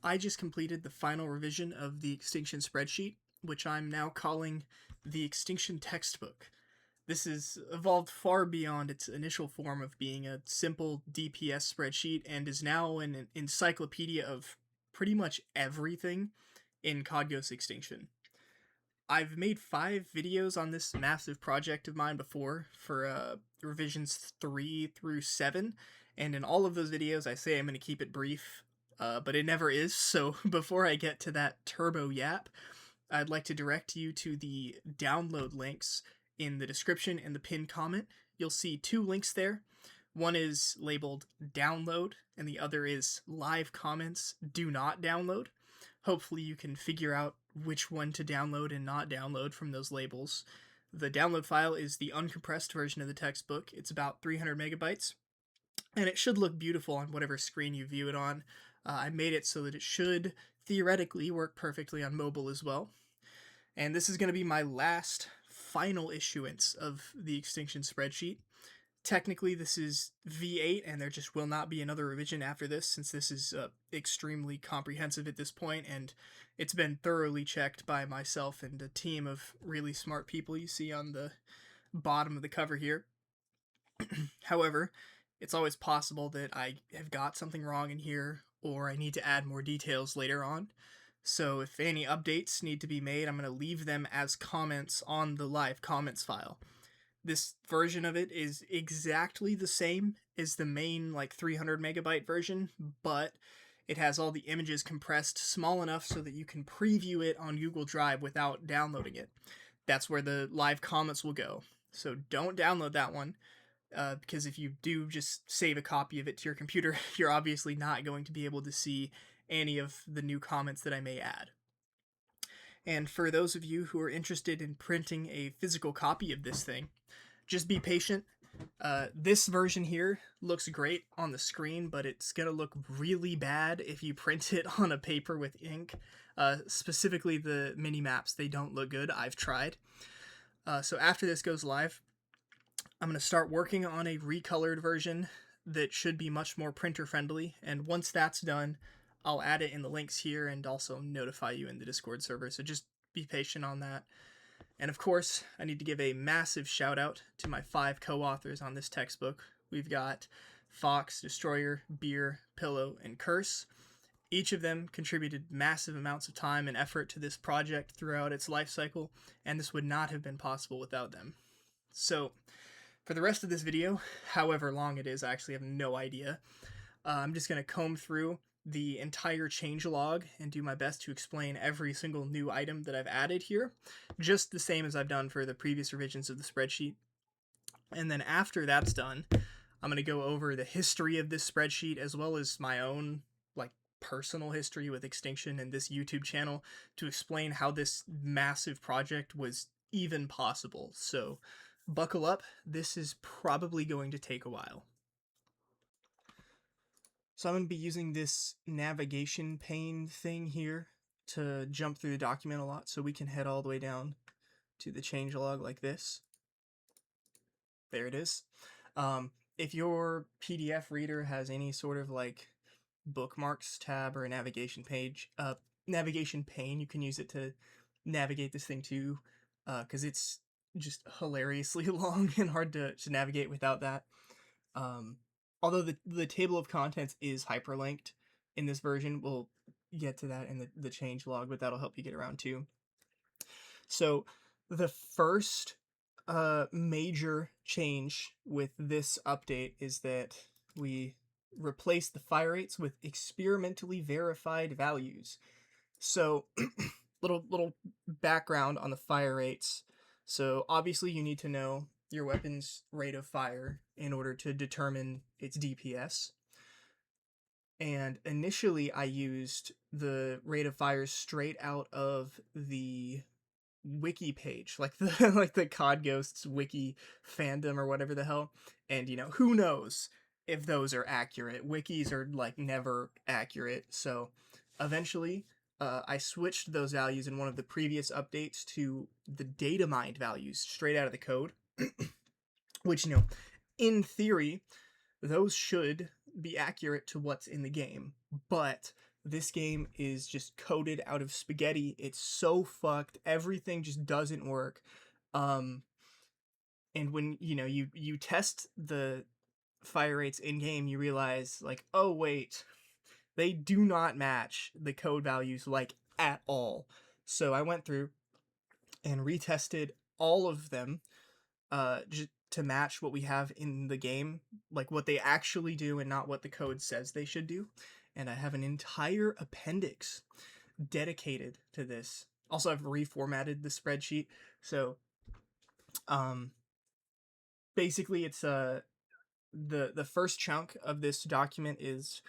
I just completed the final revision of the Extinction spreadsheet, which I'm now calling the Extinction Textbook. This has evolved far beyond its initial form of being a simple DPS spreadsheet and is now an encyclopedia of pretty much everything in COD Ghost Extinction. I've made 5 videos on this massive project of mine before for revisions 3 through 7, and in all of those videos I say I'm going to keep it brief, but it never is, so before I get to that turbo yap, I'd like to direct you to the download links in the description and the pinned comment. You'll see 2 links there. One is labeled download, and the other is live comments do not download. Hopefully you can figure out which one to download and not download from those labels. The download file is the uncompressed version of the textbook. It's about 300 megabytes, and it should look beautiful on whatever screen you view it on. I made it so that it should theoretically work perfectly on mobile as well. And this is going to be my last final issuance of the Extinction spreadsheet. Technically, this is V8, and there just will not be another revision after this, since this is extremely comprehensive at this point, and it's been thoroughly checked by myself and a team of really smart people you see on the bottom of the cover here. However, it's always possible that I have got something wrong in here, or I need to add more details later on. So if any updates need to be made, I'm going to leave them as comments on the live comments file. This version of it is exactly the same as the main 300 megabyte version, but it has all the images compressed small enough so that you can preview it on Google Drive without downloading it. That's where the live comments will go. So don't download that one, because if you do just save a copy of it to your computer, you're obviously not going to be able to see any of the new comments that I may add. And for those of you who are interested in printing a physical copy of this thing, just be patient. This version here looks great on the screen, but it's going to look really bad if you print it on a paper with ink. Specifically the Minimaps, they don't look good. I've tried. So after this goes live, I'm going to start working on a recolored version that should be much more printer friendly, and once that's done, I'll add it in the links here and also notify you in the Discord server, so just be patient on that. And of course, I need to give a massive shout out to my 5 co-authors on this textbook. We've got Fox, Destroyer, Bier, Pillow, and Kursse. Each of them contributed massive amounts of time and effort to this project throughout its life cycle, and this would not have been possible without them. So, for the rest of this video, however long it is, I actually have no idea, I'm just going to comb through the entire changelog and do my best to explain every single new item that I've added here, just the same as I've done for the previous revisions of the spreadsheet. And then after that's done, I'm going to go over the history of this spreadsheet as well as my own personal history with Extinction and this YouTube channel to explain how this massive project was even possible. So buckle up, this is probably going to take a while. So I'm going to be using this navigation pane thing here to jump through the document a lot, so we can head all the way down to the changelog like this. There it is. If your PDF reader has any sort of bookmarks tab or a navigation pane, you can use it to navigate this thing too, because it's just hilariously long and hard to navigate without that. Although the table of contents is hyperlinked in this version, we'll get to that in the changelog, but that'll help you get around too. So the first major change with this update is that we replace the fire rates with experimentally verified values. So little background on the fire rates. So obviously you need to know your weapon's rate of fire in order to determine its DPS. And initially I used the rate of fire straight out of the wiki page, the COD Ghosts wiki fandom or whatever the hell. And who knows if those are accurate. Wikis are never accurate. So eventually I switched those values in one of the previous updates to the data mined values straight out of the code, which, in theory, those should be accurate to what's in the game, but this game is just coded out of spaghetti. It's so fucked. Everything just doesn't work. And when you test the fire rates in game, you realize like, oh wait, they do not match the code values like at all. So I went through and retested all of them just to match what we have in the game, like what they actually do and not what the code says they should do. And I have an entire appendix dedicated to this. Also, I've reformatted the spreadsheet. So basically it's the first chunk of this document is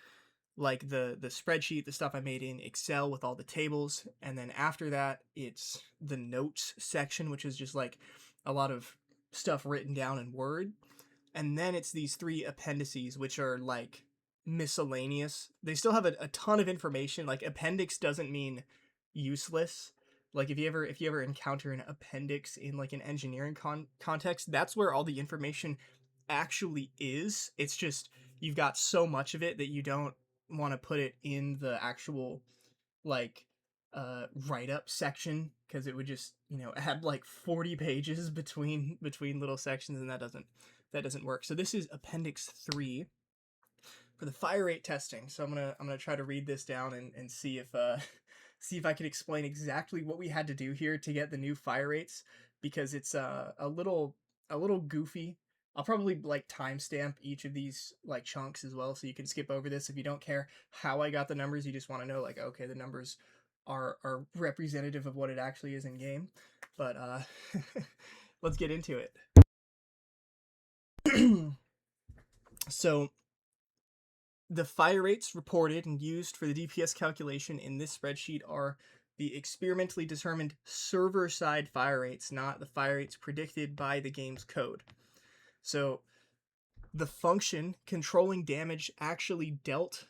like the spreadsheet, the stuff I made in Excel with all the tables, and then after that it's the notes section, which is just like a lot of stuff written down in Word, and then it's these three appendices, which are like miscellaneous. They still have a ton of information. Like appendix doesn't mean useless. Like if you ever encounter an appendix in like an engineering context, that's where all the information actually is. It's just you've got so much of it that you don't want to put it in the actual like write up section, because it would just add like 40 pages between little sections, and that doesn't work. So this is appendix 3 for the fire rate testing. So I'm gonna try to read this down and see if see if I can explain exactly what we had to do here to get the new fire rates, because it's a little goofy. I'll probably like timestamp each of these like chunks as well, so you can skip over this if you don't care how I got the numbers. You just want to know like, okay, the numbers are representative of what it actually is in game. But let's get into it. So the fire rates reported and used for the DPS calculation in this spreadsheet are the experimentally determined server-side fire rates, not the fire rates predicted by the game's code. So the function controlling damage actually dealt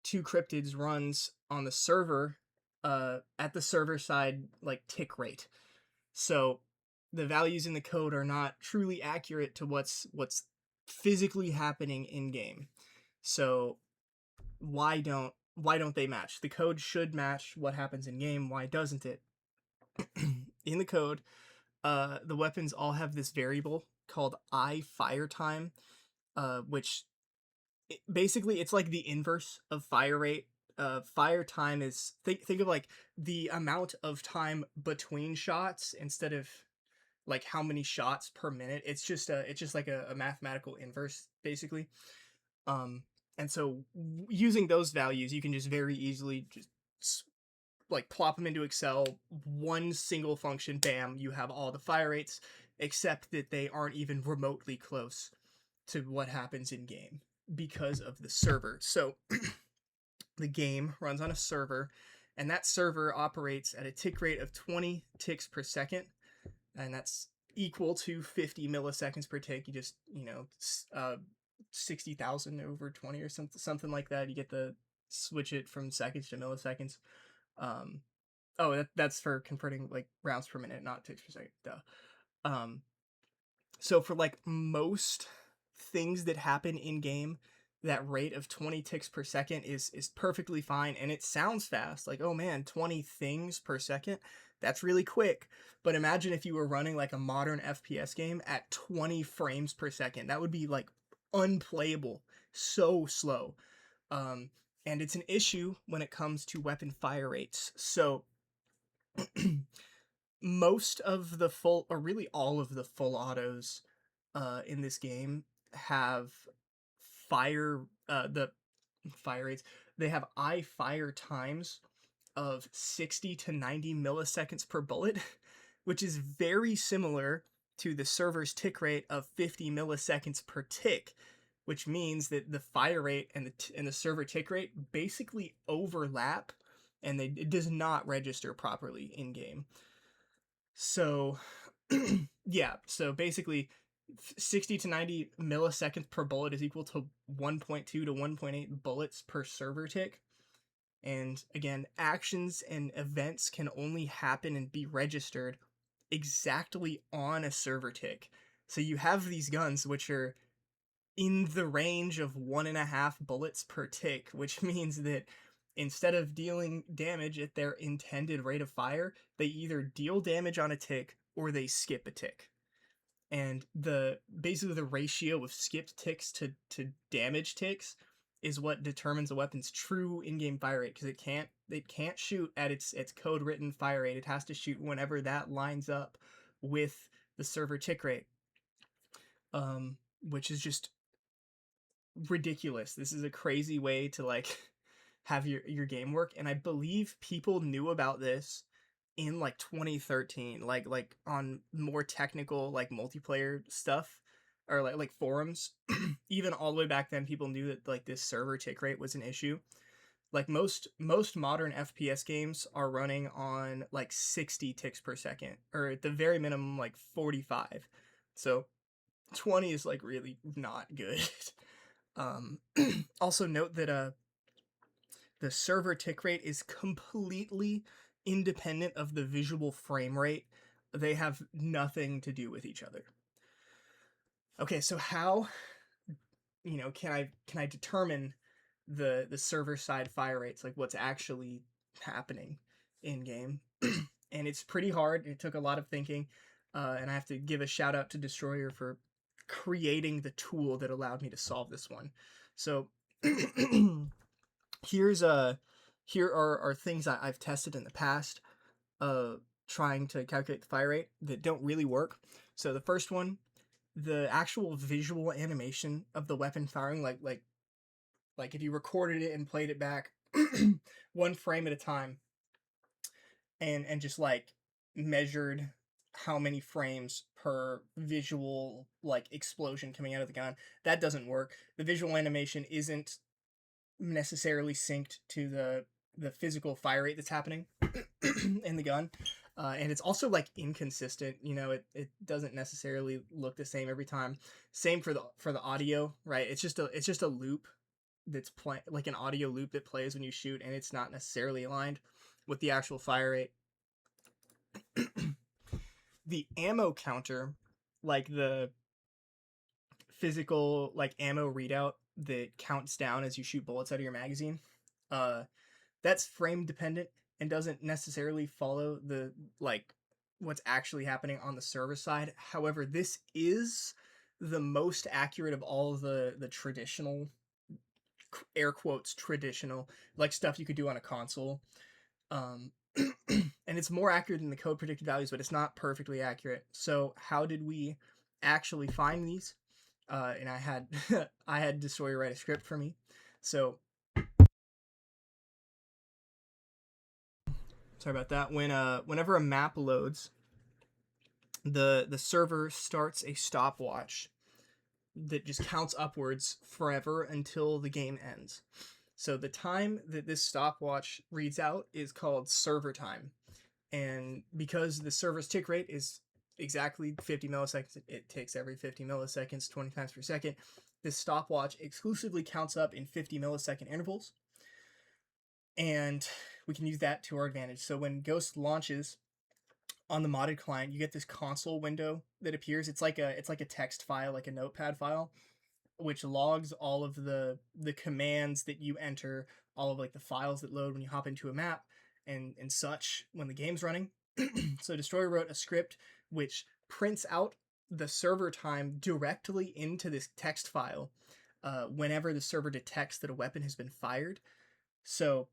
to cryptids runs on the server at the server side like tick rate. So the values in the code are not truly accurate to what's physically happening in game. So why don't they match? The code should match what happens in game. Why doesn't it? In the code, the weapons all have this variable called fire time, which basically it's like the inverse of fire rate. Fire time is think of like the amount of time between shots instead of like how many shots per minute. It's just like a mathematical inverse basically. And so using those values, you can just very easily just like plop them into Excel, one single function, bam, you have all the fire rates, except that they aren't even remotely close to what happens in game because of the server. So the game runs on a server, and that server operates at a tick rate of 20 ticks per second, and that's equal to 50 milliseconds per tick. You just 60,000 over 20 or something like that. You get to switch it from seconds to milliseconds. That's for converting like rounds per minute, not ticks per second. Duh. So for like most things that happen in game, that rate of 20 ticks per second is perfectly fine, and it sounds fast. Like, oh man, 20 things per second, that's really quick. But imagine if you were running like a modern FPS game at 20 frames per second. That would be like unplayable, so slow. And it's an issue when it comes to weapon fire rates. So most of the full, or really all of the full autos in this game have the fire rates. They have fire times of 60 to 90 milliseconds per bullet, which is very similar to the server's tick rate of 50 milliseconds per tick, which means that the fire rate and the server tick rate basically overlap, and it does not register properly in game. So yeah, so basically 60 to 90 milliseconds per bullet is equal to 1.2 to 1.8 bullets per server tick. And again, actions and events can only happen and be registered exactly on a server tick. So you have these guns which are in the range of 1.5 bullets per tick, which means that instead of dealing damage at their intended rate of fire, they either deal damage on a tick or they skip a tick. And basically the ratio of skipped ticks to damage ticks is what determines a weapon's true in-game fire rate, because it can't shoot at its code written fire rate. It has to shoot whenever that lines up with the server tick rate, which is just ridiculous. This is a crazy way to like have your game work, and I believe people knew about this in like 2013, like on more technical like multiplayer stuff, or like forums. Even all the way back then, people knew that like this server tick rate was an issue. Like most modern FPS games are running on like 60 ticks per second, or at the very minimum like 45. So 20 is like really not good. Also note that the server tick rate is completely independent of the visual frame rate. They have nothing to do with each other. Okay, so how, can I determine the server side fire rates, like what's actually happening in game? And it's pretty hard. It took a lot of thinking, and I have to give a shout out to Destroyer for creating the tool that allowed me to solve this one. So here are things I've tested in the past, trying to calculate the fire rate that don't really work. So the first one, the actual visual animation of the weapon firing, like if you recorded it and played it back one frame at a time, and just like measured how many frames per visual like explosion coming out of the gun, that doesn't work. The visual animation isn't necessarily synced to the physical fire rate that's happening in the gun, and it's also like inconsistent. It doesn't necessarily look the same every time. Same for the audio, right? It's just a loop that's playing, like an audio loop that plays when you shoot, and it's not necessarily aligned with the actual fire rate. The ammo counter, like the physical like ammo readout that counts down as you shoot bullets out of your magazine, that's frame dependent and doesn't necessarily follow the like what's actually happening on the server side. However, this is the most accurate of all the traditional, air quotes, traditional, like stuff you could do on a console. And it's more accurate than the code predicted values, but it's not perfectly accurate. So how did we actually find these? And I had I had Destroyer write a script for me. So sorry about that. Whenever a map loads, the server starts a stopwatch that just counts upwards forever until the game ends. So the time that this stopwatch reads out is called server time. And because the server's tick rate is exactly 50 milliseconds, it ticks every 50 milliseconds, 20 times per second, this stopwatch exclusively counts up in 50 millisecond intervals. And we can use that to our advantage. So when Ghost launches on the modded client, you get this console window that appears. It's like a text file, like a notepad file, which logs all of the commands that you enter, all of like the files that load when you hop into a map and such when the game's running. So Destroyer wrote a script which prints out the server time directly into this text file whenever the server detects that a weapon has been fired. So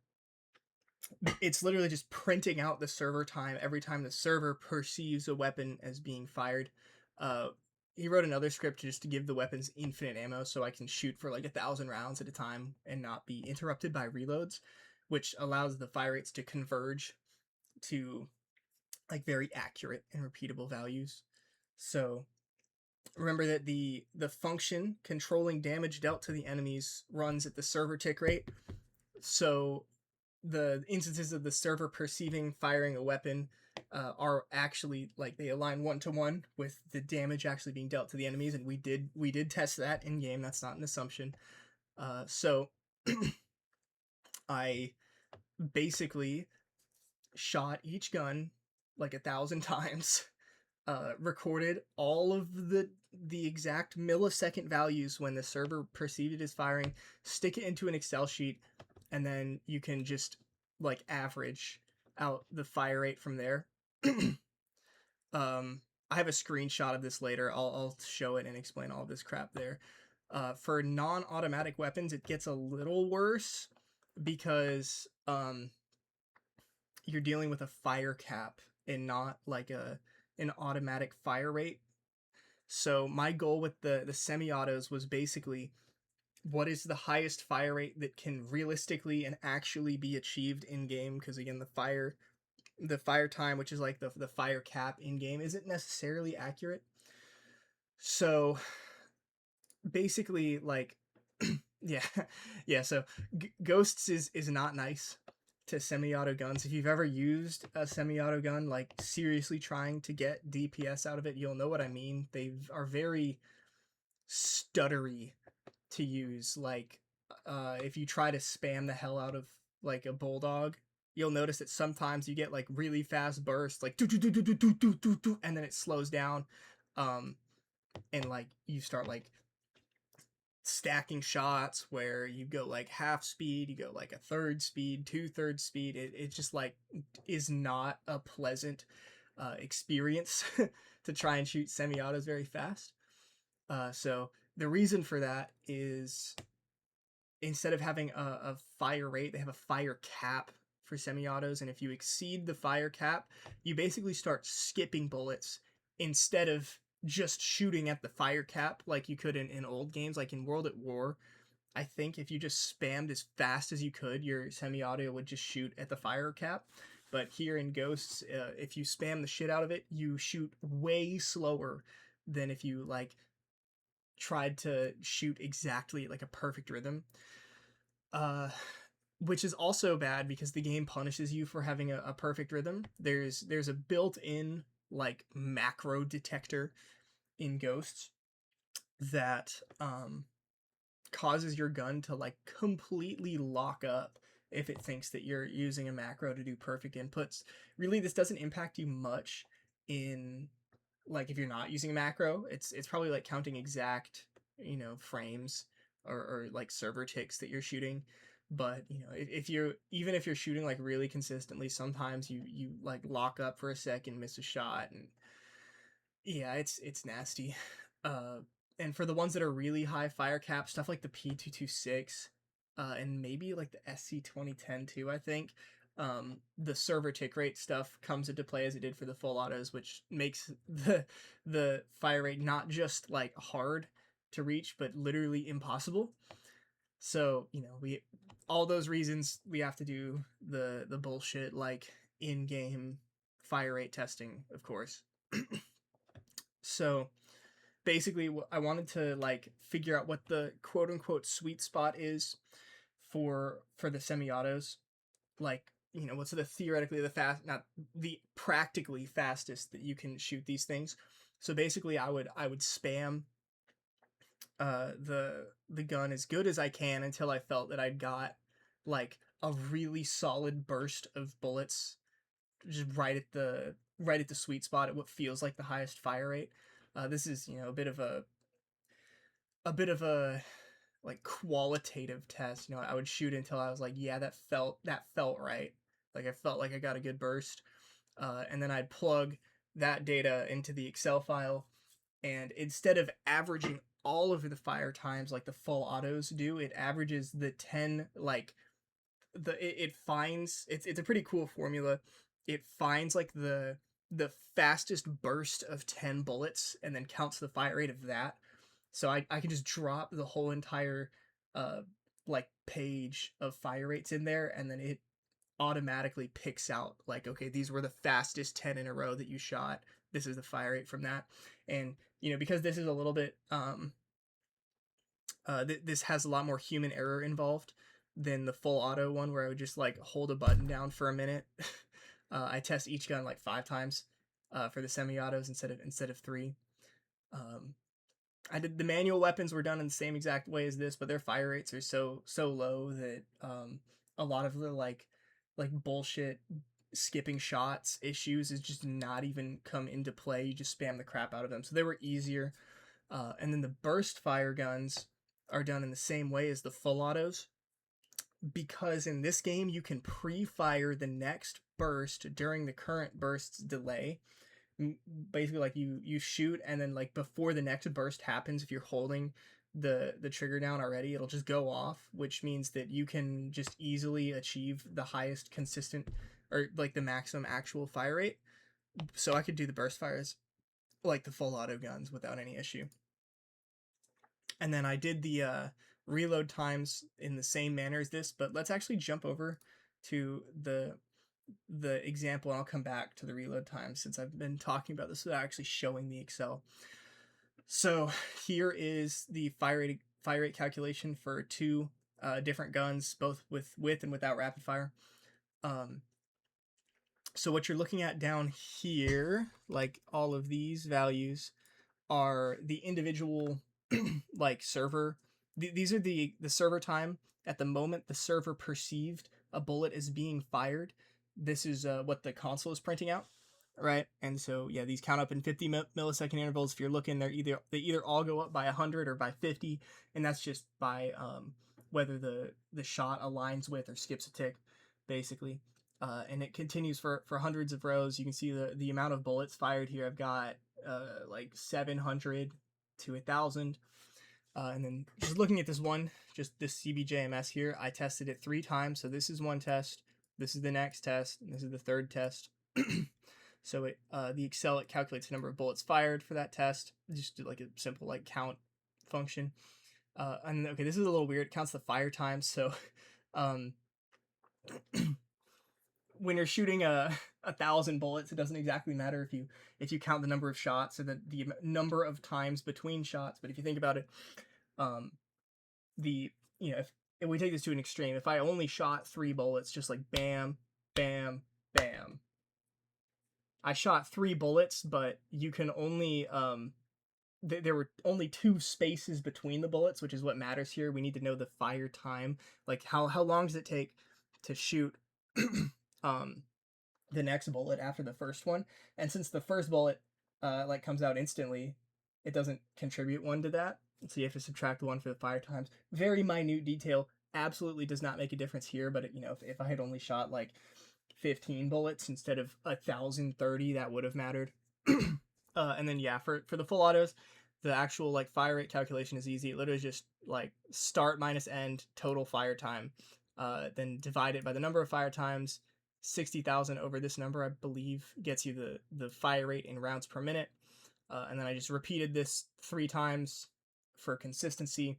it's literally just printing out the server time every time the server perceives a weapon as being fired. He wrote another script just to give the weapons infinite ammo, so I can shoot for like 1,000 rounds at a time and not be interrupted by reloads, which allows the fire rates to converge to like very accurate and repeatable values. So remember that the function controlling damage dealt to the enemies runs at the server tick rate. So the instances of the server perceiving firing a weapon are actually like they align 1-to-1 with the damage actually being dealt to the enemies, and we did test that in game. That's not an assumption. So I basically shot each gun like 1,000 times, recorded all of the exact millisecond values when the server perceived it as firing, stick it into an Excel sheet, and then you can just like average out the fire rate from there. I have a screenshot of this later. I'll show it and explain all this crap there. For non-automatic weapons, it gets a little worse because you're dealing with a fire cap and not like an automatic fire rate. So my goal with the semi-autos was basically what is the highest fire rate that can realistically and actually be achieved in game, because again the fire time, which is like the fire cap in game, isn't necessarily accurate. So basically like yeah yeah so ghosts is not nice to semi-auto guns. If you've ever used a semi-auto gun, like seriously trying to get DPS out of it, you'll know what I mean. They are very stuttery to use. Like if you try to spam the hell out of like a bulldog, you'll notice that sometimes you get like really fast bursts, like do do do do do do do do do, and then it slows down, and like you start like stacking shots where you go like half speed, you go like a third speed, 2/3 speed. It just like is not a pleasant experience to try and shoot semi-autos very fast. So the reason for that is instead of having a fire rate, they have a fire cap for semi-autos, and if you exceed the fire cap, you basically start skipping bullets instead of just shooting at the fire cap like you could in old games. Like in World at War, I think if you just spammed as fast as you could, your semi-auto would just shoot at the fire cap. But here in Ghosts, if you spam the shit out of it, you shoot way slower than if you like tried to shoot exactly like a perfect rhythm. Which is also bad because the game punishes you for having a perfect rhythm. There's a built-in like macro detector in Ghosts that causes your gun to like completely lock up if it thinks that you're using a macro to do perfect inputs. Really, this doesn't impact you much in like if you're not using a macro. It's probably like counting exact, frames or like server ticks that you're shooting. But if you're even if you're shooting like really consistently, sometimes you like lock up for a second, miss a shot, and yeah, it's nasty. Uh, and for the ones that are really high fire cap, stuff like the P226, and maybe like the SC2010 too, I think. The server tick rate stuff comes into play as it did for the full autos, which makes the fire rate not just like hard to reach, but literally impossible. So we all those reasons we have to do the bullshit like in-game fire rate testing, of course. So basically I wanted to like figure out what the quote unquote sweet spot is for the semi-autos. Like, what's the theoretically the fast, not the practically fastest that you can shoot these things. So basically I would spam the gun as good as I can until I felt that I'd got like a really solid burst of bullets just right at the sweet spot at what feels like the highest fire rate. This is a bit of a like qualitative test. I would shoot until I was like, yeah, that felt right. Like I felt like I got a good burst, and then I'd plug that data into the Excel file, and instead of averaging all of the fire times like the full autos do, it averages the 10 like it finds it's a pretty cool formula. It finds like the fastest burst of 10 bullets and then counts the fire rate of that. So I can just drop the whole entire like page of fire rates in there, and then it automatically picks out like, okay, these were the fastest 10 in a row that you shot. This is the fire rate from that. And because this is a little bit this has a lot more human error involved than the full auto one where I would just like hold a button down for a minute. I test each gun like 5 times for the semi-autos instead of 3. I did the manual weapons were done in the same exact way as this, but their fire rates are so low that a lot of the like bullshit skipping shots issues is just not even come into play. You just spam the crap out of them, so they were easier. And then the burst fire guns are done in the same way as the full autos. because in this game you can pre-fire the next burst during the current burst's delay. Basically, like you shoot, and then like before the next burst happens, if you're holding the trigger down already, it'll just go off, which means that you can just easily achieve the highest consistent, or like the maximum actual fire rate. So I could do the burst fires like the full auto guns without any issue. And then I did the reload times in the same manner as this, but let's actually jump over to the example, and I'll come back to the reload time since I've been talking about this without actually showing the Excel. So here is the fire rate calculation for two different guns, both with and without rapid fire. So what you're looking at down here, like all of these values, are the individual like server. These are the server time at the moment the server perceived a bullet is being fired. This is what the console is printing out, right? And so yeah, these count up in 50 millisecond intervals. If you're looking, they either all go up by 100 or by 50, and that's just by whether the shot aligns with or skips a tick, basically. And it continues for hundreds of rows. You can see the amount of bullets fired here. I've got like 700 to 1,000. And then just looking at this one, just this CBJMS here, I tested it 3 times. So this is one test, this is the next test, and this is the third test. So it the Excel, it calculates the number of bullets fired for that test. Just do like a simple like count function. And okay, this is a little weird. It counts the fire time. So when you're shooting 1,000 bullets, it doesn't exactly matter if you count the number of shots or the number of times between shots. But if you think about it, if we take this to an extreme, if I only shot 3 bullets, just like bam, bam, bam, I shot 3 bullets, but you can only there were only 2 spaces between the bullets, which is what matters here. We need to know the fire time, like how long does it take to shoot the next bullet after the first one. And since the first bullet like comes out instantly, it doesn't contribute 1 to that, so you have to subtract 1 for the fire times. Very minute detail, absolutely does not make a difference here, but if I had only shot like 15 bullets instead of 1,030, that would have mattered. And then yeah, for the full autos, the actual like fire rate calculation is easy. It literally just like start minus end total fire time, then divide it by the number of fire times. 60,000 over this number, I believe, gets you the fire rate in rounds per minute. And then I just repeated this 3 times for consistency,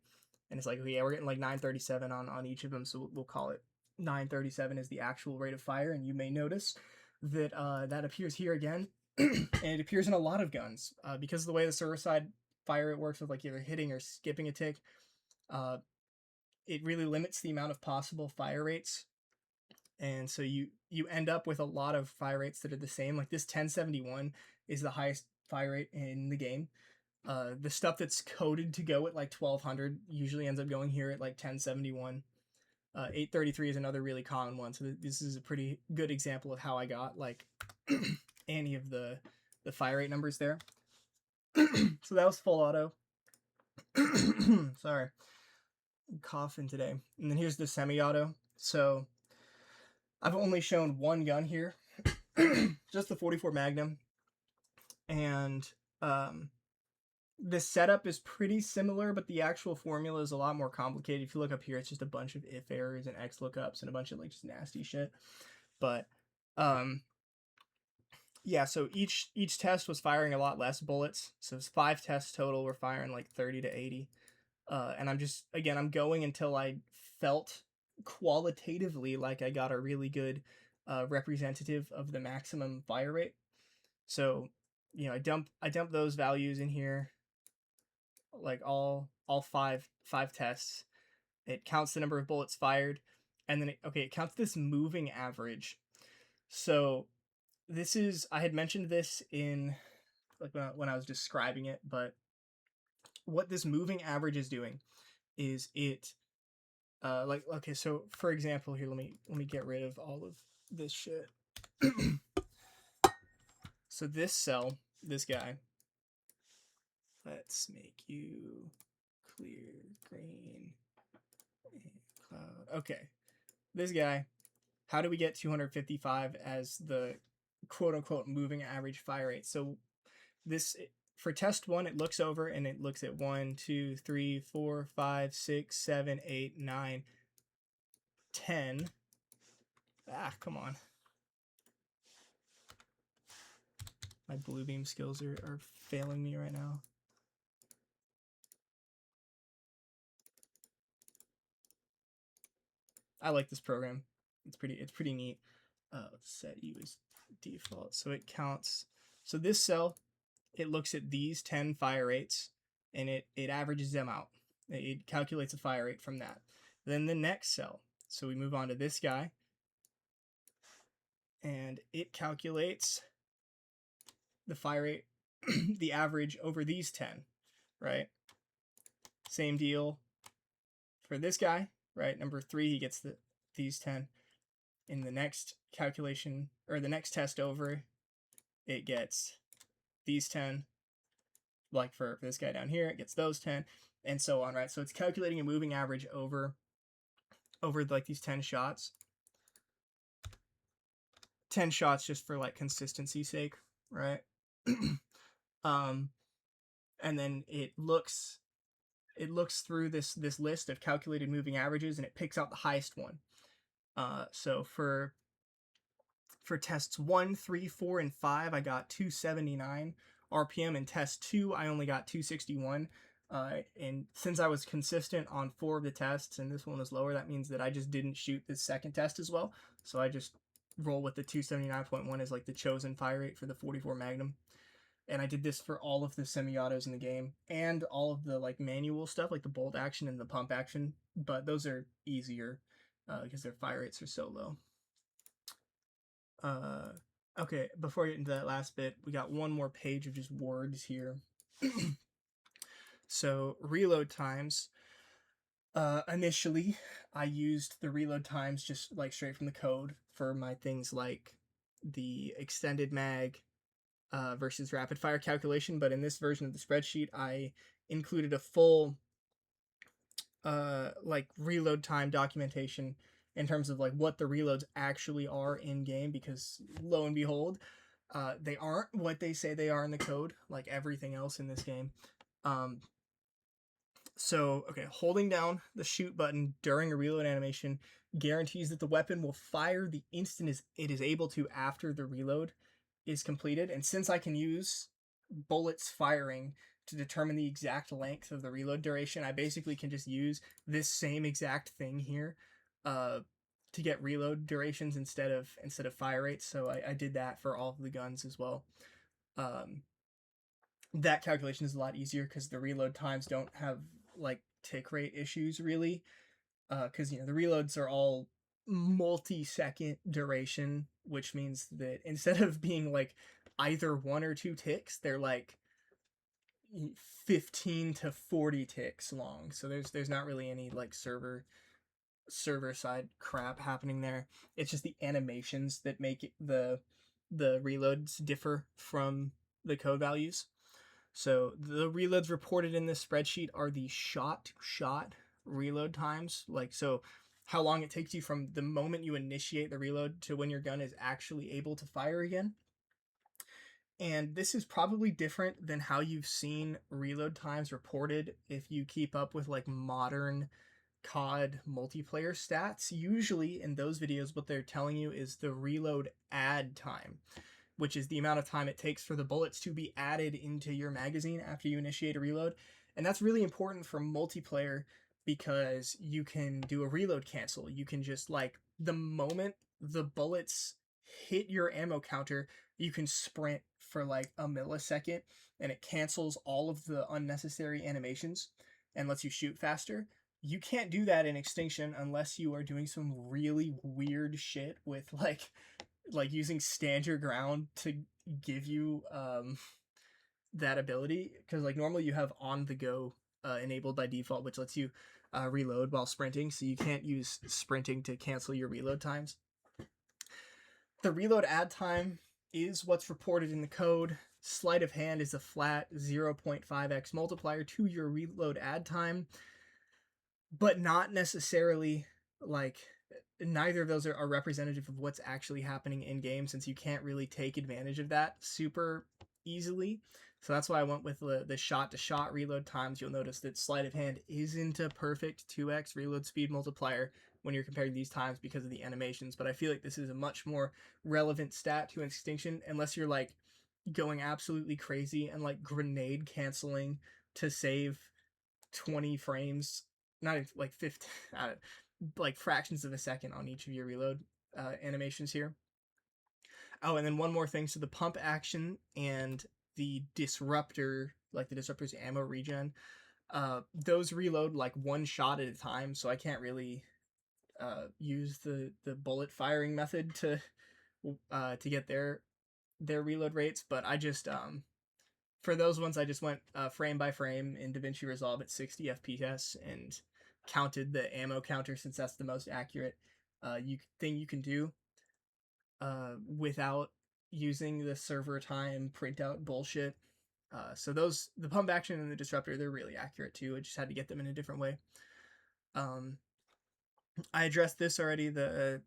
and it's like, okay, yeah, we're getting like 937 on each of them, so we'll call it 937 is the actual rate of fire. And you may notice that that appears here again, and it appears in a lot of guns because of the way the server side fire rate works with like either hitting or skipping a tick. It really limits the amount of possible fire rates, and so you end up with a lot of fire rates that are the same. Like this 1071 is the highest fire rate in the game. The stuff that's coded to go at like 1200 usually ends up going here at like 1071. 833 is another really common one, so this is a pretty good example of how I got like any of the fire rate numbers there. So that was full auto. Sorry, I'm coughing today. And then here's the semi-auto. So I've only shown 1 gun here, just the 44 Magnum, and the setup is pretty similar, but the actual formula is a lot more complicated. If you look up here, it's just a bunch of if errors and X lookups and a bunch of like just nasty shit. But yeah, so each test was firing a lot less bullets. So it's 5 tests total. We're firing like 30 to 80. And I'm going until I felt qualitatively like I got a really good representative of the maximum fire rate. So I dump those values in here, like all 5 tests. It counts the number of bullets fired, and then it counts this moving average. So this is, I had mentioned this in like when I was describing it, but what this moving average is doing is it so for example here, let me get rid of all of this shit. So this cell, this guy, let's make you clear, green, and cloud. Okay, this guy, how do we get 255 as the quote-unquote moving average fire rate? So this, for test 1, it looks over and it looks at 1, 2, 3, 4, 5, 6, 7, 8, 9, 10. Come on. My blue beam skills are failing me right now. I like this program. It's pretty neat. Let's set you as default so it counts. So this cell, it looks at these 10 fire rates and it averages them out. It calculates a fire rate from that. Then the next cell, so we move on to this guy, and it calculates the fire rate, the average over these 10, right? Same deal for this guy, right? Number 3, he gets these 10. In the next calculation, or the next test over, it gets these 10. Like for this guy down here, it gets those 10, and so on, right? So it's calculating a moving average over like these 10 shots. 10 shots just for like consistency's sake, right? And then it looks through this list of calculated moving averages and it picks out the highest one. So for tests 1, 3, 4, and 5, I got 279 RPM. In test 2, I only got 261. And since I was consistent on 4 of the tests and this one was lower, that means that I just didn't shoot the second test as well. So I just roll with the 279.1 as like the chosen fire rate for the 44 Magnum. And I did this for all of the semi-autos in the game and all of the like manual stuff, like the bolt action and the pump action. But those are easier because their fire rates are so low. Okay, before I get into that last bit, we got one more page of just words here. So reload times. Initially, I used the reload times just like straight from the code for my things like the extended mag versus rapid fire calculation. But in this version of the spreadsheet, I included a full like reload time documentation in terms of like what the reloads actually are in game, because lo and behold, they aren't what they say they are in the code, like everything else in this game. So, okay, holding down the shoot button during a reload animation guarantees that the weapon will fire the instant it is able to after the reload is completed. And since I can use bullets firing to determine the exact length of the reload duration, I basically can just use this same exact thing here to get reload durations instead of fire rates. So I did that for all of the guns as well. That calculation is a lot easier because the reload times don't have like tick rate issues really, because the reloads are all multi-second duration, which means that instead of being like either 1 or 2 ticks, they're like 15 to 40 ticks long. So there's not really any like server side crap happening there. It's just the animations that make the reloads differ from the code values. So the reloads reported in this spreadsheet are the shot-to-shot reload times. Like, so how long it takes you from the moment you initiate the reload to when your gun is actually able to fire again. And this is probably different than how you've seen reload times reported if you keep up with like modern COD multiplayer stats. Usually in those videos, what they're telling you is the reload add time, which is the amount of time it takes for the bullets to be added into your magazine after you initiate a reload. And that's really important for multiplayer because you can do a reload cancel. You can just like, the moment the bullets hit your ammo counter, you can sprint for like a millisecond and it cancels all of the unnecessary animations and lets you shoot faster. You can't do that in Extinction unless you are doing some really weird shit with like using stand your ground to give you that ability, because like normally you have on the go enabled by default, which lets you reload while sprinting, so you can't use sprinting to cancel your reload times. The reload add time is what's reported in the code. Sleight of hand is a flat 0.5x multiplier to your reload add time, but not necessarily like neither of those are representative of what's actually happening in game, since you can't really take advantage of that super easily. So that's why I went with the shot to shot reload times. You'll notice that sleight of hand isn't a perfect 2x reload speed multiplier when you're comparing these times because of the animations, but I feel like this is a much more relevant stat to Extinction, unless you're like going absolutely crazy and like grenade canceling to save 20 frames, not like 50, like fractions of a second on each of your reload animations here. Oh, and then one more thing. So the pump action and the disruptor, like the disruptor's ammo regen, those reload like one shot at a time. So I can't really use the bullet firing method to get their reload rates. But I just for those ones I just went frame by frame in DaVinci Resolve at 60 FPS and counted the ammo counter, since that's the most accurate thing you can do without using the server time printout bullshit. So those, the pump action and the disruptor, they're really accurate too. I just had to get them in a different way. I addressed this already. The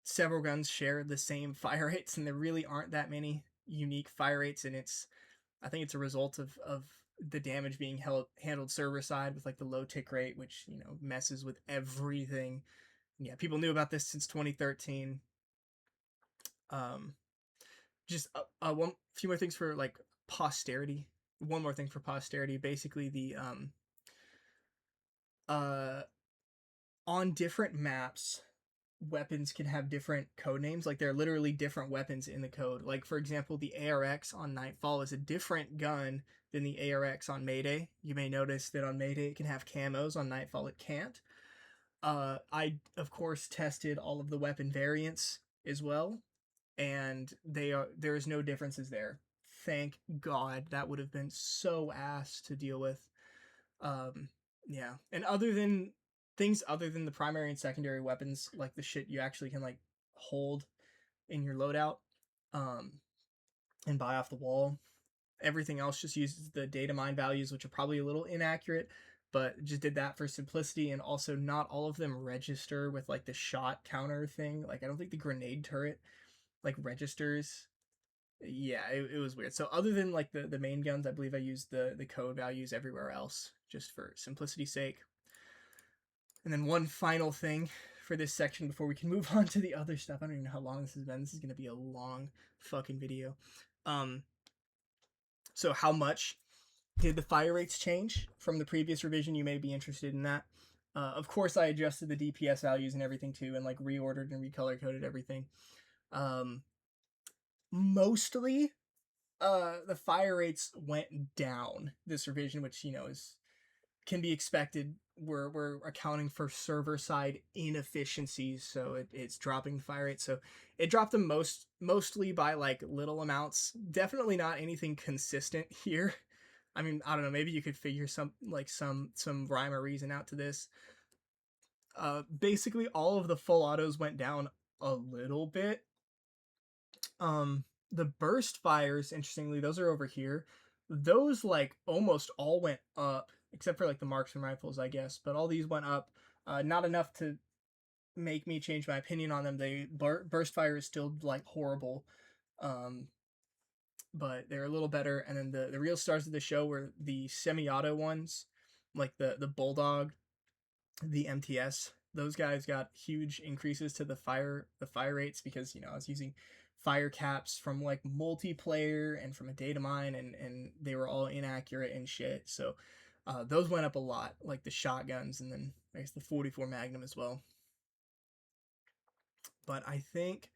several guns share the same fire rates, and there really aren't that many unique fire rates, and I think it's a result of the damage being handled server side with like the low tick rate, which, you know, messes with everything. Yeah, people knew about this since 2013. Just one few more things for like posterity. One more thing for posterity. Basically, the on different maps, weapons can have different code names. Like there are literally different weapons in the code. Like for example, the ARX on Nightfall is a different gun than the ARX on Mayday. You may notice that on Mayday it can have camos, on Nightfall it can't. I of course tested all of the weapon variants as well, and there is no differences there. Thank God. That would have been so ass to deal with. Yeah, and other than the primary and secondary weapons, like the shit you actually can like hold in your loadout, and buy off the wall, everything else just uses the data mine values, which are probably a little inaccurate, but just did that for simplicity. And also, not all of them register with like the shot counter thing. Like I don't think the grenade turret like registers. Yeah, it was weird. So other than like the main guns, I believe I used the code values everywhere else just for simplicity's sake. And then one final thing for this section before we can move on to the other stuff. I don't even know how long this has been. This is going to be a long fucking video. So how much did the fire rates change from the previous revision? You may be interested in that. Of course, I adjusted the DPS values and everything too, and like reordered and recolor coded everything. Mostly, the fire rates went down this revision, which, you know, can be expected. We're accounting for server side inefficiencies, so it's dropping the fire rate. So it dropped them mostly by like little amounts. Definitely not anything consistent here. I mean, I don't know, maybe you could figure some rhyme or reason out to this. Basically all of the full autos went down a little bit. The burst fires, interestingly, those are over here. Those like almost all went up, except for like the marksman rifles, I guess. But all these went up, not enough to make me change my opinion on them. Burst fire is still like horrible, but they're a little better. And then the real stars of the show were the semi-auto ones, like the bulldog, the MTS. Those guys got huge increases to the fire rates because, you know, I was using fire caps from like multiplayer and from a data mine, and they were all inaccurate and shit. So those went up a lot, like the shotguns, and then I guess the 44 Magnum as well. But I think,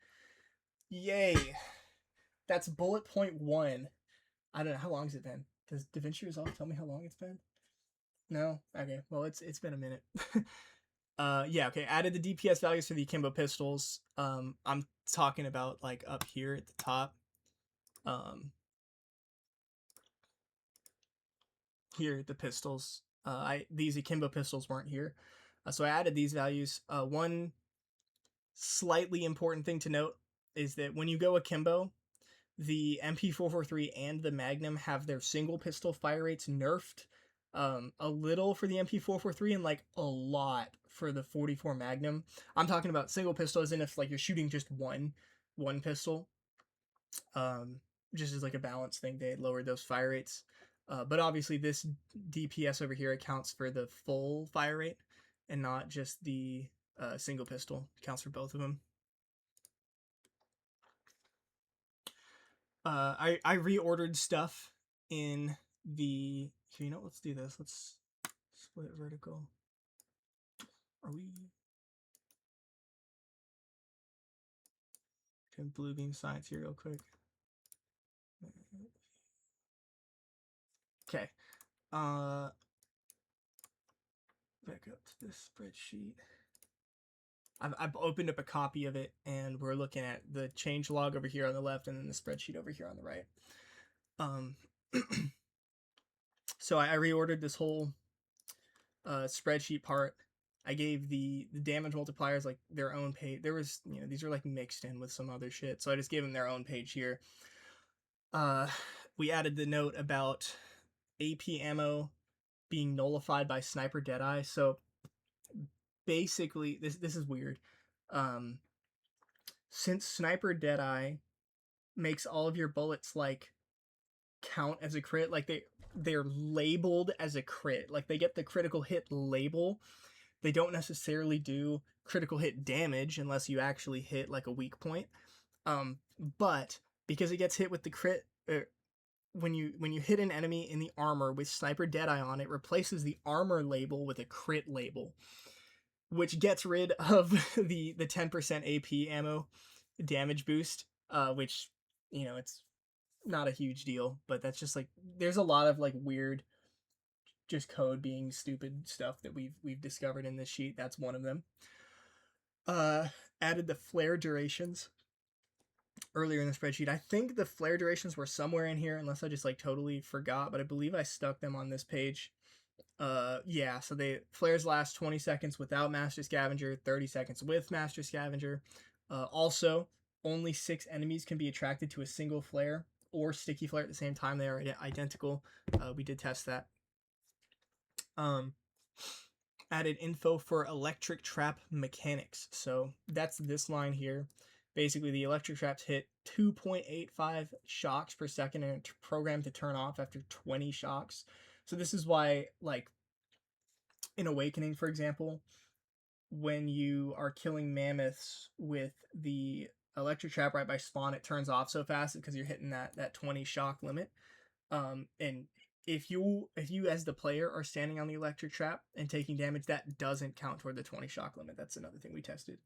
yay, that's bullet point 1. I don't know, how long has it been? Does DaVinci Resolve tell me how long it's been? No? Okay, well, it's been a minute. Yeah, okay, added the DPS values for the akimbo pistols. I'm talking about like up here at the top. Here, the pistols. These akimbo pistols weren't here. So I added these values. One slightly important thing to note is that when you go akimbo, the MP443 and the Magnum have their single pistol fire rates nerfed. A little for the MP443 and like a lot for the 44 Magnum. I'm talking about single pistol, as in if like you're shooting just one pistol. Just as like a balance thing, they lowered those fire rates. But obviously, this DPS over here accounts for the full fire rate and not just the single pistol. It counts for both of them. I reordered stuff in the. So, you know, let's do this. Let's split vertical. Are we? Can blue beam science here real quick. Okay. Back up to this spreadsheet. I've opened up a copy of it, and we're looking at the change log over here on the left, and then the spreadsheet over here on the right. So I reordered this whole spreadsheet part. I gave the damage multipliers like their own page. There was, you know, these are like mixed in with some other shit, so I just gave them their own page here. We added the note about AP ammo being nullified by Sniper Deadeye. So basically, this is weird. Since Sniper Deadeye makes all of your bullets like count as a crit, like they're labeled as a crit, like they get the critical hit label. They don't necessarily do critical hit damage unless you actually hit like a weak point. But because it gets hit with the crit, when you hit an enemy in the armor with Sniper Deadeye on, it replaces the armor label with a crit label, which gets rid of the 10% AP ammo damage boost, which, you know, it's not a huge deal, but that's just like, there's a lot of like weird just code being stupid stuff that we've discovered in this sheet. That's one of them. Added the flare durations earlier in the spreadsheet. I think the flare durations were somewhere in here, unless I just like totally forgot, but I believe I stuck them on this page. Yeah, so flares last 20 seconds without Master Scavenger, 30 seconds with Master Scavenger. Also, only 6 enemies can be attracted to a single flare or sticky flare at the same time. They are identical. We did test that. Added info for electric trap mechanics. So that's this line here. Basically, the electric traps hit 2.85 shocks per second and are programmed to turn off after 20 shocks. So this is why, like, in Awakening, for example, when you are killing mammoths with the electric trap right by spawn, it turns off so fast because you're hitting that 20 shock limit. And if you as the player are standing on the electric trap and taking damage, that doesn't count toward the 20 shock limit. That's another thing we tested.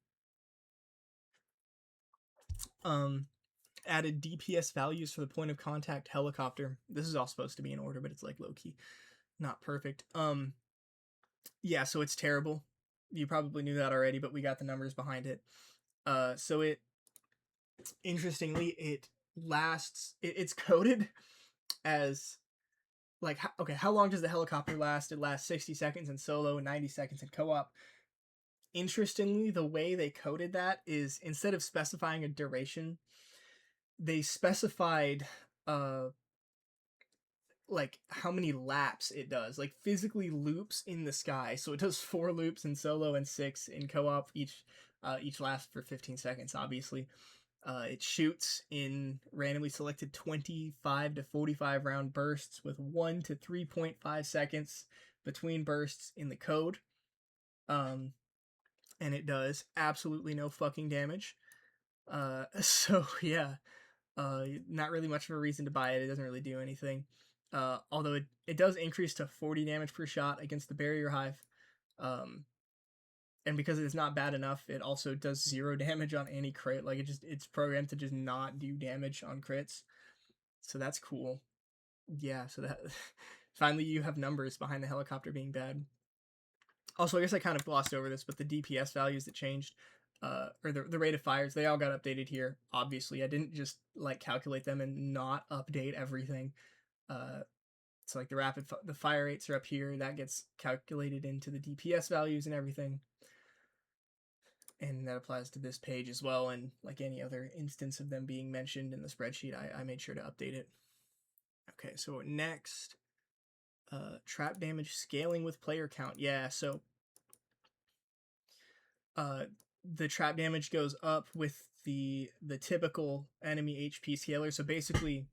Added DPS values for the point of contact helicopter. This is all supposed to be in order, but it's like low-key not perfect. Yeah, so it's terrible. You probably knew that already, but we got the numbers behind it. So it, interestingly, it lasts, it's coded as like, okay, how long does the helicopter last? It lasts 60 seconds in solo and 90 seconds in co-op. Interestingly, the way they coded that is, instead of specifying a duration, they specified like how many laps it does, like physically loops in the sky. So it does 4 loops in solo and 6 in co-op. Each lasts for 15 seconds, obviously. It shoots in randomly selected 25 to 45 round bursts with 1 to 3.5 seconds between bursts in the code. And it does absolutely no fucking damage. So yeah, not really much of a reason to buy it. It doesn't really do anything. Although it does increase to 40 damage per shot against the barrier hive. And because it's not bad enough, it also does 0 damage on any crit. Like, it's programmed to just not do damage on crits. So that's cool. Yeah, so that finally you have numbers behind the helicopter being bad. Also, I guess I kind of glossed over this, but the DPS values that changed, or the rate of fires, they all got updated here. Obviously, I didn't just like calculate them and not update everything. So like the fire rates are up here. That gets calculated into the DPS values and everything. And that applies to this page as well, and like any other instance of them being mentioned in the spreadsheet, I made sure to update it. Okay, so next, trap damage scaling with player count. Yeah, so the trap damage goes up with the typical enemy HP scaler. So basically,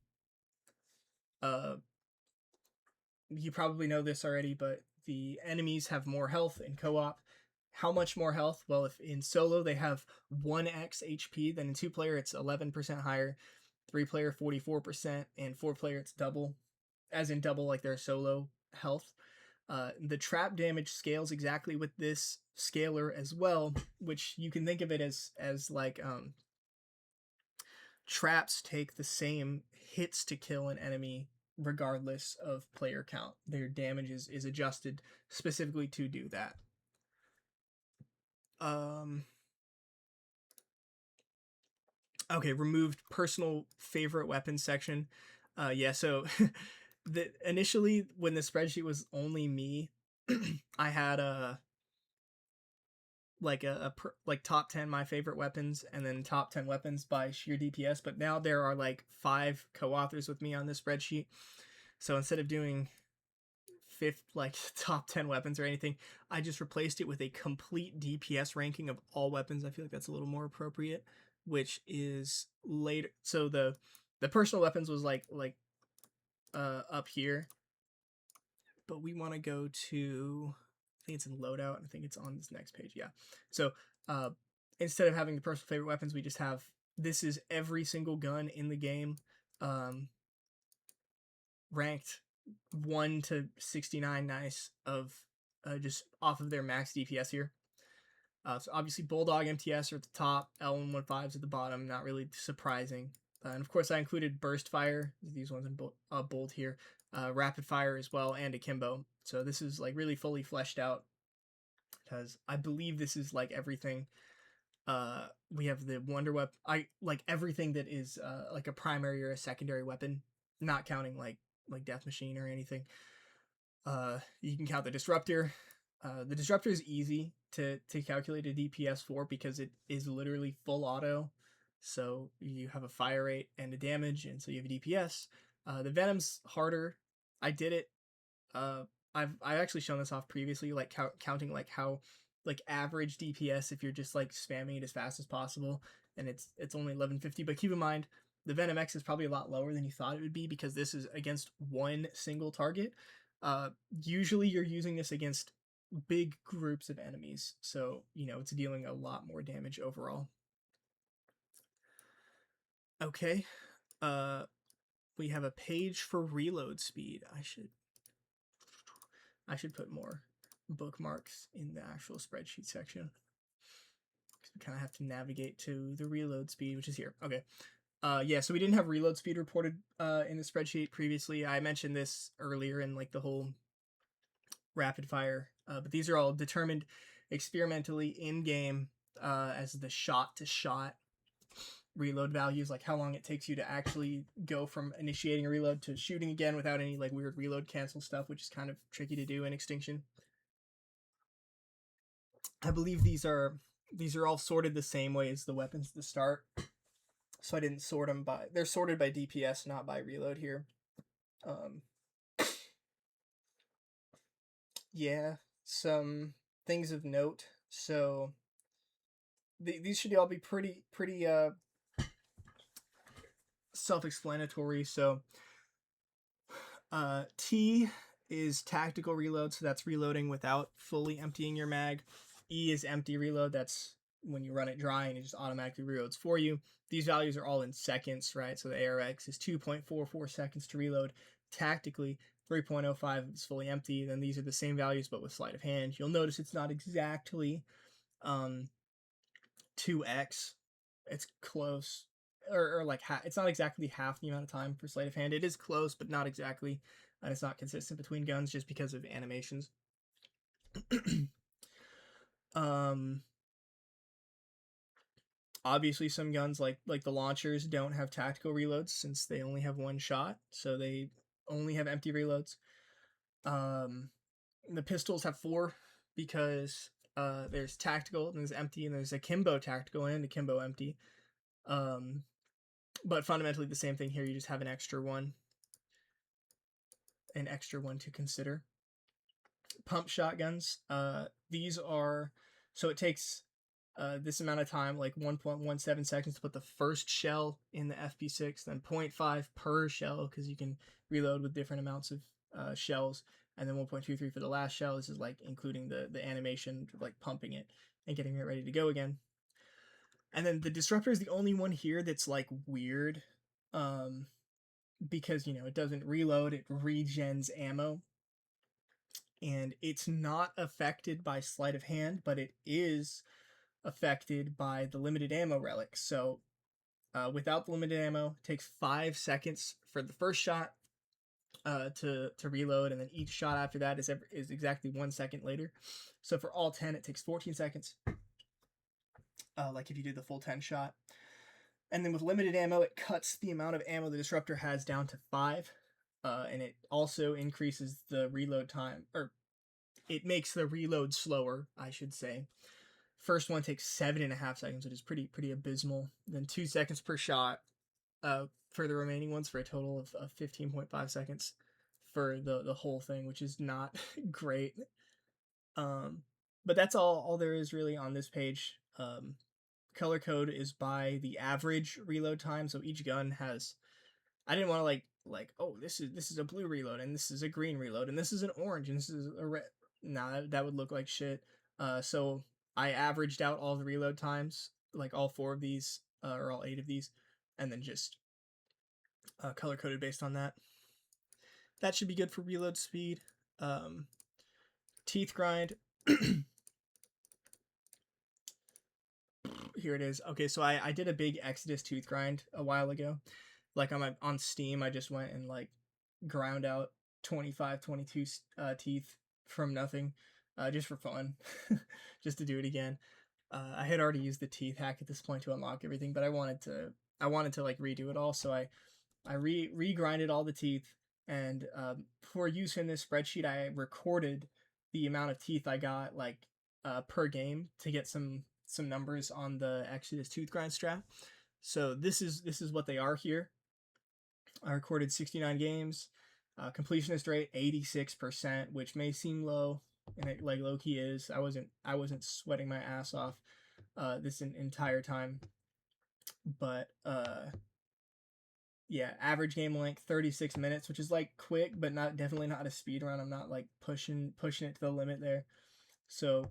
you probably know this already, but the enemies have more health in co-op. How much more health? Well, if in solo they have 1x HP, then in 2-player it's 11% higher, 3-player 44%, and 4-player it's double, as in double like their solo health. The trap damage scales exactly with this scaler as well, which you can think of it as like traps take the same hits to kill an enemy regardless of player count. Their damage is adjusted specifically to do that. Okay, removed personal favorite weapon section. Yeah, so initially when the spreadsheet was only me, I had like top 10 my favorite weapons and then top 10 weapons by sheer DPS, but now there are like 5 co-authors with me on this spreadsheet. So instead of doing top 10 weapons or anything, I just replaced it with a complete DPS ranking of all weapons. I feel like that's a little more appropriate, which is later. So the personal weapons was like up here, but we want to go to, I think it's in Loadout. I think it's on this next page. Yeah. So instead of having the personal favorite weapons, we just have, this is every single gun in the game, ranked 1 to 69 nice of just off of their max DPS here. So obviously Bulldog MTS are at the top, L115s at the bottom, not really surprising. And of course I included Burst Fire, these ones in bold here, Rapid Fire as well, and Akimbo. So this is like really fully fleshed out, because I believe this is like everything. We have the Wonder Weapon, I like everything that is like a primary or a secondary weapon, not counting like Death Machine or anything. You can count the Disruptor. The Disruptor is easy to calculate a DPS for because it is literally full auto. So you have a fire rate and a damage, and so you have a DPS. The Venom's harder. I did it. I've actually shown this off previously, like counting like how like average DPS if you're just like spamming it as fast as possible, and it's only 1150. But keep in mind, the Venom X is probably a lot lower than you thought it would be because this is against one single target. Usually you're using this against big groups of enemies, so you know it's dealing a lot more damage overall. Okay, we have a page for reload speed. I should put more bookmarks in the actual spreadsheet section, because we kind of have to navigate to the reload speed, which is here. Okay. Yeah, so we didn't have reload speed reported in the spreadsheet previously. I mentioned this earlier in like the whole rapid fire, but these are all determined experimentally in game as the shot to shot reload values, like how long it takes you to actually go from initiating a reload to shooting again without any like weird reload cancel stuff, which is kind of tricky to do in Extinction. I believe these are all sorted the same way as the weapons at the start, so I didn't sort them by, they're sorted by DPS, not by reload here. Yeah, some things of note. So these should all be pretty self-explanatory. So T is tactical reload, so that's reloading without fully emptying your mag. E is empty reload, that's when you run it dry and it just automatically reloads for you. These values are all in seconds, right? So the ARX is 2.44 seconds to reload tactically, 3.05 is fully empty. Then these are the same values but with sleight of hand. You'll notice it's not exactly 2x. It's close, or like it's not exactly half the amount of time for sleight of hand. It is close, but not exactly, and it's not consistent between guns just because of animations. Obviously some guns like the launchers don't have tactical reloads since they only have one shot, so they only have empty reloads. The pistols have 4 because there's tactical and there's empty, and there's Akimbo tactical and Akimbo empty. But fundamentally the same thing here, you just have an extra one to consider. Pump shotguns, these are, so it takes this amount of time, like 1.17 seconds to put the first shell in the FP6, then 0.5 per shell because you can reload with different amounts of shells, and then 1.23 for the last shell. This is like including the animation, like pumping it and getting it ready to go again. And then the disruptor is the only one here that's like weird, because it doesn't reload; it regens ammo, and it's not affected by sleight of hand, but it is affected by the limited ammo relic. So without the limited ammo, it takes 5 seconds for the first shot to reload, and then each shot after that is exactly 1 second later. So for all 10, it takes 14 seconds. Like if you do the full 10 shot. And then with limited ammo, it cuts the amount of ammo the disruptor has down to 5. And it also increases the reload time, or it makes the reload slower, I should say. First one takes 7.5 seconds, which is pretty abysmal. Then 2 seconds per shot for the remaining ones, for a total of 15.5 seconds for the whole thing, which is not great. But that's all there is really on this page. Color code is by the average reload time, so each gun has. I didn't want to like oh, this is a blue reload, and this is a green reload, and this is an orange, and this is a red. Nah, that would look like shit. So I averaged out all the reload times, like all 4 of these, or all 8 of these, and then just color coded based on that. That should be good for reload speed. Teeth grind. Here it is. Okay, so I did a big Exodus tooth grind a while ago. Like on Steam, I just went and like ground out 25, 22 teeth from nothing, just for fun, just to do it again. I had already used the teeth hack at this point to unlock everything, but I wanted to like redo it all, so I re-grinded all the teeth, and for use in this spreadsheet, I recorded the amount of teeth I got like per game to get some numbers on the Exodus tooth grind strat. So this is what they are here. I recorded 69 games, completionist rate 86%, which may seem low, and it like low key is. I wasn't sweating my ass off this entire time, but yeah, average game length 36 minutes, which is like quick, but definitely not a speed run. I'm not like pushing it to the limit there. So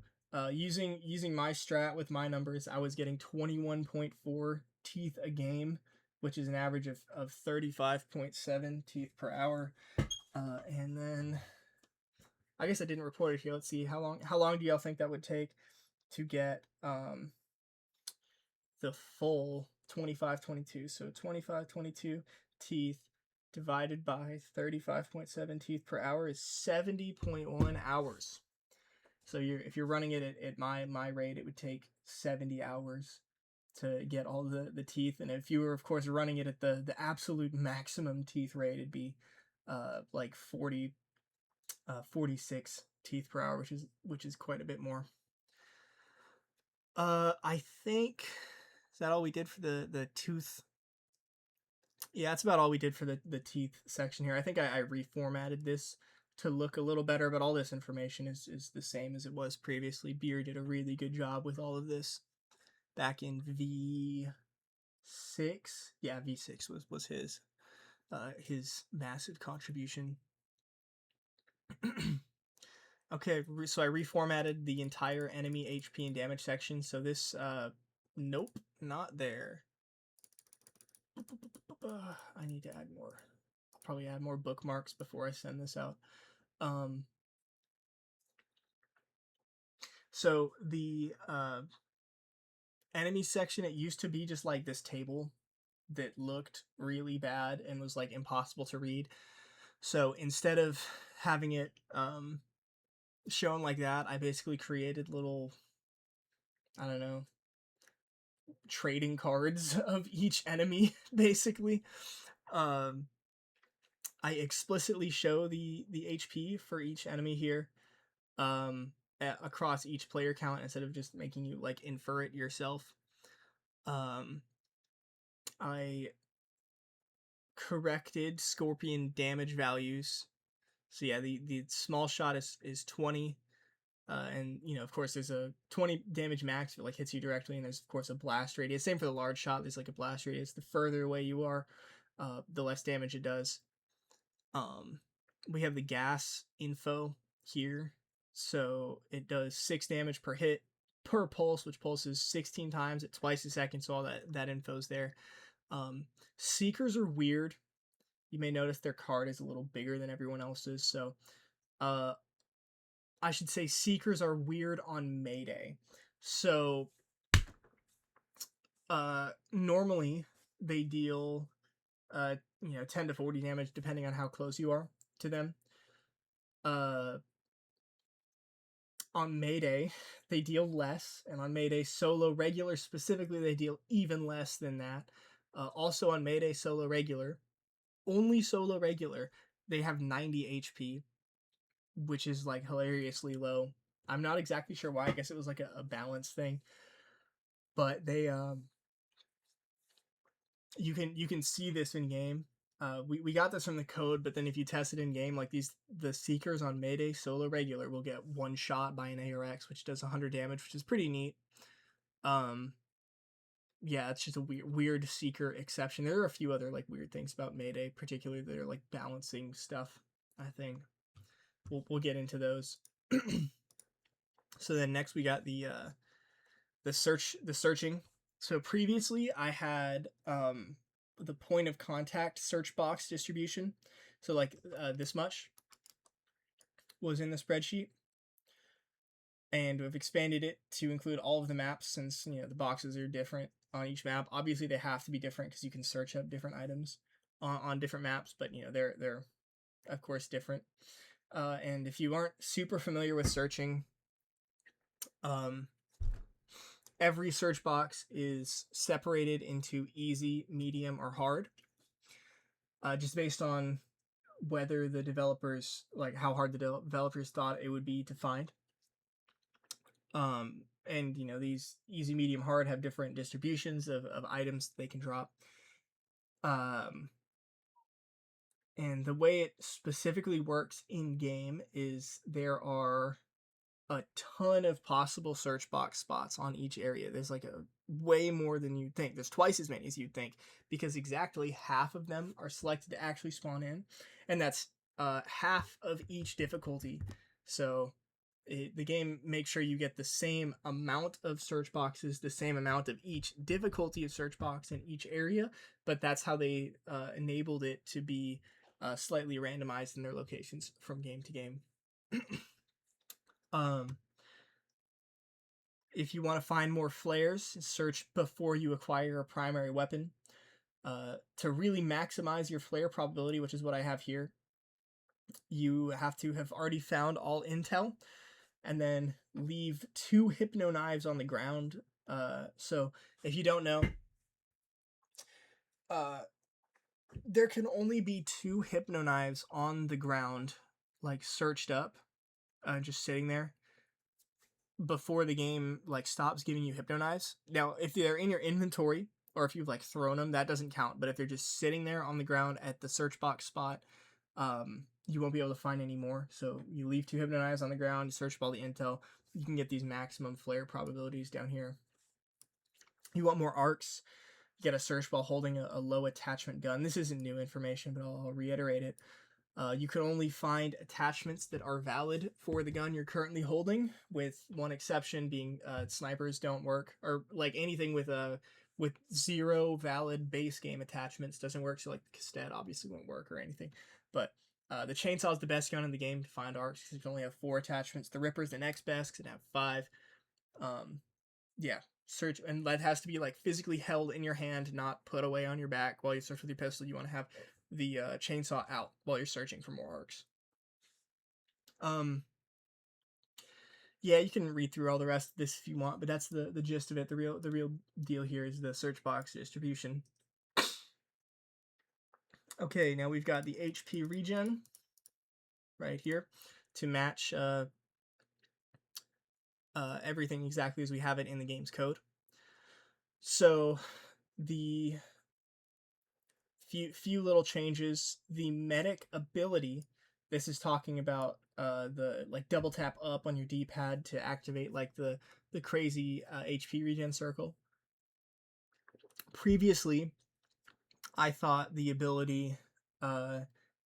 using my strat with my numbers, I was getting 21.4 teeth a game, which is an average of 35.7 teeth per hour. And then I guess I didn't report it here. Let's see, how long do y'all think that would take to get the full 25.22? So 25.22 teeth divided by 35.7 teeth per hour is 70.1 hours. So if you're running it at my rate, it would take 70 hours to get all the teeth. And if you were, of course, running it at the absolute maximum teeth rate, it'd be like 46 teeth per hour, which is quite a bit more. I think, is that all we did for the tooth? Yeah, that's about all we did for the teeth section here. I think I reformatted this to look a little better, but all this information is the same as it was previously. Bier did a really good job with all of this back in V6. Yeah, V6 was his massive contribution. Okay, so I reformatted the entire enemy HP and damage section. So this, nope, not there. I need to add more. I'll probably add more bookmarks before I send this out. So the enemy section, it used to be just like this table that looked really bad and was like impossible to read. So instead of having it shown like that, I basically created little, I don't know, trading cards of each enemy, basically. I explicitly show the HP for each enemy here across each player count instead of just making you like infer it yourself. I corrected Scorpion damage values. So yeah, the small shot is 20, And of course, there's a 20 damage max if it like hits you directly, and there's of course a blast radius. Same for the large shot. There's like a blast radius. The further away you are, the less damage it does. We have the gas info here, so it does 6 damage per hit per pulse, which pulses 16 times at twice a second. So all that info's there. Seekers are weird. You may notice their card is a little bigger than everyone else's. So, I should say Seekers are weird on Mayday. So, normally they deal, 10 to 40 damage depending on how close you are to them. On Mayday, they deal less, and on Mayday solo regular specifically, they deal even less than that. Also on Mayday solo regular, only solo regular, they have 90 HP, which is like hilariously low. I'm not exactly sure why. I guess it was like a balance thing, but they you can see this in game. We got this from the code, but then if you test it in game, like the Seekers on Mayday solo regular will get one shot by an ARX, which does 100 damage, which is pretty neat. Yeah, it's just a weird Seeker exception. There are a few other like weird things about Mayday, particularly that are like balancing stuff. I think we'll get into those. So then next we got the searching. So previously I had the point of contact search box distribution. So like this much was in the spreadsheet, and we've expanded it to include all of the maps since the boxes are different on each map. Obviously they have to be different because you can search up different items on different maps, but they're of course different. And if you aren't super familiar with searching, every search box is separated into easy, medium, or hard, just based on whether the developers, like how hard the developers thought it would be to find. And these easy, medium, hard have different distributions of items they can drop. And the way it specifically works in game is there are a ton of possible search box spots on each area. There's like a way more than you'd think. There's twice as many as you'd think, because exactly half of them are selected to actually spawn in, and that's half of each difficulty. So the game makes sure you get the same amount of search boxes, the same amount of each difficulty of search box in each area, but that's how they enabled it to be slightly randomized in their locations from game to game. If you want to find more flares, search before you acquire a primary weapon. To really maximize your flare probability, which is what I have here, you have to have already found all intel, and then leave 2 hypno knives on the ground. So if you don't know, there can only be 2 hypno knives on the ground, like searched up, just sitting there, before the game like stops giving you hypno knives. Now, if they're in your inventory or if you've like thrown them, that doesn't count. But if they're just sitting there on the ground at the search box spot, you won't be able to find any more. So you leave 2 hypno knives on the ground, you search all the intel, you can get these maximum flare probabilities down here. You want more arcs, you get a search while holding a low attachment gun. This isn't new information, but I'll reiterate it. You can only find attachments that are valid for the gun you're currently holding, with one exception being snipers don't work, or like anything with 0 valid base game attachments doesn't work. So like the Cassette obviously won't work or anything. But the chainsaw is the best gun in the game to find arcs because you can only have 4 attachments. The Ripper's the next best because it have 5. Yeah, search, and that has to be like physically held in your hand, not put away on your back while you search with your pistol. You want to have the chainsaw out while you're searching for more arcs. Yeah, you can read through all the rest of this if you want, but that's the gist of it. The real deal here is the search box distribution. Okay, now we've got the HP regen right here to match everything exactly as we have it in the game's code. So the few little changes. The medic ability, this is talking about the like double tap up on your D-pad to activate like the crazy HP regen circle. Previously, I thought the ability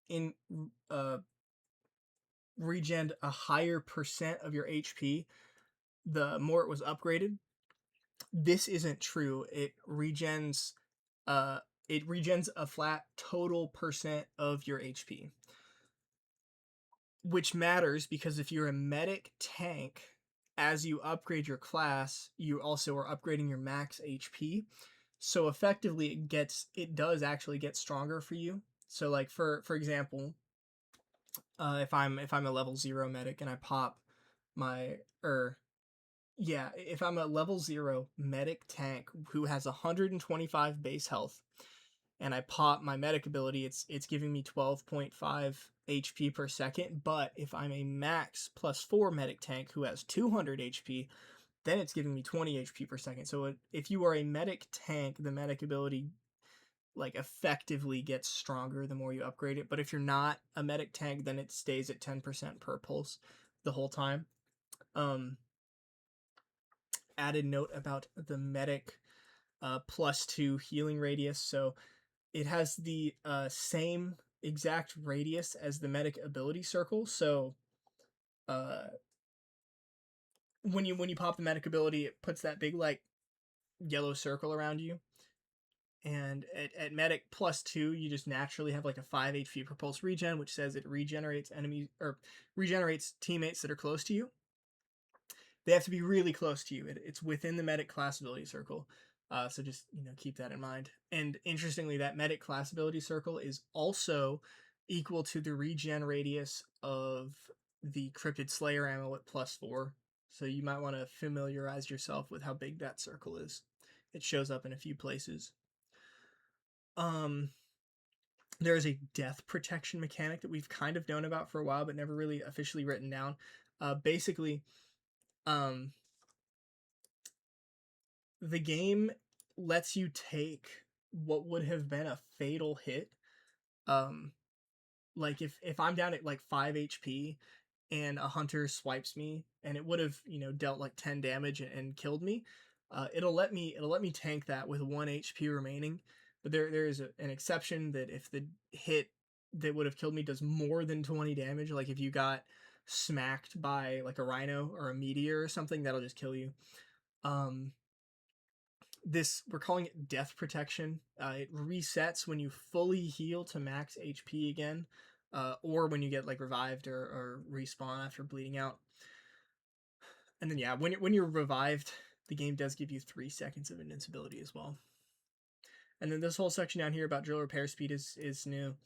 in regen a higher percent of your HP, the more it was upgraded. This isn't true. It regens a flat total percent of your HP. Which matters because if you're a medic tank, as you upgrade your class, you also are upgrading your max HP. So effectively it does actually get stronger for you. So like for example, if I'm a level 0 medic and I pop my if I'm a level 0 medic tank who has 125 base health and I pop my medic ability, it's giving me 12.5 HP per second. But if I'm a max +4 medic tank who has 200 HP, then it's giving me 20 HP per second. So if you are a medic tank, the medic ability like effectively gets stronger the more you upgrade it. But if you're not a medic tank, then it stays at 10% per pulse the whole time. Added note about the medic +2 healing radius. So it has the same exact radius as the medic ability circle. So when you pop the medic ability, it puts that big like yellow circle around you. And at medic +2, you just naturally have like a 5 HP per pulse regen, which says it regenerates enemies or regenerates teammates that are close to you. They have to be really close to you. It's within the medic class ability circle. So just keep that in mind. And interestingly, that medic class ability circle is also equal to the regen radius of the Cryptid Slayer ammo at +4. So you might want to familiarize yourself with how big that circle is. It shows up in a few places. There is a death protection mechanic that we've kind of known about for a while, but never really officially written down. Basically, the game lets you take what would have been a fatal hit. Like if I'm down at like 5 HP and a hunter swipes me and it would have dealt like 10 damage and killed me, it'll let me tank that with 1 HP remaining. But there is an exception that if the hit that would have killed me does more than 20 damage, like if you got smacked by like a rhino or a meteor or something, that'll just kill you. We're calling it death protection. It resets when you fully heal to max HP again, or when you get like revived or respawn after bleeding out. And then when you're revived, the game does give you 3 seconds of invincibility as well. And then this whole section down here about drill repair speed is new,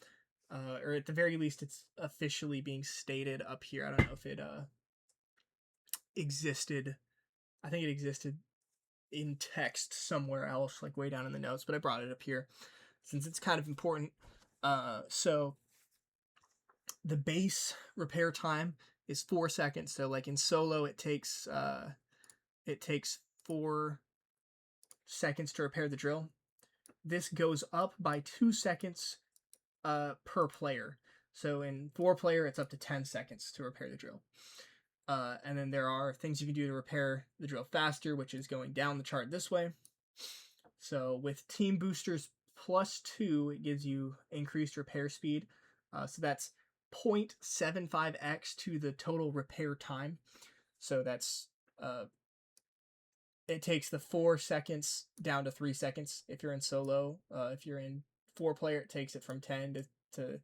or at the very least, it's officially being stated up here. I don't know if it existed. I think it existed in text somewhere else, like way down in the notes, but I brought it up here since it's kind of important. So the base repair time is 4 seconds. So like in solo, it takes 4 seconds to repair the drill. This goes up by 2 seconds per player. So in 4-player, it's up to 10 seconds to repair the drill. And then there are things you can do to repair the drill faster, which is going down the chart this way. So with team boosters +2, it gives you increased repair speed. So that's 0.75x to the total repair time. So that's it takes the 4 seconds down to 3 seconds if you're in solo. If you're in 4-player, it takes it from 10 to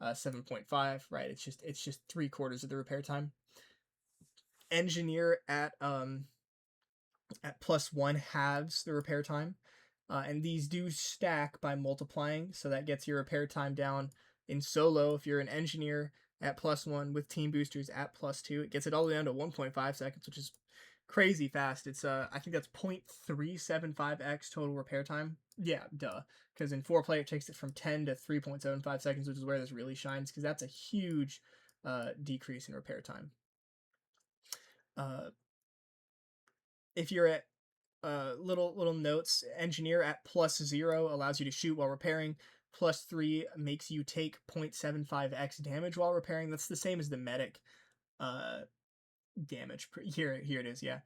7.5. Right? It's just 3/4 of the repair time. Engineer at +1 halves the repair time, and these do stack by multiplying, so that gets your repair time down in solo. If you're an engineer at +1 with team boosters at +2, it gets it all the way down to 1.5 seconds, which is crazy fast. It's I think that's 0.375x total repair time. Yeah, duh. Because in 4-player, it takes it from 10 to 3.75 seconds, which is where this really shines, because that's a huge decrease in repair time. If you're at little notes, engineer at +0 allows you to shoot while repairing. +3 makes you take 0.75x damage while repairing. That's the same as the medic. damage. Here it is, yeah.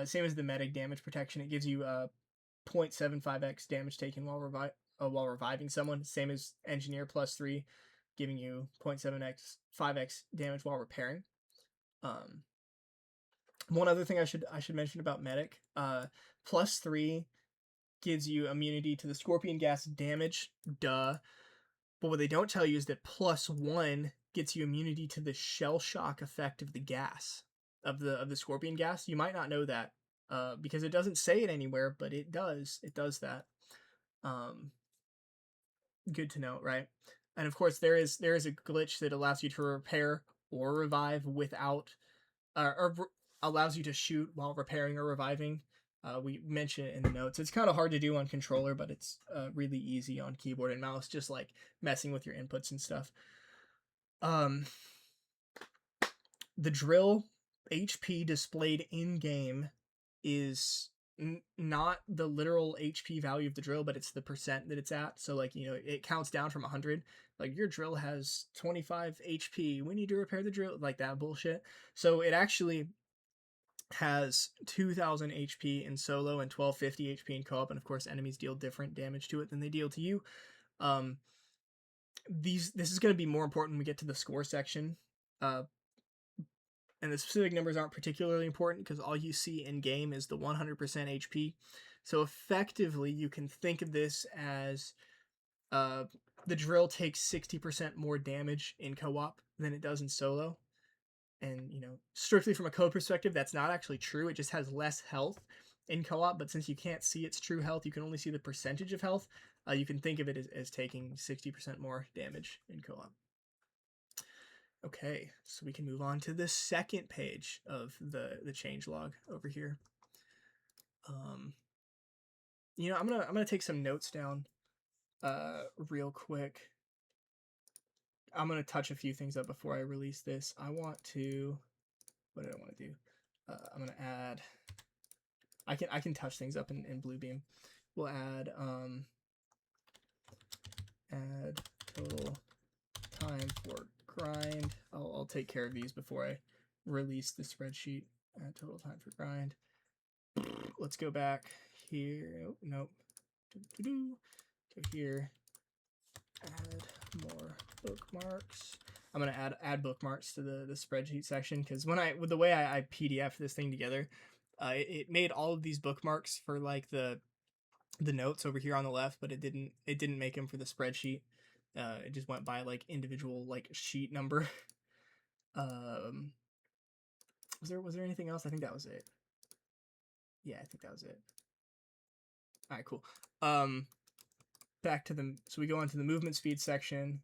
Same as the medic damage protection. It gives you 0.75x damage taken while reviving someone. Same as engineer +3, giving you 0.7x damage while repairing. One other thing I should mention about medic, +3 gives you immunity to the scorpion gas damage, duh. But what they don't tell you is that +1 gets you immunity to the shell shock effect of the gas, of the scorpion gas. You might not know that, because it doesn't say it anywhere, but it does. It does that. Good to know, right? And of course, there is a glitch that allows you to repair or revive without, allows you to shoot while repairing or reviving. We mention it in the notes. It's kind of hard to do on controller, but it's really easy on keyboard and mouse, just like messing with your inputs and stuff. The drill HP displayed in game is not the literal HP value of the drill, but it's the percent that it's at. So like, it counts down from 100. Like, your drill has 25 HP. We need to repair the drill, like that bullshit. So it actually has 2000 HP in solo and 1250 HP in co-op, and of course enemies deal different damage to it than they deal to you. This is going to be more important when we get to the score section, and the specific numbers aren't particularly important because all you see in game is the 100% HP. So effectively you can think of this as the drill takes 60% more damage in co-op than it does in solo. And, strictly from a code perspective, that's not actually true. It just has less health in co-op, but since you can't see its true health, you can only see the percentage of health. You can think of it as taking 60% more damage in co-op. Okay, so we can move on to the second page of the changelog over here. I'm gonna take some notes down real quick. I'm going to touch a few things up before I release this. What did I want to do? I'm going to add, I can touch things up in Bluebeam. We'll add total time for grind. I'll take care of these before I release the spreadsheet. Add total time for grind. Let's go back here. Oh, nope. Go here. Add more bookmarks. I'm gonna add bookmarks to the spreadsheet section, because with the way I PDF this thing together, it made all of these bookmarks for like the notes over here on the left, but it didn't make them for the spreadsheet. It just went by like individual like sheet number. Was there anything else? I think that was it. Yeah, I think that was it. All right, cool. Back to so we go into the movement speed section.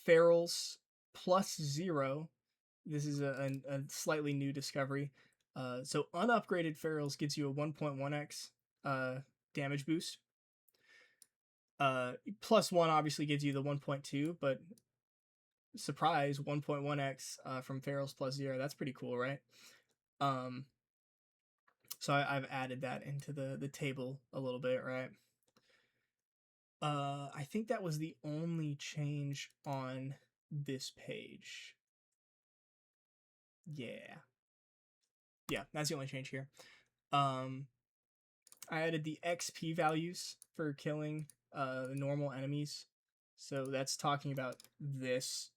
Ferals +0. This is a slightly new discovery. So unupgraded ferals gives you a 1.1x damage boost. +1 obviously gives you the 1.2, but surprise, 1.1x from ferals +0. That's pretty cool, right? So I've added that into the table a little bit, right? I think that was the only change on this page. Yeah, that's the only change here. I added the XP values for killing normal enemies. So that's talking about this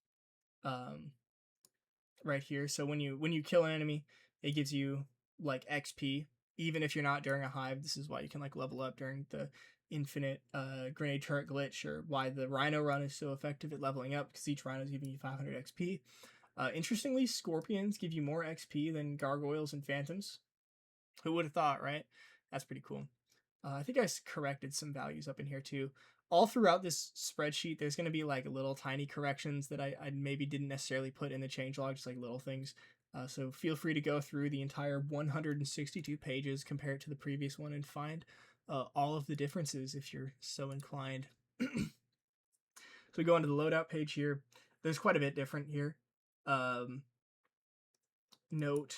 right here. So when you kill an enemy, it gives you like XP, even if you're not during a hive. This is why you can like level up during the infinite grenade turret glitch, or why the rhino run is so effective at leveling up, because each rhino is giving you 500 XP. Interestingly, scorpions give you more XP than gargoyles and phantoms. Who would have thought, right? That's pretty cool. I think I corrected some values up in here too. All throughout this spreadsheet, there's going to be like little tiny corrections that I maybe didn't necessarily put in the changelog, just like little things. So feel free to go through the entire 162 pages, compare it to the previous one, and find all of the differences if you're so inclined. So we go onto the loadout page here. There's quite a bit different here. Note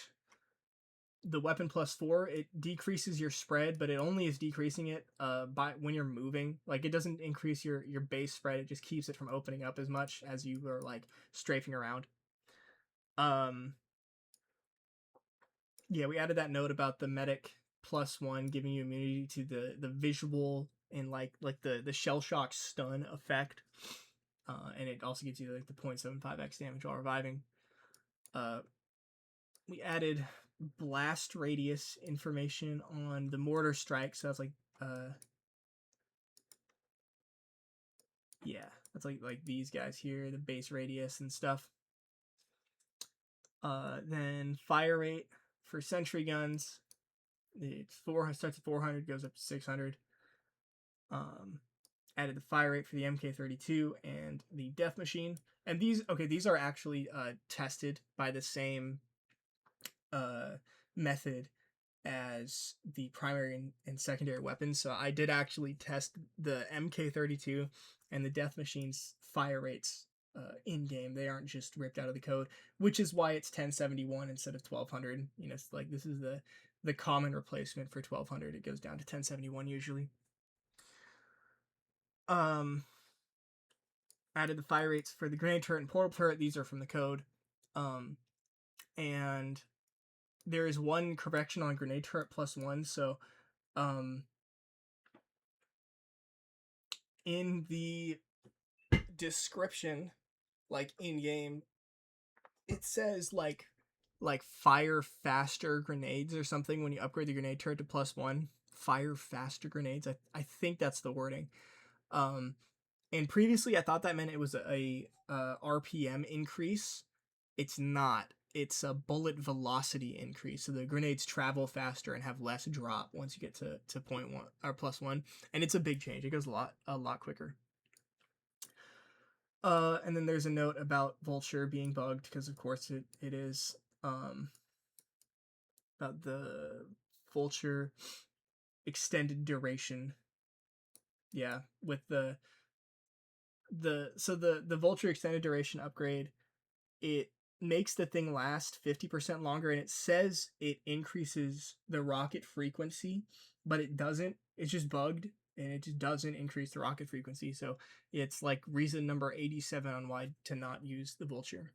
the weapon +4, it decreases your spread, but it only is decreasing it by when you're moving. Like, it doesn't increase your base spread. It just keeps it from opening up as much as you are like strafing around. Yeah, we added that note about the medic +1 giving you immunity to the visual and like the shell shock stun effect. And it also gives you like the 0.75x damage while reviving. We added blast radius information on the mortar strike, so that's like yeah, that's like these guys here, the base radius and stuff. Then fire rate for sentry guns, it's starts at 400, goes up to 600. Added the fire rate for the MK32 and the death machine, and these are actually tested by the same method as the primary and secondary weapons. So I did actually test the MK32 and the death machine's fire rates in game. They aren't just ripped out of the code, which is why it's 1071 instead of 1200. You know, it's like this is the common replacement for 1200. It goes down to 1071 usually. Added the fire rates for the grenade turret and portal turret. These are from the code. And there is one correction on grenade turret +1. So in the description, like in game, it says like fire faster grenades or something when you upgrade the grenade turret to +1. Fire faster grenades. I think that's the wording. And previously I thought that meant it was a RPM increase. It's not. It's a bullet velocity increase. So the grenades travel faster and have less drop once you get to 0.1 or +1. And it's a big change. It goes a lot quicker. And then there's a note about Vulture being bugged, because of course it is. About the Vulture extended duration. Yeah, with the Vulture extended duration upgrade, it makes the thing last 50% longer, and it says it increases the rocket frequency, but it doesn't. It's just bugged, and it just doesn't increase the rocket frequency. So it's like reason number 87 on why to not use the Vulture.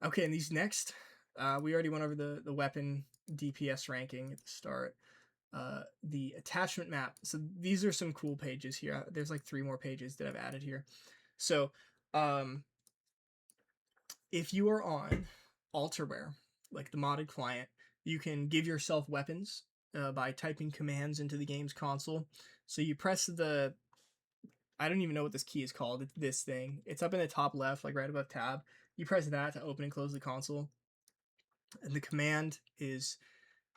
Okay, and these next, we already went over the weapon DPS ranking at the start. The attachment map. So these are some cool pages here. There's like 3 more pages that I've added here. So if you are on Alterware, like the modded client, you can give yourself weapons by typing commands into the game's console. So you press the, I don't even know what this key is called. It's this thing. It's up in the top left, like right above tab. You press that to open and close the console. And the command is,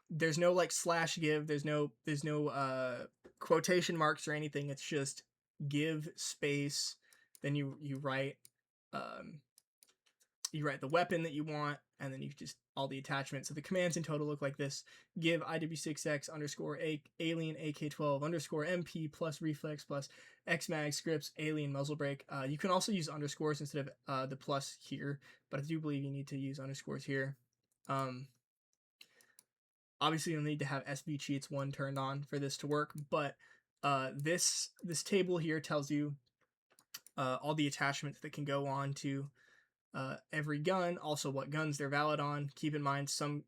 there's no like /give, there's no quotation marks or anything. It's just give space, then you write the weapon that you want, and then you just all the attachments. So the commands in total look like this: give IW6X underscore alien AK12 underscore MP plus reflex plus XMag scripts alien muzzle brake. You can also use underscores instead of the plus here, but I do believe you need to use underscores here. Obviously you'll need to have SB cheats 1 turned on for this to work, but this table here tells you all the attachments that can go on to every gun, also what guns they're valid on. Keep in mind some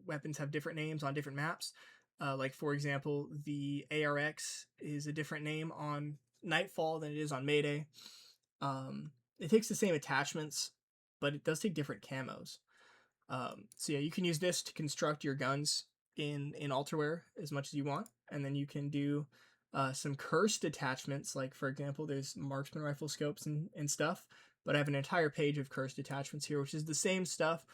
weapons have different names on different maps. Like for example, the ARX is a different name on Nightfall than it is on Mayday. It takes the same attachments, but it does take different camos. So yeah, you can use this to construct your guns in Alterware as much as you want, and then you can do some cursed attachments. Like for example, there's marksman rifle scopes and stuff, but I have an entire page of cursed attachments here, which is the same stuff,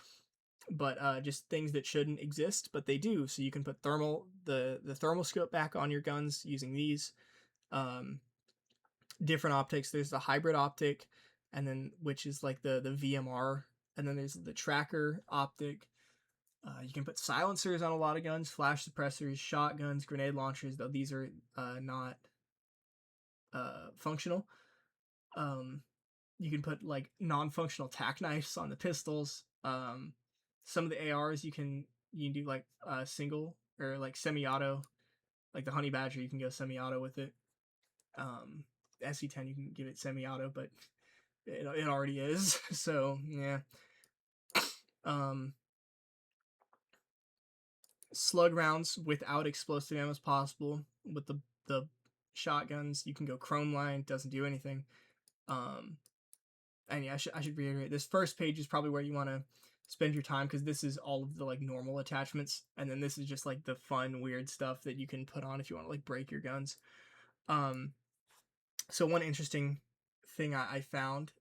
but just things that shouldn't exist, but they do. So you can put the thermal scope back on your guns using these. Different optics. There's the hybrid optic, and then which is like the VMR, and then there's the tracker optic. You can put silencers on a lot of guns, flash suppressors, shotguns, grenade launchers, though these are not functional. You can put like non-functional tack knives on the pistols. Some of the ARs you can you can do like single or like semi-auto. Like the honey badger, you can go semi-auto with it. SC10, you can give it semi-auto, but it already is. So yeah. Slug rounds without explosive ammo is possible. With the shotguns, you can go chrome line, doesn't do anything. And yeah, I should reiterate, this first page is probably where you want to spend your time, because this is all of the like normal attachments, and then this is just like the fun weird stuff that you can put on if you want to like break your guns. So one interesting thing I found,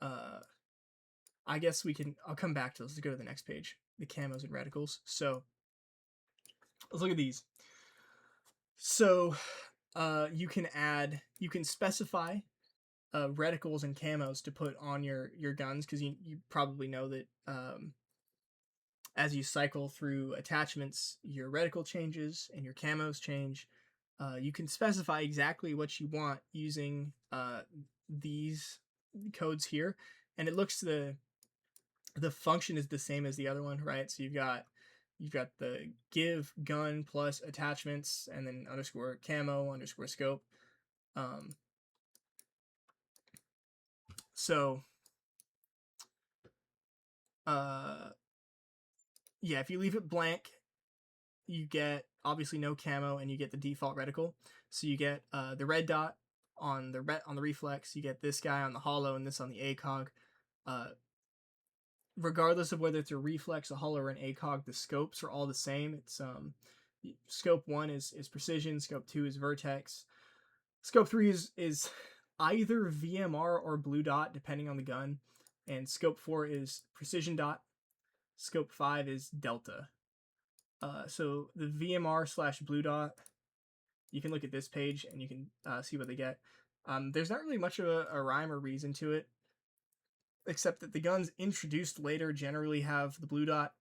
I guess I'll come back to this. Let's go to the next page, the camos and reticles. So let's look at these. So you can specify reticles and camos to put on your guns, because you probably know that as you cycle through attachments, your reticle changes and your camos change. You can specify exactly what you want using these codes here, and it looks the function is the same as the other one, right? So you've got the give gun plus attachments, and then underscore camo underscore scope. So yeah, if you leave it blank, you get obviously no camo, and you get the default reticle. So you get the red dot on the reflex, you get this guy on the hollow, and this on the ACOG. Regardless of whether it's a reflex, a hollow, or an ACOG, the scopes are all the same. It's scope 1 is precision, scope 2 is vertex, scope 3 is either VMR or blue dot depending on the gun, and scope 4 is precision dot, scope 5 is delta. So the VMR / blue dot, you can look at this page and you can see what they get. There's not really much of a rhyme or reason to it, except that the guns introduced later generally have the blue dot,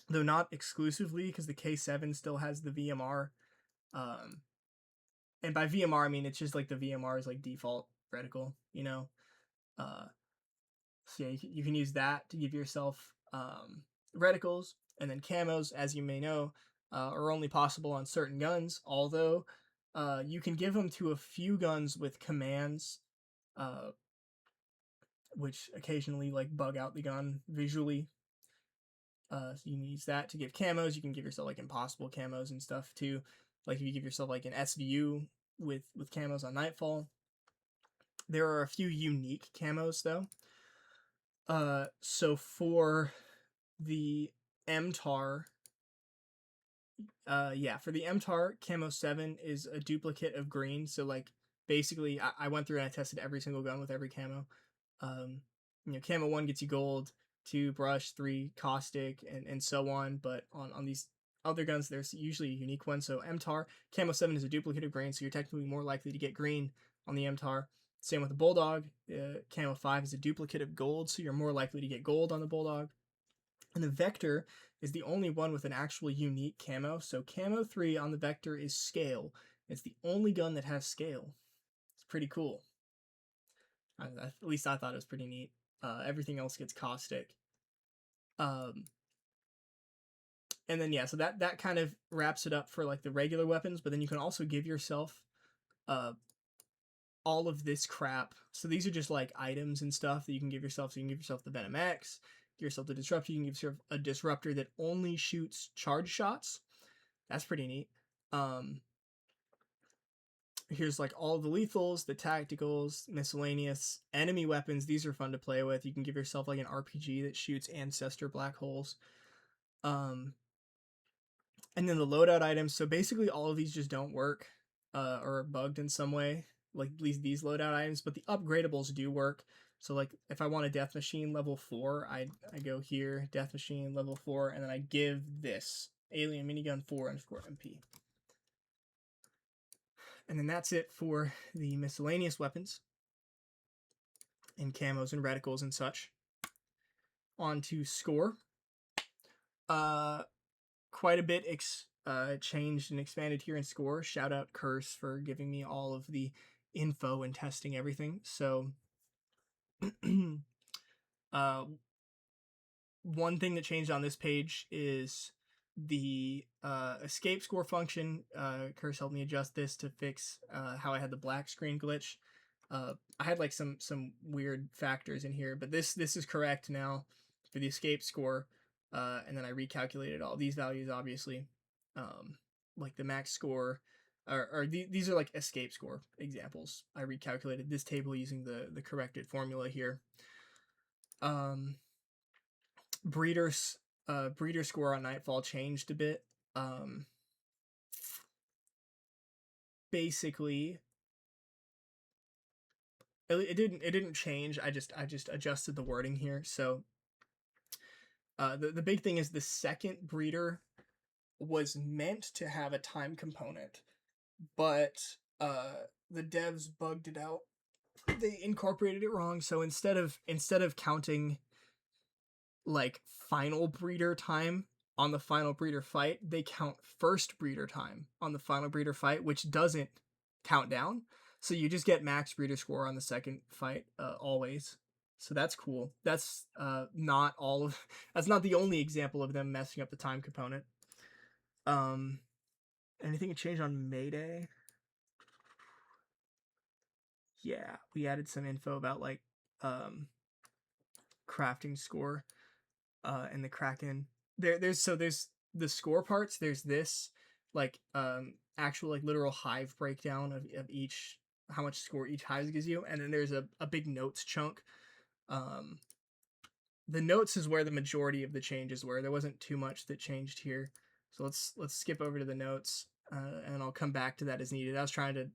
though not exclusively, because the K7 still has the VMR. And by VMR, I mean it's just like the VMR is like default reticle, you know? So yeah, you can use that to give yourself reticles, and then camos, as you may know, are only possible on certain guns, although you can give them to a few guns with commands, which occasionally like bug out the gun visually. So you can use that to give camos. You can give yourself like impossible camos and stuff too. Like if you give yourself like an SVU with camos on Nightfall. There are a few unique camos though. So for the MTAR, for the MTAR, camo 7 is a duplicate of green. So like basically, I went through and I tested every single gun with every camo. Camo 1 gets you gold, 2 brush, 3 caustic, and so on. But on these other guns, there's usually a unique one. So MTAR, camo 7 is a duplicate of green, so you're technically more likely to get green on the MTAR. Same with the Bulldog. Camo 5 is a duplicate of gold, so you're more likely to get gold on the Bulldog. And the Vector is the only one with an actual unique camo. So camo 3 on the Vector is scale. It's the only gun that has scale. It's pretty cool. At least I thought it was pretty neat. Everything else gets caustic. And then yeah, so that kind of wraps it up for like the regular weapons, but then you can also give yourself all of this crap. So these are just like items and stuff that you can give yourself. So you can give yourself the Venom X, give yourself the Disruptor, you can give yourself a Disruptor that only shoots charge shots. That's pretty neat. Here's like all the lethals, the tacticals, miscellaneous, enemy weapons. These are fun to play with. You can give yourself like an RPG that shoots ancestor black holes. And then the loadout items. So basically all of these just don't work or are bugged in some way, like at least these loadout items, but the upgradables do work. So like if I want a death machine level 4, I go here, death machine level 4, and then I give this alien minigun 4_MP. And then that's it for the miscellaneous weapons and camos and reticles and such. On to score. Quite a bit changed and expanded here in score. Shout out Kursse for giving me all of the info and testing everything. So one thing that changed on this page is the escape score function, Kursse helped me adjust this to fix how I had the black screen glitch. I had like some weird factors in here, but this is correct now for the escape score. And then I recalculated all these values, obviously, like the max score, or these are like escape score examples. I recalculated this table using the corrected formula here. Breeder score on Nightfall changed a bit. Basically, it didn't change. I just adjusted the wording here. So the big thing is the second breeder was meant to have a time component, but the devs bugged it out. They incorporated it wrong. So instead of counting like final breeder time on the final breeder fight, they count first breeder time on the final breeder fight, which doesn't count down. So you just get max breeder score on the second fight always. So that's cool. That's not all of that's not the only example of them messing up the time component. Anything change on Mayday? Yeah, we added some info about like crafting score and the Kraken. There's the score parts. There's this like actual like literal hive breakdown of each, how much score each hive gives you, and then there's a big notes chunk. The notes is where the majority of the changes were. There wasn't too much that changed here, so let's skip over to the notes, and I'll come back to that as needed. I was trying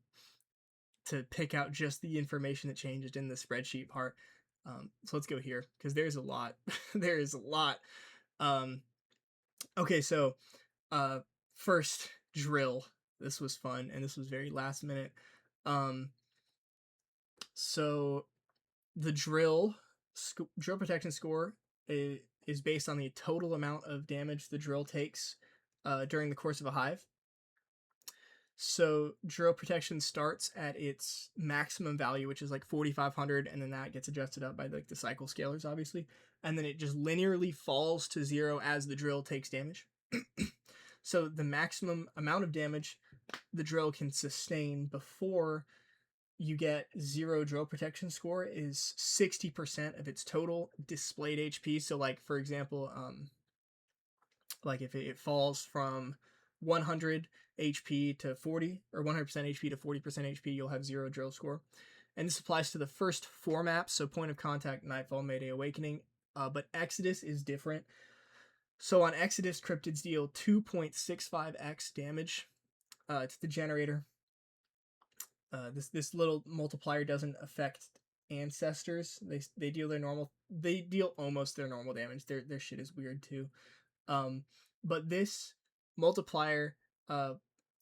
to pick out just the information that changed in the spreadsheet part. So let's go here because there's a lot. There is a lot. Okay, so first drill. This was fun and this was very last minute. So the drill protection score is based on the total amount of damage the drill takes during the course of a hive. So drill protection starts at its maximum value, which is like 4,500, and then that gets adjusted up by like the cycle scalars, obviously, and then it just linearly falls to 0 as the drill takes damage. So the maximum amount of damage the drill can sustain before you get 0 drill protection score is 60% of its total displayed HP. So like, for example, like if it falls from 100 HP to 40, or 100% HP to 40% HP, you'll have 0 drill score. And this applies to the first 4 maps, so Point of Contact, Nightfall, Mayday, Awakening, but Exodus is different. So on Exodus, cryptids deal 2.65x damage to the generator. This little multiplier doesn't affect ancestors. They deal almost their normal damage. Their shit is weird too. But this multiplier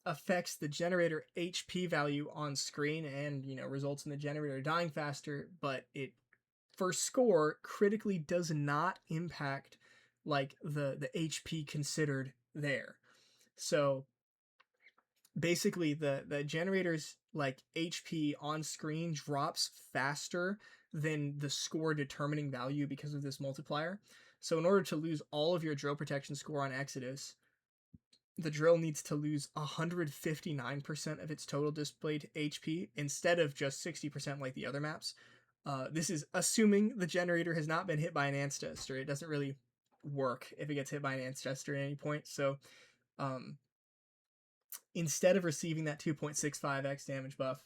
affects the generator HP value on screen and, results in the generator dying faster, but it, for score, critically does not impact like the HP considered there. So basically the generator's like HP on screen drops faster than the score determining value because of this multiplier. So in order to lose all of your drill protection score on Exodus, the drill needs to lose 159% of its total displayed HP instead of just 60% like the other maps. This is assuming the generator has not been hit by an ancestor. It doesn't really work if it gets hit by an ancestor at any point. So instead of receiving that 2.65x damage buff,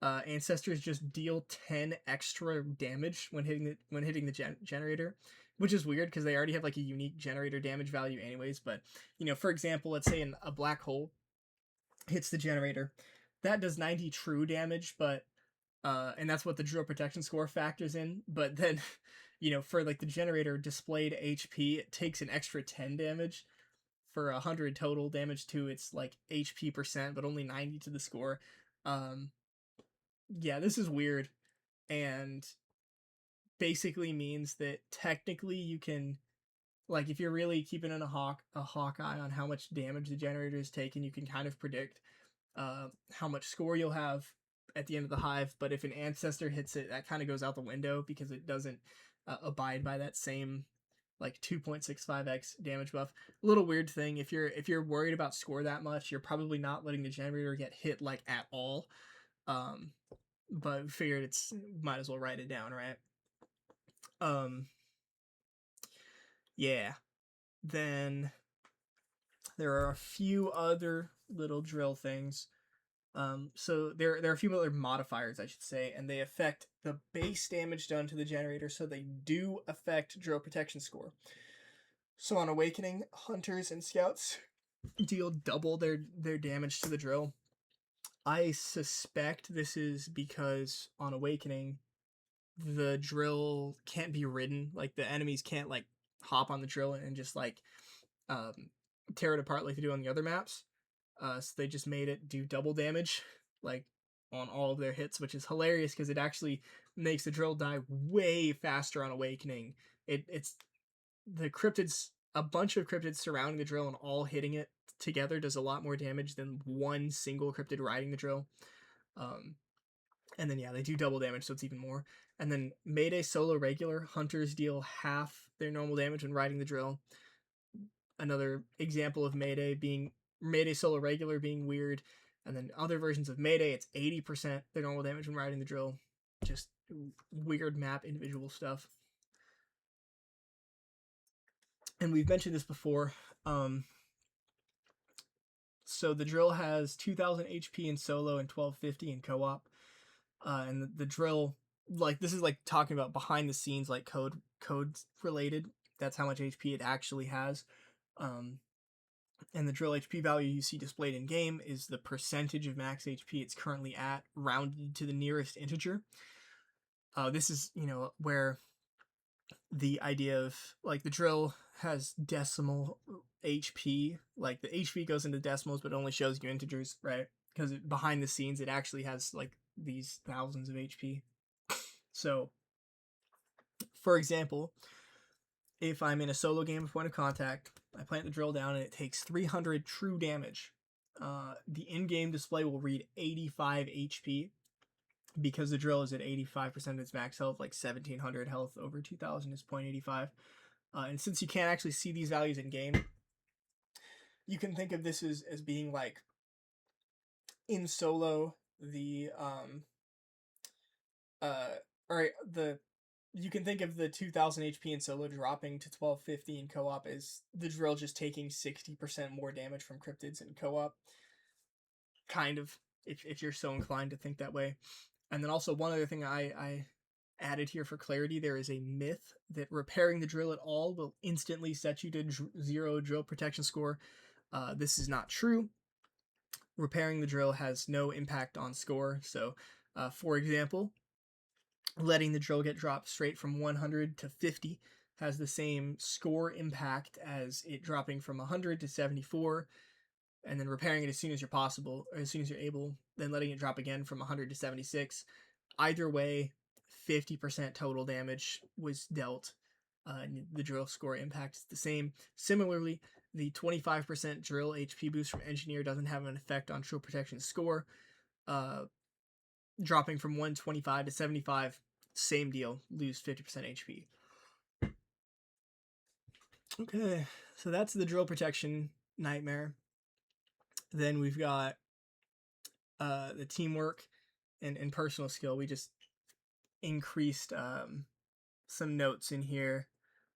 ancestors just deal 10 extra damage when hitting the generator, which is weird because they already have like a unique generator damage value anyways. But for example, let's say a black hole hits the generator, that does 90 true damage, but and that's what the drill protection score factors in. But then for like the generator displayed HP, it takes an extra 10 damage for 100 total damage to its like HP percent, but only 90 to the score. Yeah, this is weird, and basically means that technically you can, like, if you're really keeping a hawk eye on how much damage the generator is taking, you can kind of predict how much score you'll have at the end of the hive. But if an ancestor hits it, that kind of goes out the window because it doesn't abide by that same like 2.65x damage buff. A little weird thing, if you're worried about score that much, you're probably not letting the generator get hit like at all. But figured it's might as well write it down, right? Yeah. Then there are a few other little drill things. So there are a few other modifiers, I should say, and they affect the base damage done to the generator, so they do affect drill protection score. So on Awakening, hunters and scouts deal double their damage to the drill. I suspect this is because on Awakening, the drill can't be ridden. Like, the enemies can't, like, hop on the drill and just, like, tear it apart like they do on the other maps. So they just made it do double damage, like, on all of their hits, which is hilarious because it actually makes the drill die way faster on Awakening. It's the cryptids, a bunch of cryptids surrounding the drill and all hitting it together does a lot more damage than one single cryptid riding the drill. And then, yeah, they do double damage, so it's even more. And then Mayday solo regular, hunters deal half their normal damage when riding the drill. Another example of Mayday solo regular being weird. And then other versions of Mayday, it's 80% their normal damage when riding the drill. Just weird map individual stuff. And we've mentioned this before. So the drill has 2,000 HP in solo and 1250 in co-op. And the drill, like, this is like talking about behind the scenes, like code related. That's how much HP it actually has. And the drill HP value you see displayed in game is the percentage of max HP it's currently at, rounded to the nearest integer. This is, where the idea of, like, the drill has decimal HP, like the HP goes into decimals but only shows you integers, right? Because behind the scenes it actually has, like, these thousands of HP. So, for example, if I'm in a solo game of Point of Contact, I plant the drill down and it takes 300 true damage. The in-game display will read 85 HP because the drill is at 85% of its max health, like 1700 health over 2000 is 0.85. And since you can't actually see these values in game, you can think of this as being like in solo, you can think of the 2000 HP in solo dropping to 1250 in co-op as the drill just taking 60% more damage from cryptids in co-op. Kind of, if you're so inclined to think that way. And then also one other thing I added here for clarity, there is a myth that repairing the drill at all will instantly set you to 0 drill protection score. This is not true. Repairing the drill has no impact on score. So, for example, letting the drill get dropped straight from 100 to 50 has the same score impact as it dropping from 100 to 74, and then repairing it as soon as you're able, then letting it drop again from 100 to 76. Either way, 50% total damage was dealt. The drill score impact is the same. Similarly, the 25% drill HP boost from Engineer doesn't have an effect on drill protection score. Dropping from 125 to 75, same deal, lose 50% HP. Okay, so that's the drill protection nightmare. Then we've got the teamwork and personal skill. We just increased some notes in here,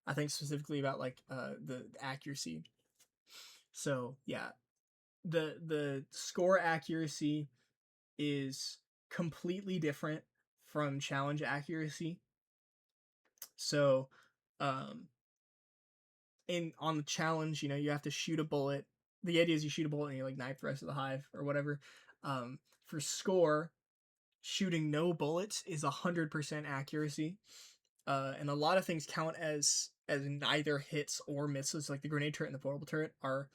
I think specifically about like the accuracy. So yeah, the score accuracy is completely different from challenge accuracy. So on the challenge, you have to shoot a bullet. The idea is you shoot a bullet and you like knife the rest of the hive or whatever. For score, shooting no bullets is 100% accuracy. And a lot of things count as neither hits or misses. Like the grenade turret and the portable turret are,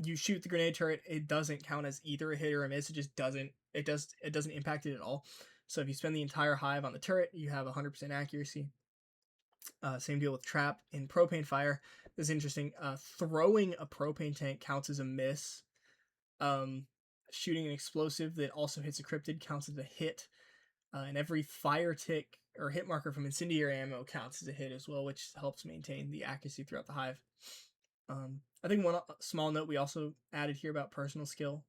you shoot the grenade turret, it doesn't count as either a hit or a miss. It just doesn't impact it at all. So if you spend the entire hive on the turret, you have 100% accuracy. Same deal with trap. In propane fire, this is interesting. Throwing a propane tank counts as a miss. Shooting an explosive that also hits a cryptid counts as a hit. And every fire tick or hit marker from incendiary ammo counts as a hit as well, which helps maintain the accuracy throughout the hive. I think one small note we also added here about personal skill.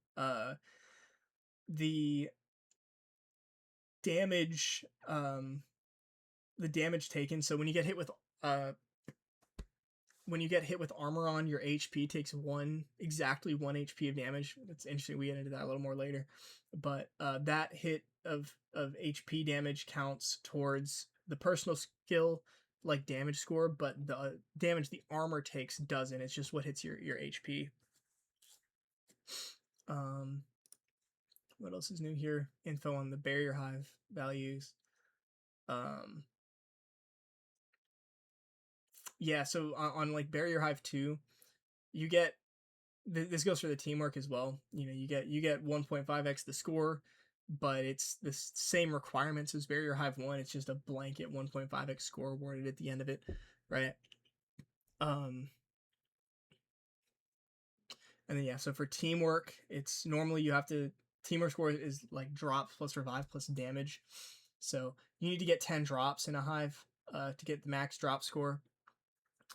The damage taken. So when you get hit with armor on, your HP takes exactly 1 HP of damage. It's interesting. We get into that a little more later, but that hit of HP damage counts towards the personal skill like damage score, but the damage the armor takes doesn't. It's just what hits your HP. What else is new here? Info on the barrier hive values. Yeah, so on like barrier hive 2, you get this goes for the teamwork as well. You know, you get 1.5x the score, but it's the same requirements as barrier hive 1. It's just a blanket 1.5x score awarded at the end of it, right? And then yeah, so for teamwork, it's normally you have to teamwork score is like drops plus revive plus damage. So you need to get 10 drops in a hive to get the max drop score.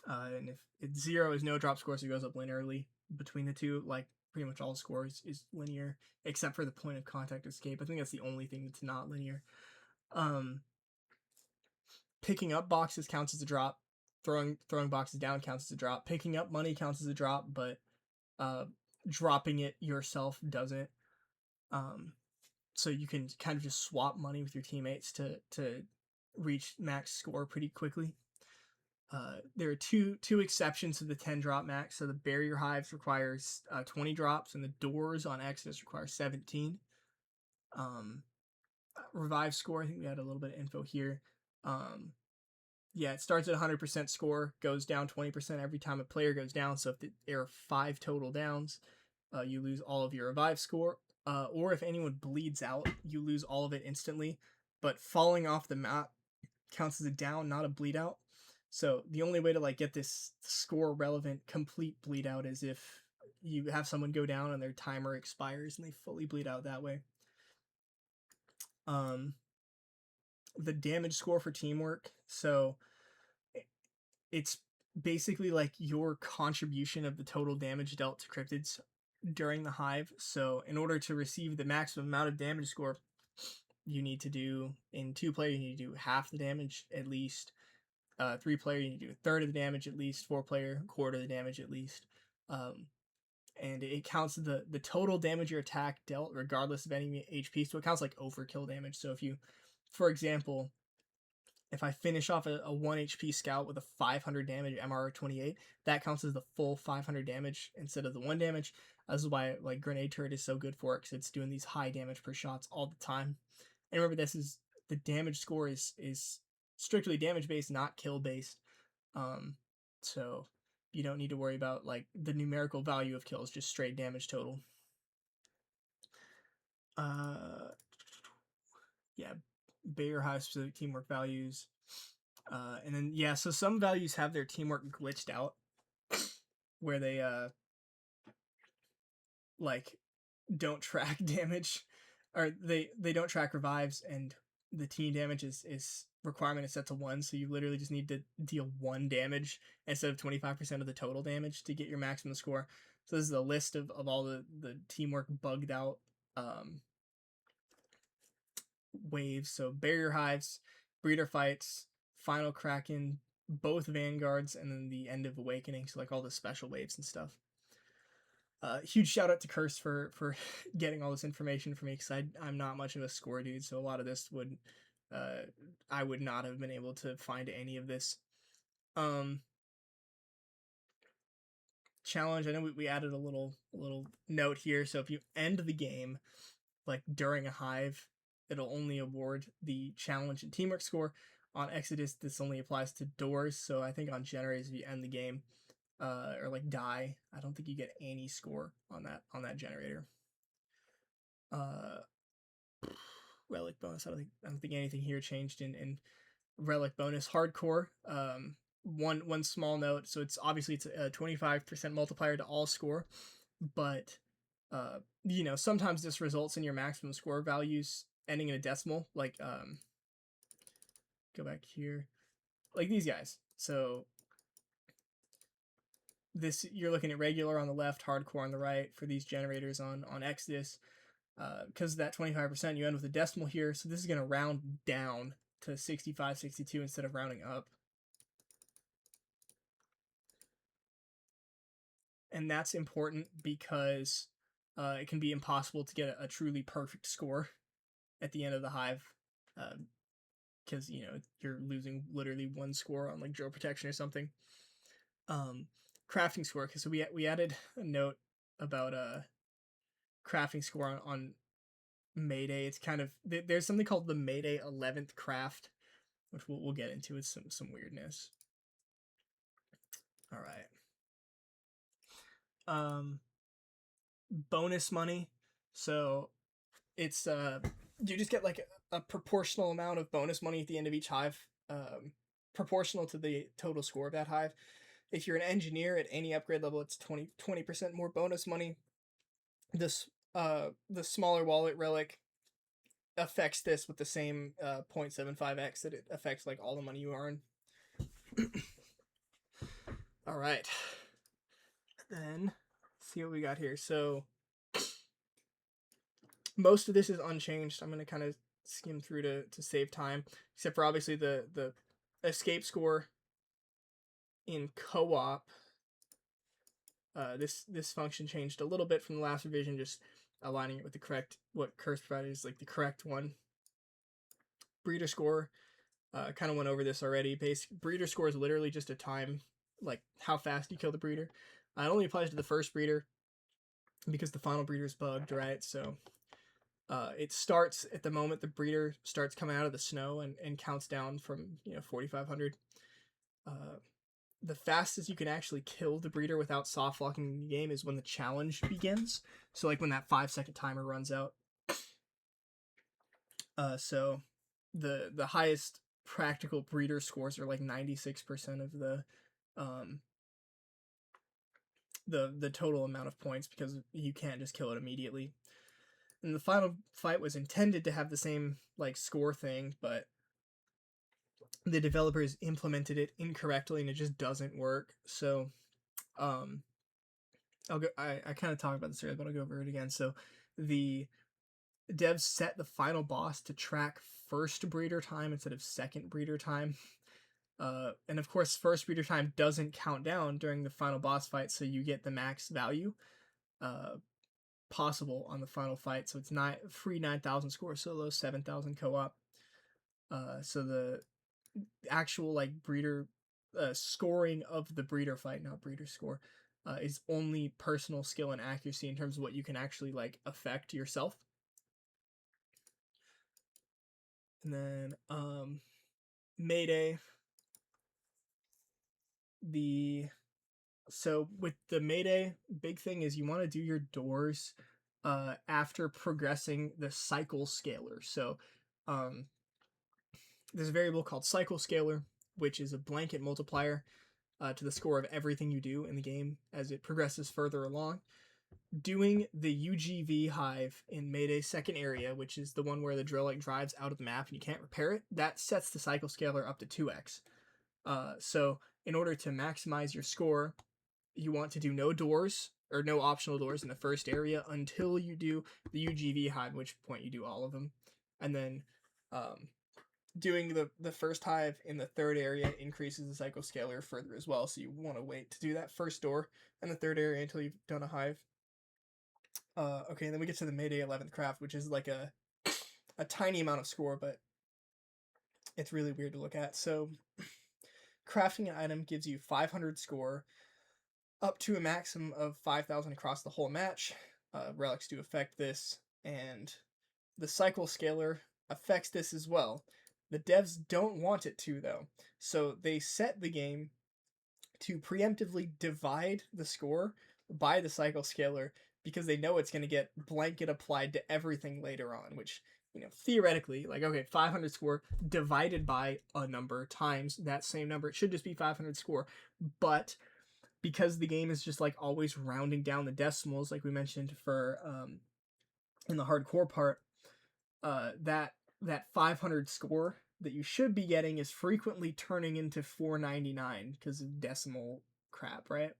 And if it's 0 is no drop score, so it goes up linearly between the two. Like pretty much all scores is linear except for the point of contact escape. I think that's the only thing that's not linear. Picking up boxes counts as a drop. Throwing boxes down counts as a drop. Picking up money counts as a drop, but dropping it yourself doesn't. So you can kind of just swap money with your teammates to reach max score pretty quickly. There are two exceptions to the 10 drop max. So the barrier hives requires 20 drops, and the doors on Exodus require 17. Revive score, I think we had a little bit of info here. Yeah, it starts at 100% score, goes down 20% every time a player goes down. So if there are 5 total downs, you lose all of your revive score. Or if anyone bleeds out, you lose all of it instantly. But falling off the map counts as a down, not a bleed out. So the only way to like get this score relevant complete bleed out is if you have someone go down and their timer expires and they fully bleed out that way. The damage score for teamwork. So it's basically like your contribution of the total damage dealt to cryptids during the hive. So in order to receive the maximum amount of damage score, you need to do, in 2-player, you need to do half the damage at least. 3-player, you need to do a third of the damage at least. 4-player, a quarter of the damage at least. And it counts the total damage your attack dealt regardless of any HP. So it counts like overkill damage. So if you, for example, if I finish off a 1 HP scout with a 500 damage MR 28, that counts as the full 500 damage instead of the 1 damage. This is why like Grenade Turret is so good for it, because it's doing these high damage per shots all the time. And remember, this is the damage score is strictly damage based, not kill based. So you don't need to worry about like the numerical value of kills, just straight damage total. Yeah, Bier hive specific teamwork values. And then yeah, so some values have their teamwork glitched out where they like don't track damage, or they don't track revives, and the team damage is requirement is set to 1, so you literally just need to deal 1 damage instead of 25% of the total damage to get your maximum score. So this is a list of all the teamwork bugged out waves. So barrier hives, breeder fights, final kraken, both vanguards, and then the end of awakening. So like all the special waves and stuff. Huge shout out to Kursse for getting all this information for me, because I'm not much of a score dude, so a lot of this would I would not have been able to find any of this. Challenge, I know we added a little note here. So if you end the game like during a hive, it'll only award the challenge and teamwork score. On Exodus, this only applies to doors, so I think on generators, if you end the game or like die, I don't think you get any score on that generator. Relic bonus, I don't think anything here changed in relic bonus. Hardcore, one small note. So it's obviously it's a 25% multiplier to all score, but you know, sometimes this results in your maximum score values ending in a decimal. Like go back here, like these guys. So this, you're looking at regular on the left, hardcore on the right for these generators on Exodus. Because of that 25%, you end with a decimal here. So this is going to round down to 65, 62 instead of rounding up. And that's important because it can be impossible to get a truly perfect score at the end of the hive. Because, you know, you're losing literally one score on like drill protection or something. Crafting score, because so we added a note about crafting score on Mayday. It's kind of, there's something called the Mayday 11th craft, which we'll get into. It's some weirdness. All right. Bonus money. So it's you just get like a proportional amount of bonus money at the end of each hive, proportional to the total score of that hive. If you're an engineer at any upgrade level, it's 20% more bonus money. This the smaller wallet relic affects this with the same 0.75x that it affects like all the money you earn. All right. Then see what we got here. So most of this is unchanged. I'm going to kind of skim through to save time, except for obviously the escape score in co-op. This function changed a little bit from the last revision, just aligning it with the correct, what Kursse provided is like the correct one. Breeder score, kind of went over this already. Breeder score is literally just a time, like how fast you kill the breeder. It only applies to the first breeder because the final breeder is bugged, right? So it starts at the moment the breeder starts coming out of the snow and counts down from 4,500. The fastest you can actually kill the breeder without soft locking the game is when the challenge begins. So like when that 5-second timer runs out. So the highest practical breeder scores are like 96% of the total amount of points, because you can't just kill it immediately. And the final fight was intended to have the same like score thing, but the developers implemented it incorrectly and it just doesn't work. So I kind of talked about this earlier, but I'll go over it again. So the devs set the final boss to track first breeder time instead of second breeder time. And of course, first breeder time doesn't count down during the final boss fight, so you get the max value possible on the final fight. So it's free 9,000 score solo, 7,000 co-op. So the actual like breeder scoring of the breeder fight, not breeder score, is only personal skill and accuracy in terms of what you can actually like affect yourself. And then Mayday, so with the Mayday, big thing is you want to do your doors after progressing the cycle scaler. So there's a variable called cycle scaler, which is a blanket multiplier to the score of everything you do in the game as it progresses further along. Doing the UGV hive in Mayday's second area, which is the one where the drill like drives out of the map and you can't repair it, that sets the cycle scaler up to 2x. So in order to maximize your score, you want to do no doors or no optional doors in the first area until you do the UGV hive, at which point you do all of them. And then doing the first hive in the third area increases the cycle scaler further as well. So you want to wait to do that first door in the third area until you've done a hive. Okay, and then we get to the Mayday 11th craft, which is like a tiny amount of score, but it's really weird to look at. So crafting an item gives you 500 score, up to a maximum of 5,000 across the whole match. Relics do affect this, and the cycle scaler affects this as well. The devs don't want it to, though, so they set the game to preemptively divide the score by the cycle scaler because they know it's going to get blanket applied to everything later on, which, theoretically, like, okay, 500 score divided by a number times that same number, it should just be 500 score, but because the game is just like always rounding down the decimals, like we mentioned for in the hardcore part, that 500 score that you should be getting is frequently turning into 499 because of decimal crap, right?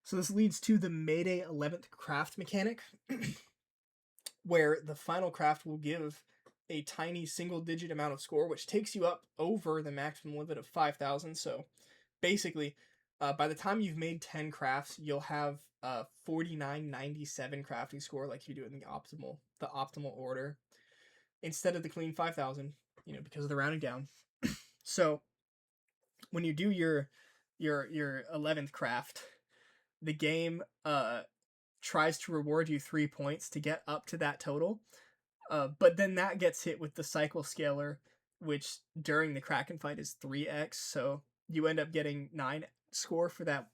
So this leads to the Mayday 11th craft mechanic, where the final craft will give a tiny single-digit amount of score, which takes you up over the maximum limit of 5,000. So basically, by the time you've made 10 crafts, you'll have 4997 crafting score, like you do it in the optimal order, instead of the clean 5,000, because of the rounding down. So when you do your 11th craft, the game tries to reward you 3 points to get up to that total. But then that gets hit with the cycle scaler, which during the Kraken fight is 3x. So you end up getting 9 score for the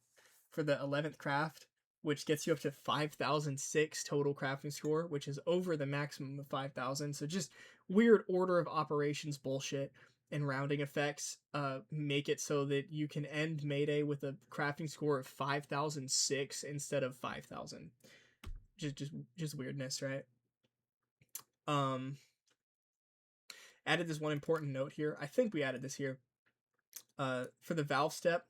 11th craft, which gets you up to 5,006 total crafting score, which is over the maximum of 5,000. So just weird order of operations bullshit and rounding effects make it so that you can end Mayday with a crafting score of 5,006 instead of 5,000. Just weirdness, right? Added this one important note here. I think we added this here. For the valve step,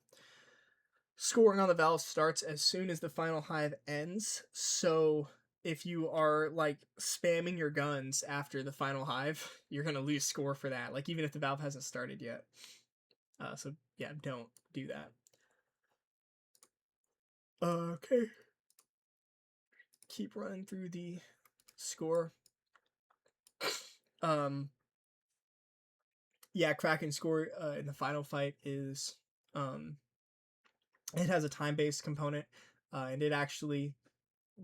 scoring on the valve starts as soon as the final hive ends. So if you are like spamming your guns after the final hive, you're gonna lose score for that. Like even if the valve hasn't started yet. So yeah, don't do that. Okay. Keep running through the score. Yeah, Kraken score in the final fight is it has a time-based component, and it actually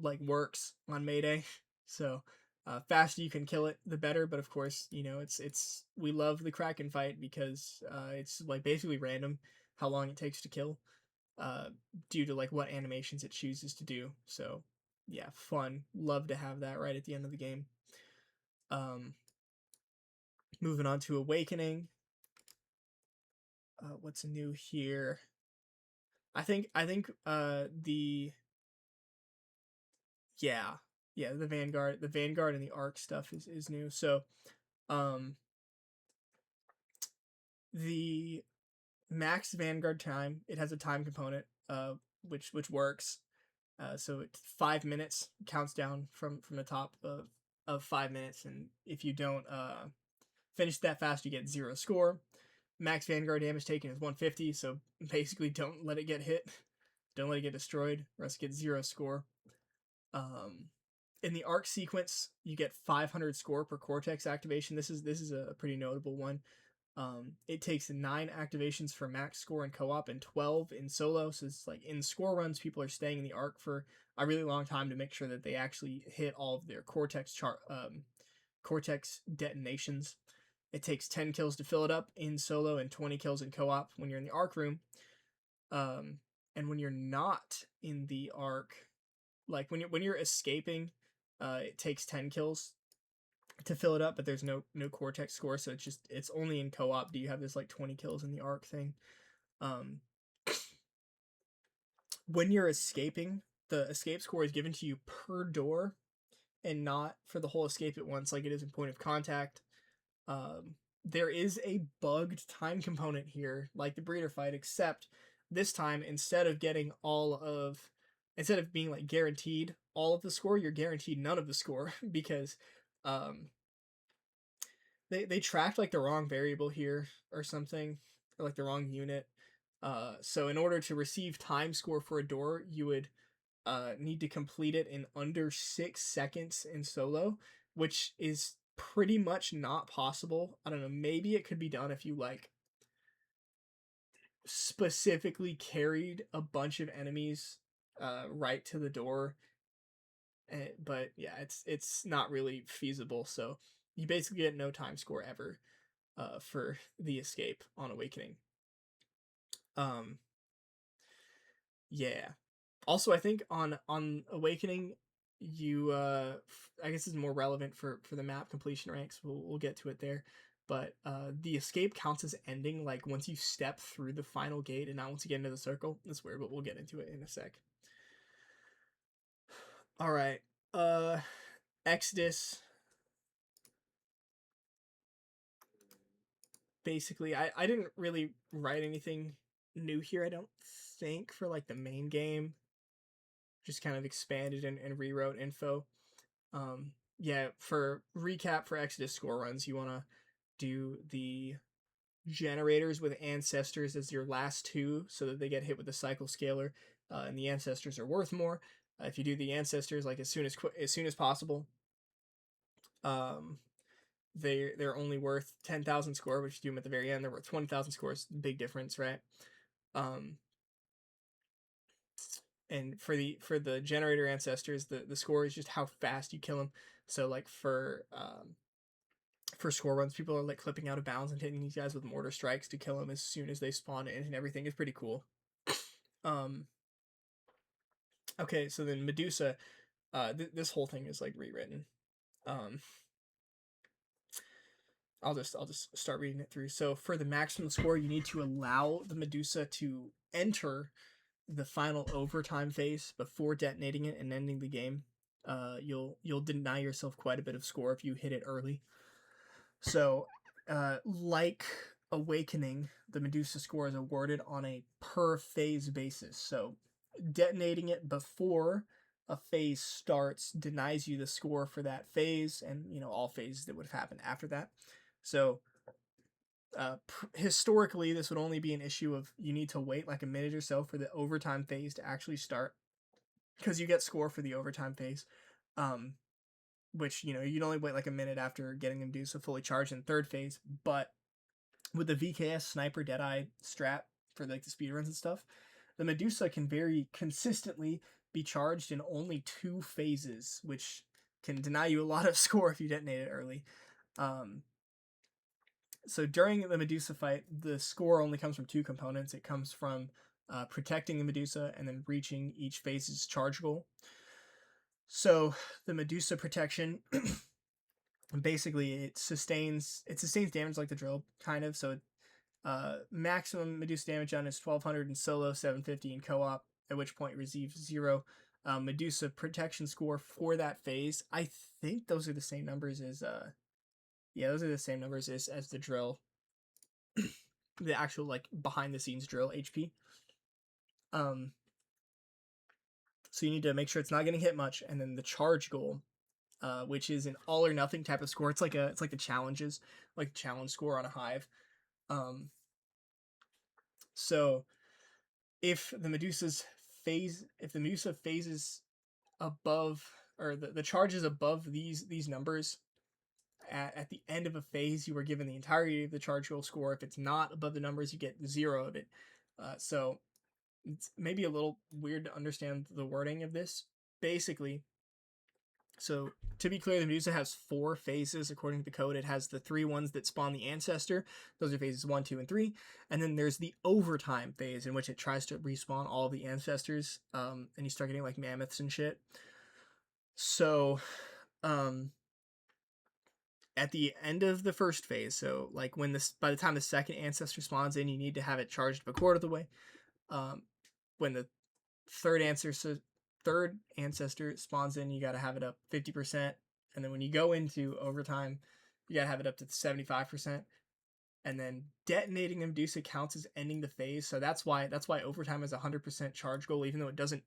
like works on Mayday. So faster you can kill it, the better. But of course, it's we love the Kraken fight because it's like basically random how long it takes to kill, due to like what animations it chooses to do. So yeah, fun. Love to have that right at the end of the game. Moving on to Awakening. What's new here? I think the the Vanguard and the Arc stuff is new. So the max Vanguard time, it has a time component which works. So 5 minutes counts down from the top of 5 minutes, and if you don't finish that fast, you get 0 score. Max Vanguard damage taken is 150, so basically don't let it get hit. Don't let it get destroyed, or else you get 0 score. In the arc sequence, you get 500 score per Cortex activation. This is a pretty notable one. It takes 9 activations for max score in co-op and 12 in solo. So it's like in score runs, people are staying in the arc for a really long time to make sure that they actually hit all of their Cortex detonations. It takes 10 kills to fill it up in solo and 20 kills in co-op when you're in the arc room. And when you're not in the arc, like when you're escaping, it takes 10 kills to fill it up, but there's no Cortex score, so it's only in co-op do you have this like 20 kills in the arc thing. When you're escaping, the escape score is given to you per door and not for the whole escape at once like it is in Point of Contact. There is a bugged time component here, like the breeder fight, except this time instead of being like guaranteed all of the score, you're guaranteed none of the score because they tracked like the wrong variable here or something, or like the wrong unit. So in order to receive time score for a door, you would need to complete it in under 6 seconds in solo, which is pretty much not possible. I don't know, maybe it could be done if you like specifically carried a bunch of enemies right to the door, but yeah, it's not really feasible. So you basically get no time score ever for the escape on Awakening. Yeah. Also, I think on Awakening, you I guess is more relevant for the map completion ranks. We'll get to it there, but the escape counts as ending like once you step through the final gate and not once you get into the circle. That's weird, but we'll get into it in a sec. All right, Exodus. basically, I didn't really write anything new here, I don't think, for like the main game. Just kind of expanded and rewrote info. Yeah, for recap for Exodus score runs, you want to do the generators with ancestors as your last two so that they get hit with the cycle scalar, and the ancestors are worth more. If you do the ancestors like as soon as possible, they're only worth 10,000 score, which you do them at the very end. They're worth 20,000 scores. Big difference, right? And for the generator ancestors, the score is just how fast you kill them. So like for score runs, people are like clipping out of bounds and hitting these guys with mortar strikes to kill them as soon as they spawn in, and everything is pretty cool. Okay, so then Medusa, this whole thing is like rewritten. I'll just start reading it through. So for the maximum score, you need to allow the Medusa to enter the final overtime phase before detonating it and ending the game. You'll deny yourself quite a bit of score if you hit it early. So, like Awakening, the Medusa score is awarded on a per phase basis. So, detonating it before a phase starts denies you the score for that phase, and all phases that would have happened after that. So, historically, this would only be an issue of you need to wait like a minute or so for the overtime phase to actually start, because you get score for the overtime phase, which you'd only wait like a minute after getting them Medusa fully charged in third phase. But with the VKS Sniper Deadeye strat for like the speedruns and stuff, the Medusa can very consistently be charged in only 2 phases, which can deny you a lot of score if you detonate it early. So during the Medusa fight, the score only comes from 2 components. It comes from protecting the Medusa and then reaching each phase's charge goal. So the Medusa protection, basically it sustains damage like the drill, kind of. So maximum Medusa damage on is 1200 in solo, 750 in co-op, at which point it receives 0. Medusa protection score for that phase, I think those are the same numbers as those are the same numbers as the drill, the actual like behind the scenes drill HP. So you need to make sure it's not getting hit much, and then the charge goal, which is an all or nothing type of score. It's like the challenges, like challenge score on a hive. So if the Medusa phases above, or the charge is above these numbers, at the end of a phase, you are given the entirety of the charge goal score. If it's not above the numbers, you get 0 of it. So it's maybe a little weird to understand the wording of this. Basically, so to be clear, the Medusa has 4 phases according to the code. It has the 3 ones that spawn the ancestor. Those are phases 1, 2, and 3. And then there's the overtime phase, in which it tries to respawn all the ancestors, and you start getting like mammoths and shit. So at the end of the first phase, so like by the time the second ancestor spawns in, you need to have it charged a quarter of the way. When the third ancestor spawns in, you got to have it up 50%, and then when you go into overtime, you got to have it up to 75%, and then detonating the Medusa counts as ending the phase. So that's why overtime is 100% charge goal, even though it doesn't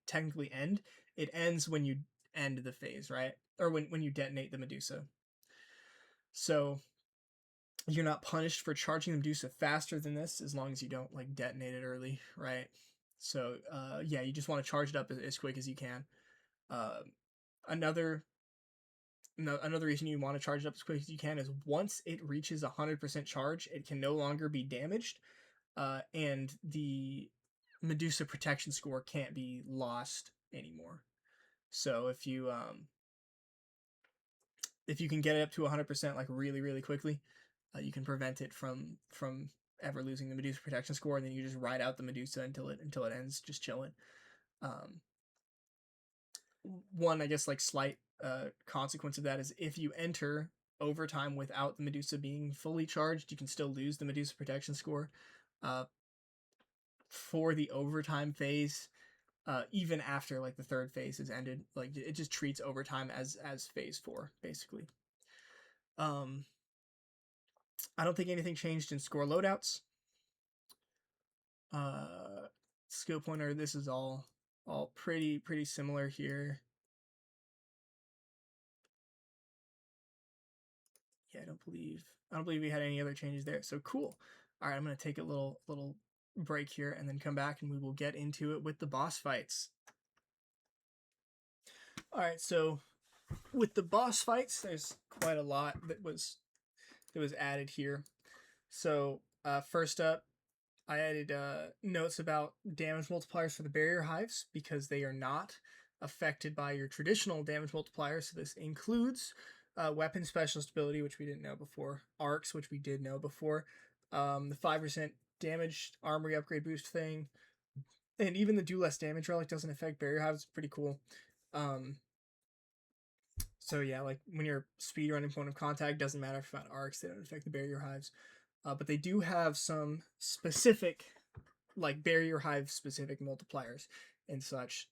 technically end. It ends when you end the phase, right? Or when you detonate the Medusa. So you're not punished for charging the Medusa faster than this, as long as you don't like detonate it early, right? So yeah, you just want to charge it up as quick as you can. Another reason you want to charge it up as quick as you can is once it reaches 100% charge, it can no longer be damaged, and the Medusa protection score can't be lost anymore. So if you can get it up to 100% like really, really quickly, you can prevent it from ever losing the Medusa protection score, and then you just ride out the Medusa until it ends, just chilling. One, I guess, like slight consequence of that is if you enter overtime without the Medusa being fully charged, you can still lose the Medusa protection score. For the overtime phase, even after like the third phase is ended, like it just treats overtime as phase 4 basically. I don't think anything changed in score loadouts. Skill pointer, this is all pretty similar here. Yeah, I don't believe we had any other changes there. So cool. All right, I'm gonna take a little break here and then come back and we will get into it with the boss fights. All right, so with the boss fights, there's quite a lot that was added here. So first up, I added notes about damage multipliers for the barrier hives because they are not affected by your traditional damage multipliers. So this includes weapon specialist ability, which we didn't know before, arcs, which we did know before, the 5% damage armory upgrade boost thing, and even the do less damage relic doesn't affect barrier hives. Pretty cool. So yeah, like when you're speedrunning point of contact, doesn't matter if you found arcs, they don't affect the barrier hives. But they do have some specific, like barrier hive specific multipliers and such.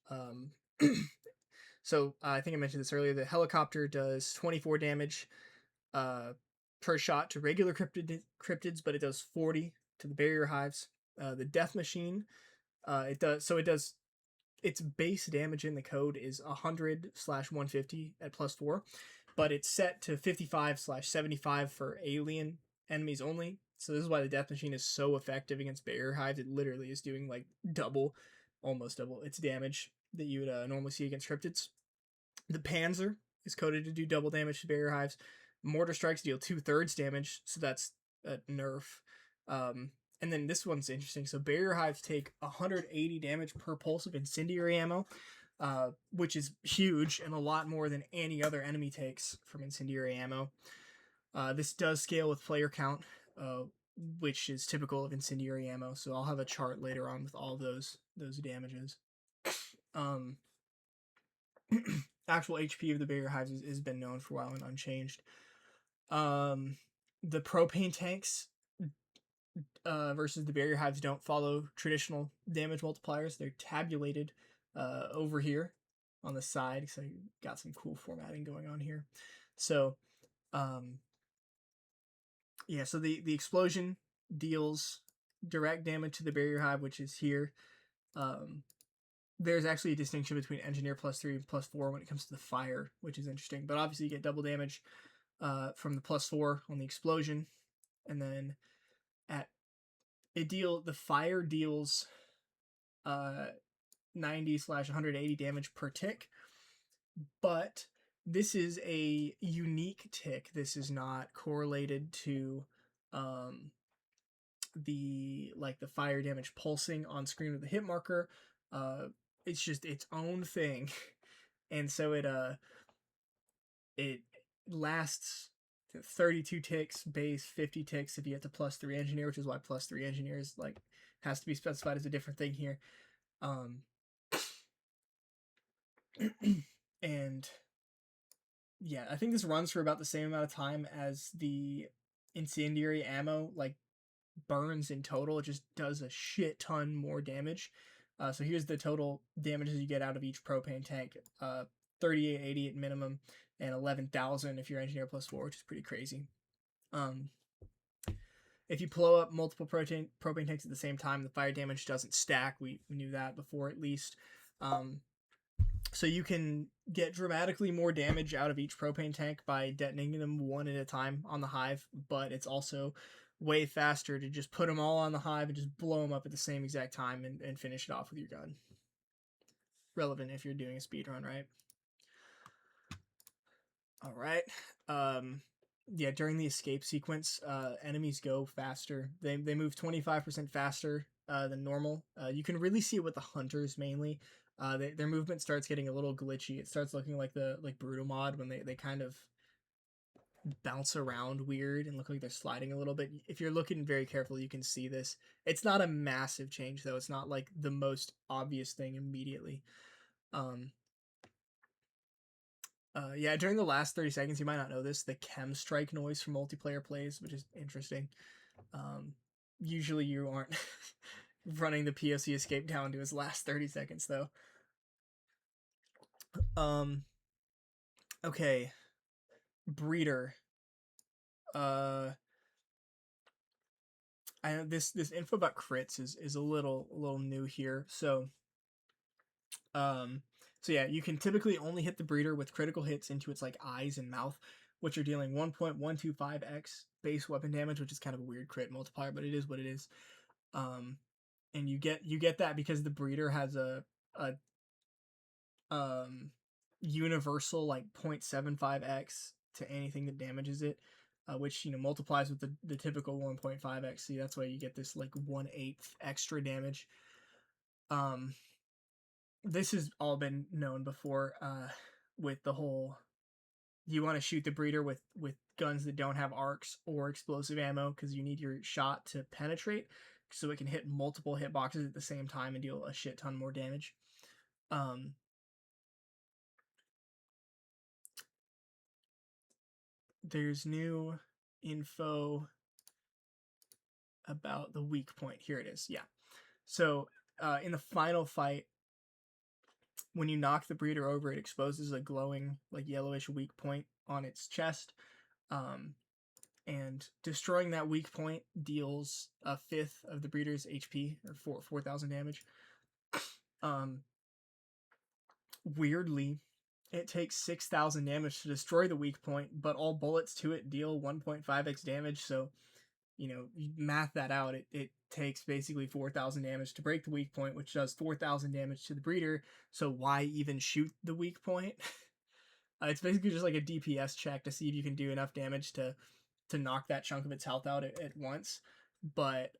So I think I mentioned this earlier. The helicopter does 24 damage per shot to regular cryptids, but it does 40 to the barrier hives. The death machine, it does its base damage in the code is 100/150 at +4, but it's set to 55/75 for alien enemies only. So this is why the death machine is so effective against barrier hives. It literally is doing like almost double its damage that you would normally see against cryptids. The Panzer is coded to do double damage to barrier hives. Mortar strikes deal 2/3 damage, so that's a nerf. And then this one's interesting. So barrier hives take 180 damage per pulse of incendiary ammo, which is huge and a lot more than any other enemy takes from incendiary ammo. This does scale with player count, which is typical of incendiary ammo. So I'll have a chart later on with all those damages. Actual HP of the barrier hives has been known for a while and unchanged. The propane tanks versus the barrier hives don't follow traditional damage multipliers. They're tabulated over here on the side, so you got some cool formatting going on here. So yeah, so the explosion deals direct damage to the barrier hive, which is here. There's actually a distinction between engineer +3 and +4 when it comes to the fire, which is interesting. But obviously you get double damage from the +4 on the explosion, and then the fire deals 90/180 damage per tick, but this is a unique tick. This is not correlated to the fire damage pulsing on screen with the hit marker. It's just its own thing, and so it lasts 32 ticks base, 50 ticks if you get to +3 engineer, which is why +3 engineers has to be specified as a different thing here. And yeah, I think this runs for about the same amount of time as the incendiary ammo burns in total. It just does a shit ton more damage. So here's the total damages you get out of each propane tank. 3880 at minimum and 11,000 if you're engineer +4, which is pretty crazy. If you blow up multiple propane tanks at the same time, the fire damage doesn't stack. We knew that before, at least. So you can get dramatically more damage out of each propane tank by detonating them one at a time on the hive, but it's also way faster to just put them all on the hive and just blow them up at the same exact time and finish it off with your gun. Relevant if you're doing a speed run, right? All right. Yeah, during the escape sequence, enemies go faster. They move 25% faster than normal. You can really see it with the hunters mainly. Their movement starts getting a little glitchy. It starts looking like the Brutal mod when they kind of bounce around weird and look like they're sliding a little bit. If you're looking very carefully, you can see this. It's not a massive change though. It's not like the most obvious thing immediately. Yeah, during the last 30 seconds, you might not know this, the chem strike noise for multiplayer plays, which is interesting. Usually you aren't running the POC escape down to his last 30 seconds though. Okay. Breeder. This info about crits is a little new here. Um, so yeah, you can typically only hit the breeder with critical hits into its like eyes and mouth, which are dealing 1.125x base weapon damage, which is kind of a weird crit multiplier, but it is what it is. Um, and you get that because the breeder has a universal like 0.75x to anything that damages it, which multiplies with the typical 1.5x. See, that's why you get this like 1/8 extra damage. Um, this has all been known before. With the whole you want to shoot the breeder with guns that don't have arcs or explosive ammo because you need your shot to penetrate, so it can hit multiple hitboxes at the same time and deal a shit ton more damage. Um, there's new info about the weak point. Here it is. Yeah. So in the final fight, when you knock the breeder over, it exposes a glowing, like yellowish weak point on its chest. And destroying that weak point deals a fifth of the breeder's HP, or 4,000 damage. Weirdly, it takes 6,000 damage to destroy the weak point, but all bullets to it deal 1.5x damage. So, you math that out. It takes basically 4,000 damage to break the weak point, which does 4,000 damage to the breeder. So why even shoot the weak point? It's basically just like a DPS check to see if you can do enough damage to knock that chunk of its health out at once. But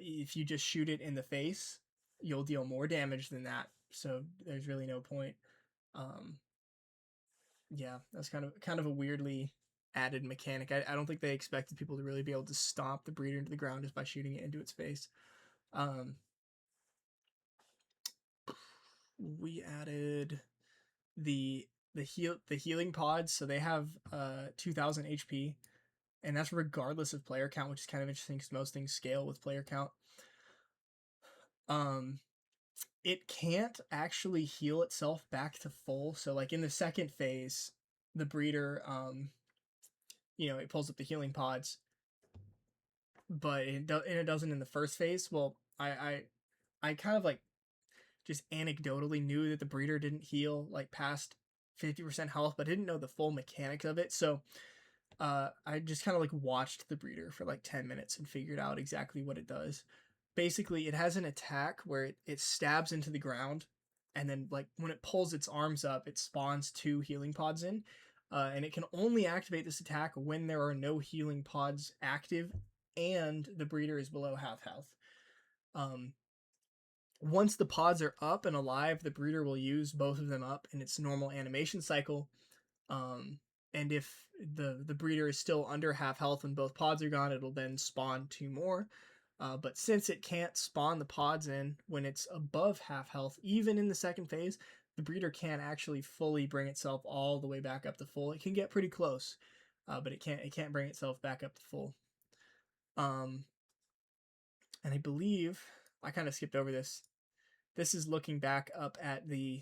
if you just shoot it in the face, you'll deal more damage than that. So there's really no point. Um, yeah, that's kind of a weirdly added mechanic. I don't think they expected people to really be able to stomp the breeder into the ground just by shooting it into its face. Um, we added the healing pods, so they have 2,000 HP, and that's regardless of player count, which is kind of interesting because most things scale with player count. It can't actually heal itself back to full. So like in the second phase, the breeder it pulls up the healing pods, but it doesn't in the first phase. Well, I kind of like just anecdotally knew that the breeder didn't heal like past 50% health, but didn't know the full mechanics of it. So I just kind of like watched the breeder for like 10 minutes and figured out exactly what it does. Basically, it has an attack where it stabs into the ground, and then like when it pulls its arms up, it spawns 2 healing pods in. And it can only activate this attack when there are no healing pods active and the breeder is below half health. Once the pods are up and alive, the breeder will use both of them up in its normal animation cycle. And if the breeder is still under half health when both pods are gone, it'll then spawn 2 more. But since it can't spawn the pods in when it's above half health, even in the second phase, the breeder can't actually fully bring itself all the way back up to full. It can get pretty close, but it can't bring itself back up to full. And I believe I kind of skipped over this. This is looking back up at the.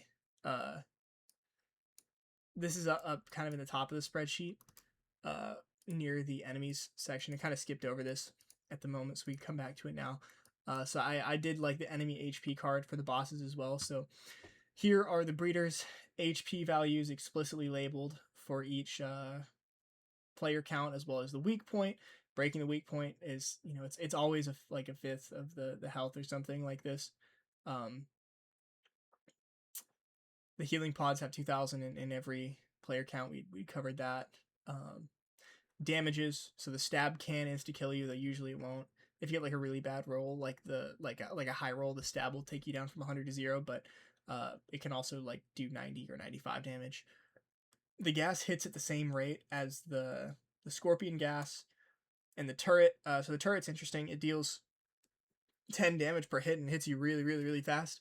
This is up kind of in the top of the spreadsheet, near the enemies section. I kind of skipped over this at the moment, so we can come back to it now. So I did like the enemy HP card for the bosses as well. So here are the breeders' HP values explicitly labeled for each player count as well as the weak point. Breaking the weak point is it's always like a fifth of the health or something like this. The healing pods have 2,000 in every player count. We covered that. Damages, so the stab can insta kill you, though usually it won't. If you get like a really bad roll, like a high roll, the stab will take you down from 100 to 0, but it can also like do 90 or 95 damage. The gas hits at the same rate as the scorpion gas and the turret. So the turret's interesting. It deals 10 damage per hit and hits you really, really, really fast.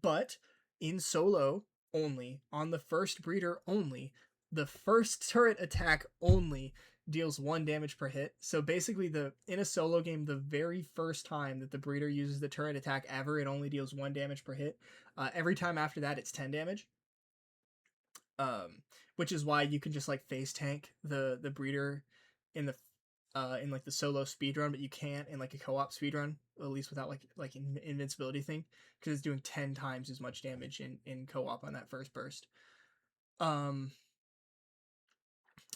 But in solo only, on the first breeder only, the first turret attack only deals 1 damage per hit. So basically, in a solo game, the very first time that the breeder uses the turret attack ever, it only deals 1 damage per hit. Every time after that, it's 10 damage. Which is why you can just like face tank the breeder in the in like the solo speedrun, but you can't in like a co-op speedrun, at least without like an invincibility thing, because it's doing 10 times as much damage in co-op on that first burst.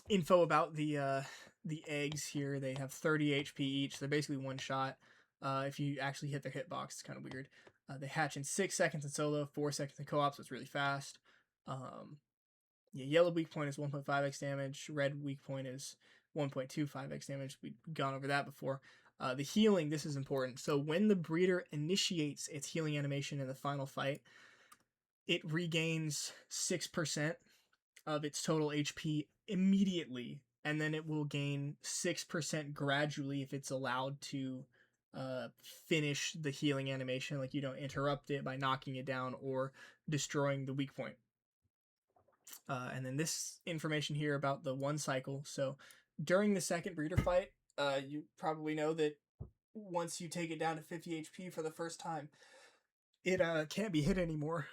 Info about the eggs here: they have 30 HP each. They're basically one shot. If you actually hit their hitbox, it's kind of weird. They hatch in 6 seconds in solo, 4 seconds in co-op, so it's really fast. Yeah, yellow weak point is 1.5x damage. Red weak point is 1.25x damage. We've gone over that before. The healing, this is important. So when the breeder initiates its healing animation in the final fight, it regains 6% of its total HP immediately, and then it will gain 6% gradually if it's allowed to finish the healing animation. Like, you don't interrupt it by knocking it down or destroying the weak point. And then this information here about the one cycle. So during the second breeder fight, you probably know that once you take it down to 50 HP for the first time, it can't be hit anymore.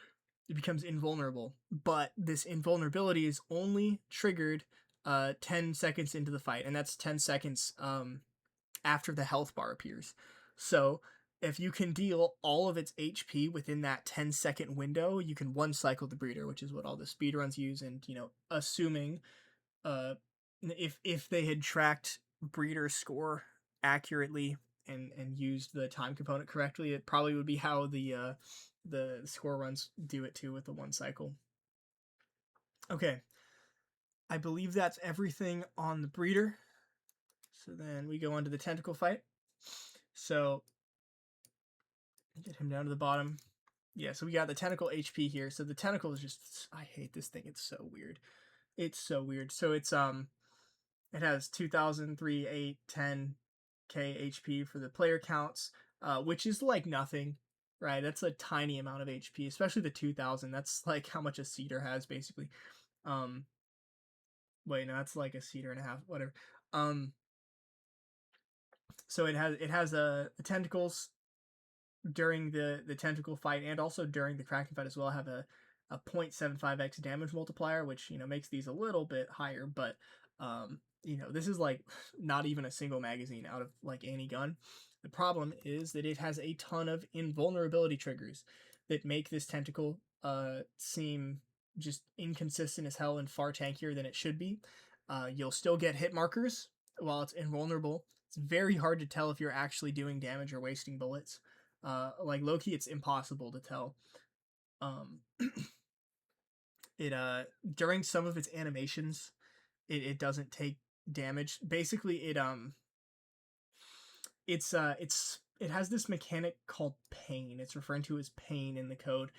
It becomes invulnerable. But this invulnerability is only triggered 10 seconds into the fight, and that's 10 seconds after the health bar appears. So if you can deal all of its HP within that 10-second window, you can one cycle the breeder, which is what all the speedruns use. And, you know, assuming if they had tracked breeder score accurately and used the time component correctly, it probably would be how the score runs do it too, with the one cycle. Okay, I believe that's everything on the breeder. So then we go on to the tentacle fight. So get him down to the bottom. Yeah, so we got the tentacle HP here. So the tentacle is just, I hate this thing. It's so weird. It's so weird. So it's it has 2,000, 3, 8, 10 k HP for the player counts, which is like nothing, right? That's a tiny amount of HP, especially the 2,000. That's like how much a cedar has, basically. Wait, no, that's like a cedar and a half, whatever. So it has the tentacles during the tentacle fight, and also during the Kraken fight as well, have a 0.75x damage multiplier, which, you know, makes these a little bit higher. But you know, this is like not even a single magazine out of like any gun. The problem is that it has a ton of invulnerability triggers that make this tentacle seem just inconsistent as hell and far tankier than it should be. You'll still get hit markers while it's invulnerable. It's very hard to tell if you're actually doing damage or wasting bullets. Like low-key, it's impossible to tell. It during some of its animations, it doesn't take damage. Basically, it has this mechanic called pain. It's referred to as pain in the code,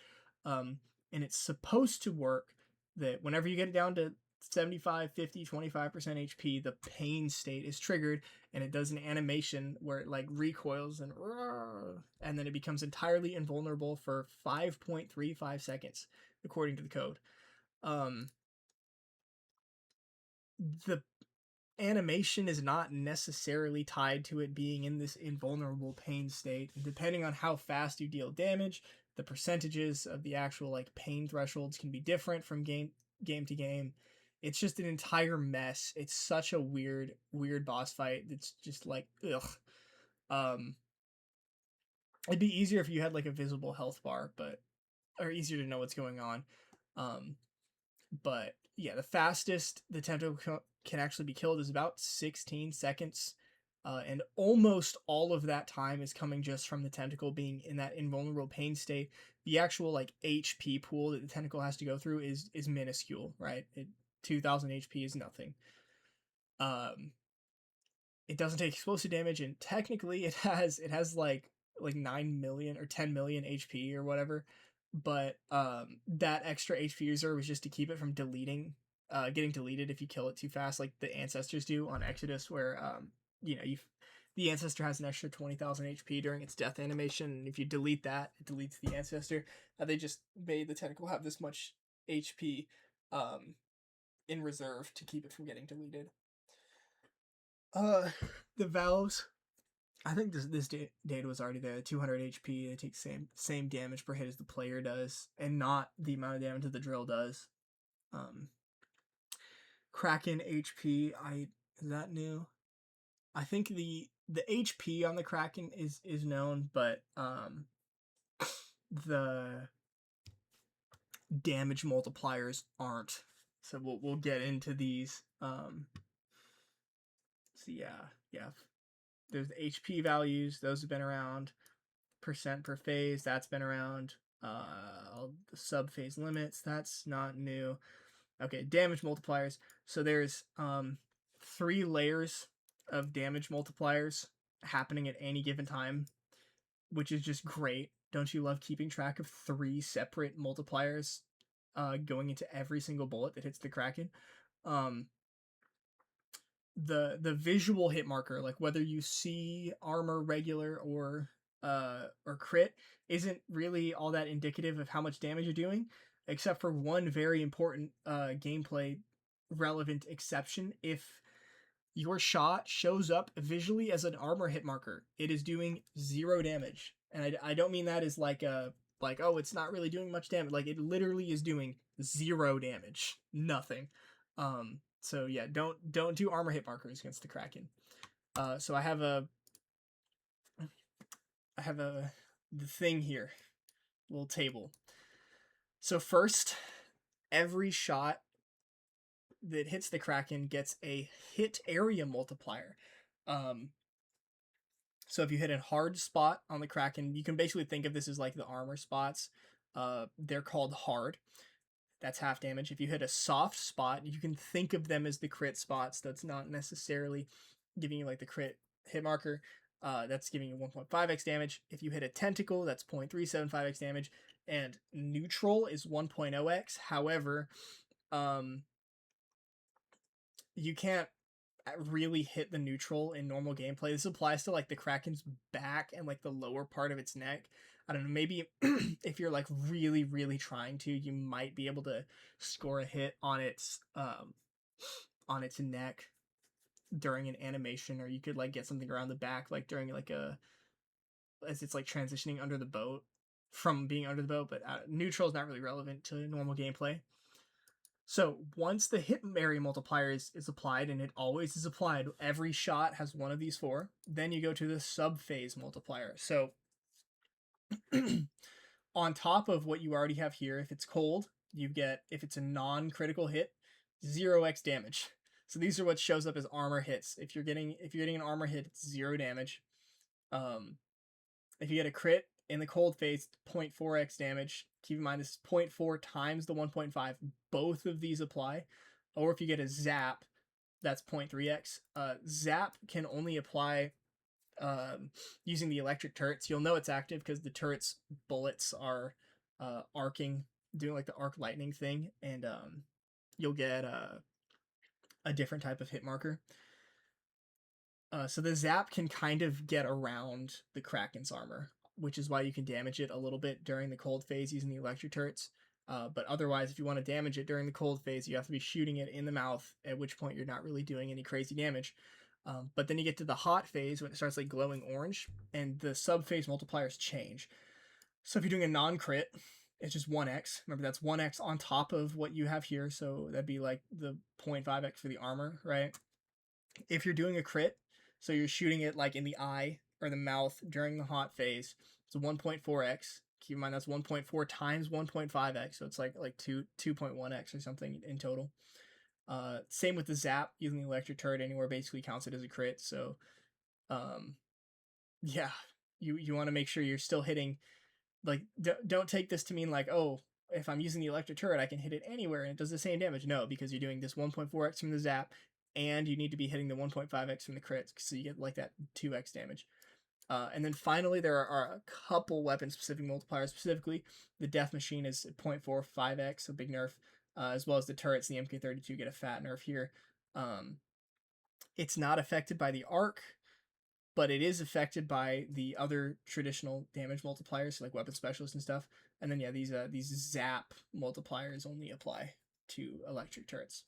and it's supposed to work that whenever you get it down to 75, 50, 25% HP, the pain state is triggered, and it does an animation where it like recoils and then it becomes entirely invulnerable for 5.35 seconds, according to the code. The animation is not necessarily tied to it being in this invulnerable pain state. And depending on how fast you deal damage, the percentages of the actual like pain thresholds can be different from game to game. It's just an entire mess. It's such a weird boss fight. It's just like, ugh. It'd be easier if you had like a visible health bar, or easier to know what's going on. But yeah, the fastest the tentacle can actually be killed is about 16 seconds. And almost all of that time is coming just from the tentacle being in that invulnerable pain state. The actual like HP pool that the tentacle has to go through is minuscule, right? 2,000 HP is nothing. It doesn't take explosive damage, and technically it has like 9 million or 10 million HP or whatever. But that extra HP reserve is just to keep it from getting deleted if you kill it too fast, like the ancestors do on Exodus, where you know, the ancestor has an extra 20,000 HP during its death animation, and if you delete that, it deletes the ancestor. They just made the tentacle have this much HP in reserve to keep it from getting deleted. The valves, I think this data was already there. 200 HP. They take same damage per hit as the player does, and not the amount of damage that the drill does. Kraken HP. Is that new? I think the HP on the Kraken is known, but the damage multipliers aren't. So we'll get into these. So yeah. There's the HP values; those have been around. Percent per phase, that's been around. The sub phase limits, that's not new. Okay, damage multipliers. So there's 3 layers of damage multipliers happening at any given time, which is just great. Don't you love keeping track of 3 separate multipliers going into every single bullet that hits the Kraken? The visual hit marker, like whether you see armor, regular, or crit, isn't really all that indicative of how much damage you're doing, except for one very important gameplay relevant exception. If your shot shows up visually as an armor hit marker, it is doing 0 damage. And I don't mean that as like oh, it's not really doing much damage. Like, it literally is doing 0 damage, nothing. So yeah, don't do armor hit markers against the Kraken. So I have the thing here, little table. So first, every shot that hits the Kraken gets a hit area multiplier. So if you hit a hard spot on the Kraken, you can basically think of this as like the armor spots. They're called hard. That's half damage. If you hit a soft spot, you can think of them as the crit spots. That's not necessarily giving you like the crit hit marker. That's giving you 1.5x damage. If you hit a tentacle, that's 0.375x damage. And neutral is 1.0x. However, you can't really hit the neutral in normal gameplay. This applies to like the Kraken's back and like the lower part of its neck. I don't know, maybe if you're like really, really trying to, you might be able to score a hit on its neck during an animation, or you could like get something around the back, like during like as it's like transitioning under the boat from being under the boat. But neutral is not really relevant to normal gameplay. So once the hit area multiplier is applied, and it always is applied, every shot has one of these 4, then you go to the sub-phase multiplier. So on top of what you already have here, if it's cold, you get, if it's a non-critical hit, 0x damage. So these are what shows up as armor hits. If you're getting an armor hit, it's 0 damage. If you get a crit in the cold phase, 0.4x damage. Keep in mind, this is 0.4 times the 1.5. Both of these apply. Or if you get a zap, that's 0.3x. Zap can only apply using the electric turrets. You'll know it's active because the turret's bullets are arcing, doing like the arc lightning thing, and you'll get a different type of hit marker. So the zap can kind of get around the Kraken's armor, which is why you can damage it a little bit during the cold phase using the electric turrets. But otherwise, if you want to damage it during the cold phase, you have to be shooting it in the mouth, at which point you're not really doing any crazy damage. But then you get to the hot phase when it starts like glowing orange, and the sub-phase multipliers change. So if you're doing a non-crit, it's just 1x. Remember, that's 1x on top of what you have here, so that'd be like the 0.5x for the armor, right? If you're doing a crit, so you're shooting it like in the eye or the mouth during the hot phase, it's 1.4x. Keep in mind that's 1.4 times 1.5x, so it's like 2.1x or something in total. Same with the zap. Using the electric turret anywhere basically counts it as a crit. So, yeah, you want to make sure you're still hitting. Like, don't take this to mean like, oh, if I'm using the electric turret, I can hit it anywhere and it does the same damage. No, because you're doing this 1.4x from the zap, and you need to be hitting the 1.5x from the crits, so you get like that 2x damage. And then finally, there are a couple weapon-specific multipliers. Specifically, the Death Machine is 0.45x, a big nerf, as well as the turrets. The MK32 get a fat nerf here. It's not affected by the arc, but it is affected by the other traditional damage multipliers, so like weapon specialists and stuff. And then yeah, these zap multipliers only apply to electric turrets.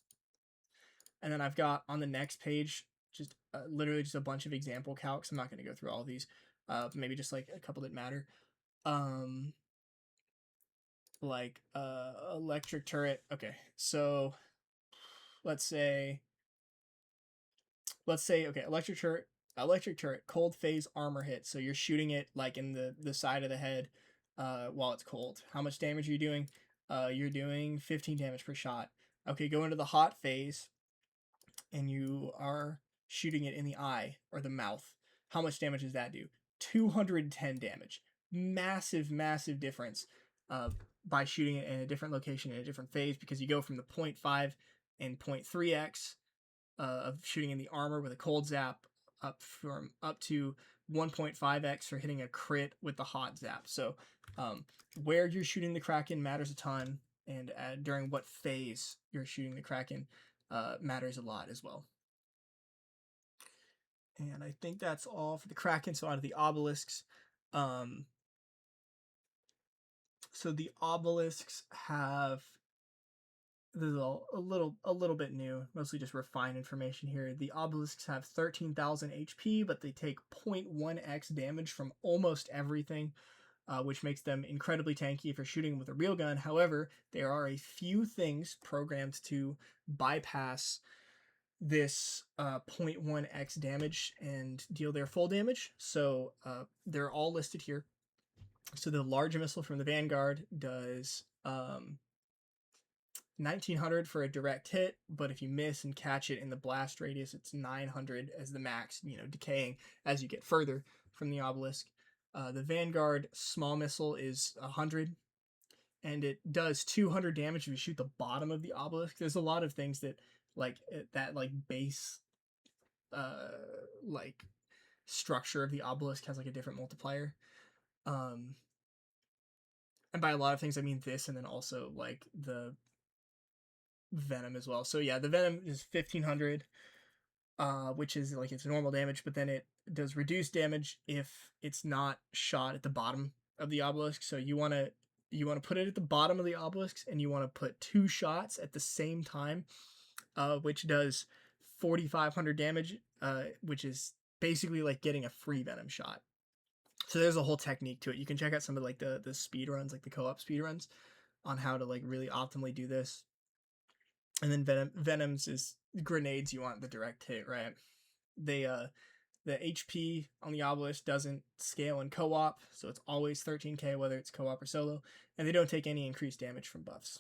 And then I've got on the next page just literally just a bunch of example calcs. I'm not going to go through all of these, maybe just like a couple that matter. Electric turret. Okay, so let's say okay, electric turret electric turret, cold phase armor hit. So you're shooting it like in the side of the head while it's cold. How much damage are you doing? You're doing 15 damage per shot. Okay, go into the hot phase and you are shooting it in the eye or the mouth. How much damage does that do? 210 damage. Massive, massive difference by shooting it in a different location in a different phase, because you go from the 0.5 and 0.3x of shooting in the armor with a cold zap up to 1.5x for hitting a crit with the hot zap. So where you're shooting the Kraken matters a ton, and during what phase you're shooting the Kraken matters a lot as well. And I think that's all for the Kraken. So out of the obelisks, so the obelisks have, this is a little bit new, mostly just refined information here. The obelisks have 13,000 HP, but they take 0.1x damage from almost everything, which makes them incredibly tanky if you're shooting with a real gun. However, there are a few things programmed to bypass this 0.1x damage and deal their full damage. So they're all listed here. So the large missile from the Vanguard does 1900 for a direct hit, but if you miss and catch it in the blast radius, it's 900 as the max, decaying as you get further from the obelisk. The Vanguard small missile is 100, and it does 200 damage if you shoot the bottom of the obelisk. There's a lot of things that base structure of the obelisk has like a different multiplier. And by a lot of things I mean this, and then also like the venom as well. So yeah, the venom is 1500, which is like its normal damage, but then it does reduced damage if it's not shot at the bottom of the obelisk. So you want to put it at the bottom of the obelisk, and you want to put 2 shots at the same time, which does 4,500 damage, which is basically like getting a free venom shot. So there's a whole technique to it. You can check out some of like the speed runs, like the co-op speed runs, on how to like really optimally do this. And then venoms is grenades. You want the direct hit, right? They the HP on the obelisk doesn't scale in co-op, so it's always 13k whether it's co-op or solo, and they don't take any increased damage from buffs.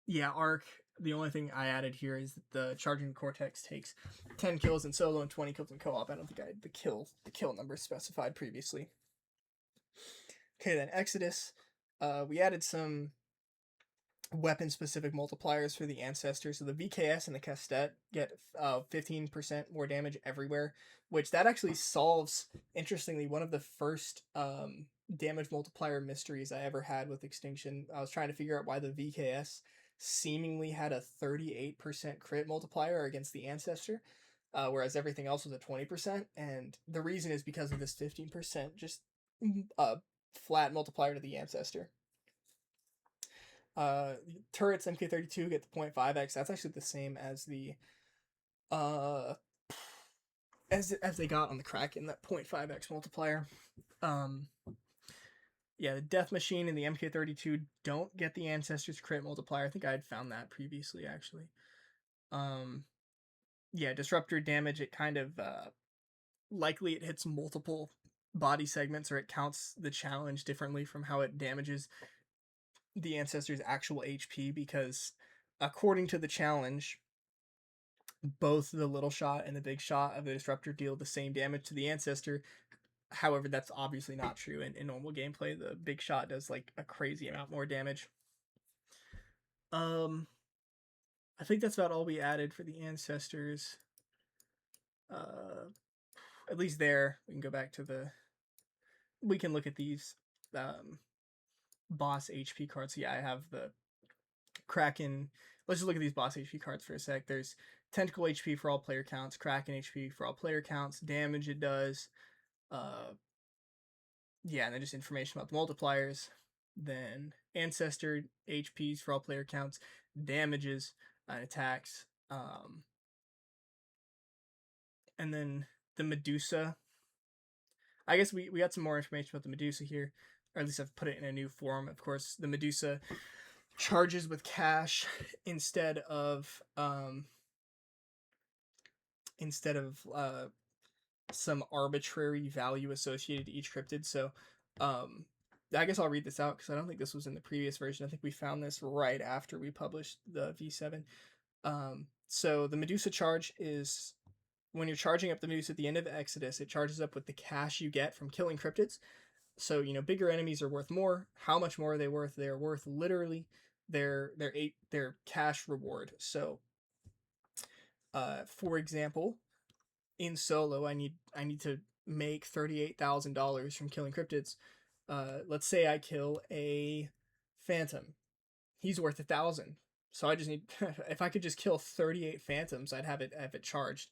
Yeah, arc. The only thing I added here is that the Charging Cortex takes 10 kills in solo and 20 kills in co-op. I don't think I had the kill number specified previously. Okay, then Exodus. We added some weapon-specific multipliers for the Ancestors. So the VKS and the Castet get 15% more damage everywhere, which that actually solves, interestingly, one of the first damage multiplier mysteries I ever had with Extinction. I was trying to figure out why the VKS seemingly had a 38% crit multiplier against the Ancestor, whereas everything else was at 20%, and the reason is because of this 15% just flat multiplier to the Ancestor. Turrets MK32 get the 0.5x. That's actually the same as the as they got on the Kraken, that 0.5x multiplier. Yeah, the Death Machine and the MK32 don't get the Ancestors crit multiplier. I think I had found that previously, actually. Yeah, Disruptor damage, it kind of, likely it hits multiple body segments, or it counts the challenge differently from how it damages the Ancestor's actual HP, because according to the challenge, both the little shot and the big shot of the Disruptor deal the same damage to the Ancestor. However, that's obviously not true in normal gameplay. The big shot does like a crazy amount more damage. I think that's about all we added for the Ancestors. At least there. We can go back to we can look at these boss HP cards. So yeah, I have the Kraken. Let's just look at these boss HP cards for a sec. There's Tentacle HP for all player counts, Kraken HP for all player counts, damage it does, yeah, and then just information about the multipliers. Then Ancestor HPs for all player counts, damages, and attacks. And then the Medusa. I guess we got some more information about the Medusa here, or at least I've put it in a new form. Of course, the Medusa charges with cash instead of some arbitrary value associated to each cryptid. So I guess I'll read this out because I don't think this was in the previous version. I think we found this right after we published the V7. So the Medusa charge is when you're charging up the Medusa at the end of Exodus, it charges up with the cash you get from killing cryptids. So, bigger enemies are worth more. How much more are they worth? They're worth literally their cash reward. So, for example, in solo, I need to make $38,000 from killing cryptids. Let's say I kill a phantom. He's worth 1,000. So I just need if I could just kill 38 phantoms, I'd have it charged.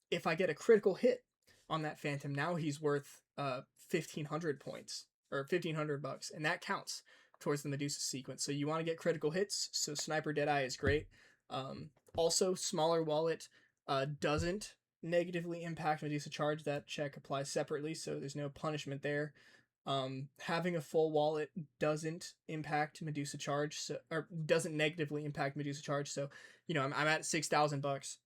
If I get a critical hit on that phantom, now he's worth 1,500 points or 1,500 bucks, and that counts towards the Medusa sequence. So you want to get critical hits. So Sniper Deadeye is great. Also, smaller wallet doesn't negatively impact Medusa charge. That check applies separately, so there's no punishment there. Having a full wallet doesn't impact Medusa charge, or doesn't negatively impact Medusa charge. So, I'm at 6,000 bucks,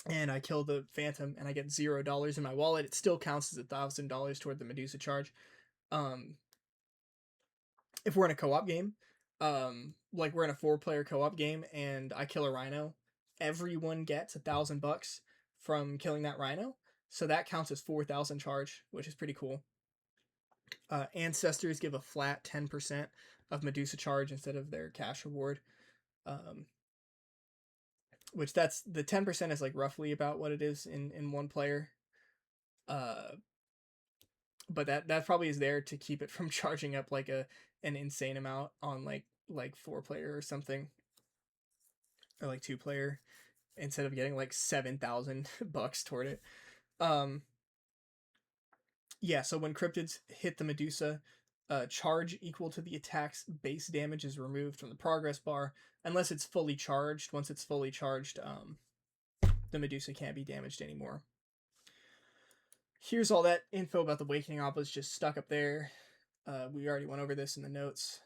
and I kill the phantom, and I get $0 in my wallet. It still counts as $1,000 toward the Medusa charge. If we're in a co-op game, like we're in a 4-player co-op game, and I kill a rhino, everyone gets $1,000 from killing that rhino. So that counts as 4,000 charge, which is pretty cool. Ancestors give a flat 10% of Medusa charge instead of their cash reward. Which that's the 10% is like roughly about what it is in one player. But that probably is there to keep it from charging up like an insane amount on like 4-player or something, or like 2-player, instead of getting like $7,000 toward it. Yeah, so when cryptids hit the Medusa, charge equal to the attack's base damage is removed from the progress bar unless it's fully charged. Once it's fully charged, the Medusa can't be damaged anymore. Here's all that info about the Awakening Obelisk just stuck up there. We already went over this in the notes.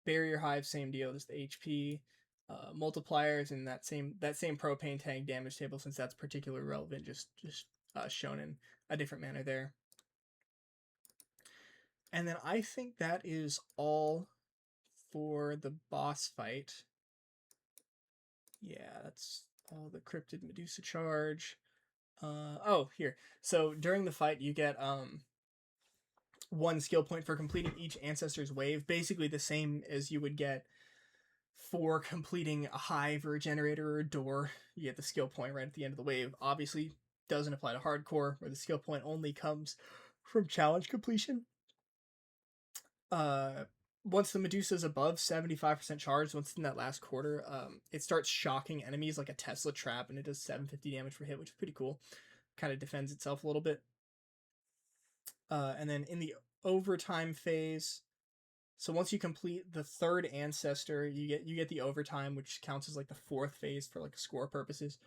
Barrier Hive, same deal, just the HP. Multipliers and that same propane tank damage table, since that's particularly relevant, just shown in a different manner there. And then I think that is all for the boss fight. Yeah, that's all the cryptid Medusa charge. Oh, here. So during the fight, you get 1 skill point for completing each ancestor's wave, basically the same as you would get for completing a hive or a generator or a door. You get the skill point right at the end of the wave. Obviously, doesn't apply to hardcore, where the skill point only comes from challenge completion. Once the Medusa is above 75% charged, once in that last quarter, it starts shocking enemies like a Tesla trap, and it does 750 damage per hit, which is pretty cool. Kind of defends itself a little bit. And then in the overtime phase, so once you complete the 3rd ancestor, you get the overtime, which counts as like the 4th phase for like score purposes.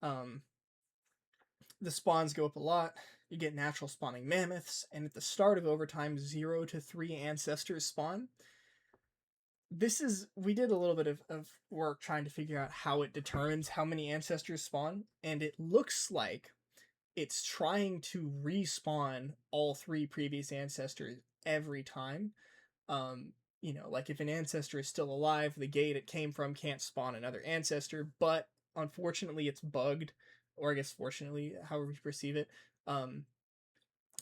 The spawns go up a lot. You get natural spawning mammoths, and at the start of overtime, 0 to 3 ancestors spawn. We did a little bit of work trying to figure out how it determines how many ancestors spawn, and it looks like it's trying to respawn all 3 previous ancestors every time. Like if an ancestor is still alive, the gate it came from can't spawn another ancestor, but unfortunately it's bugged, or I guess fortunately, however you perceive it.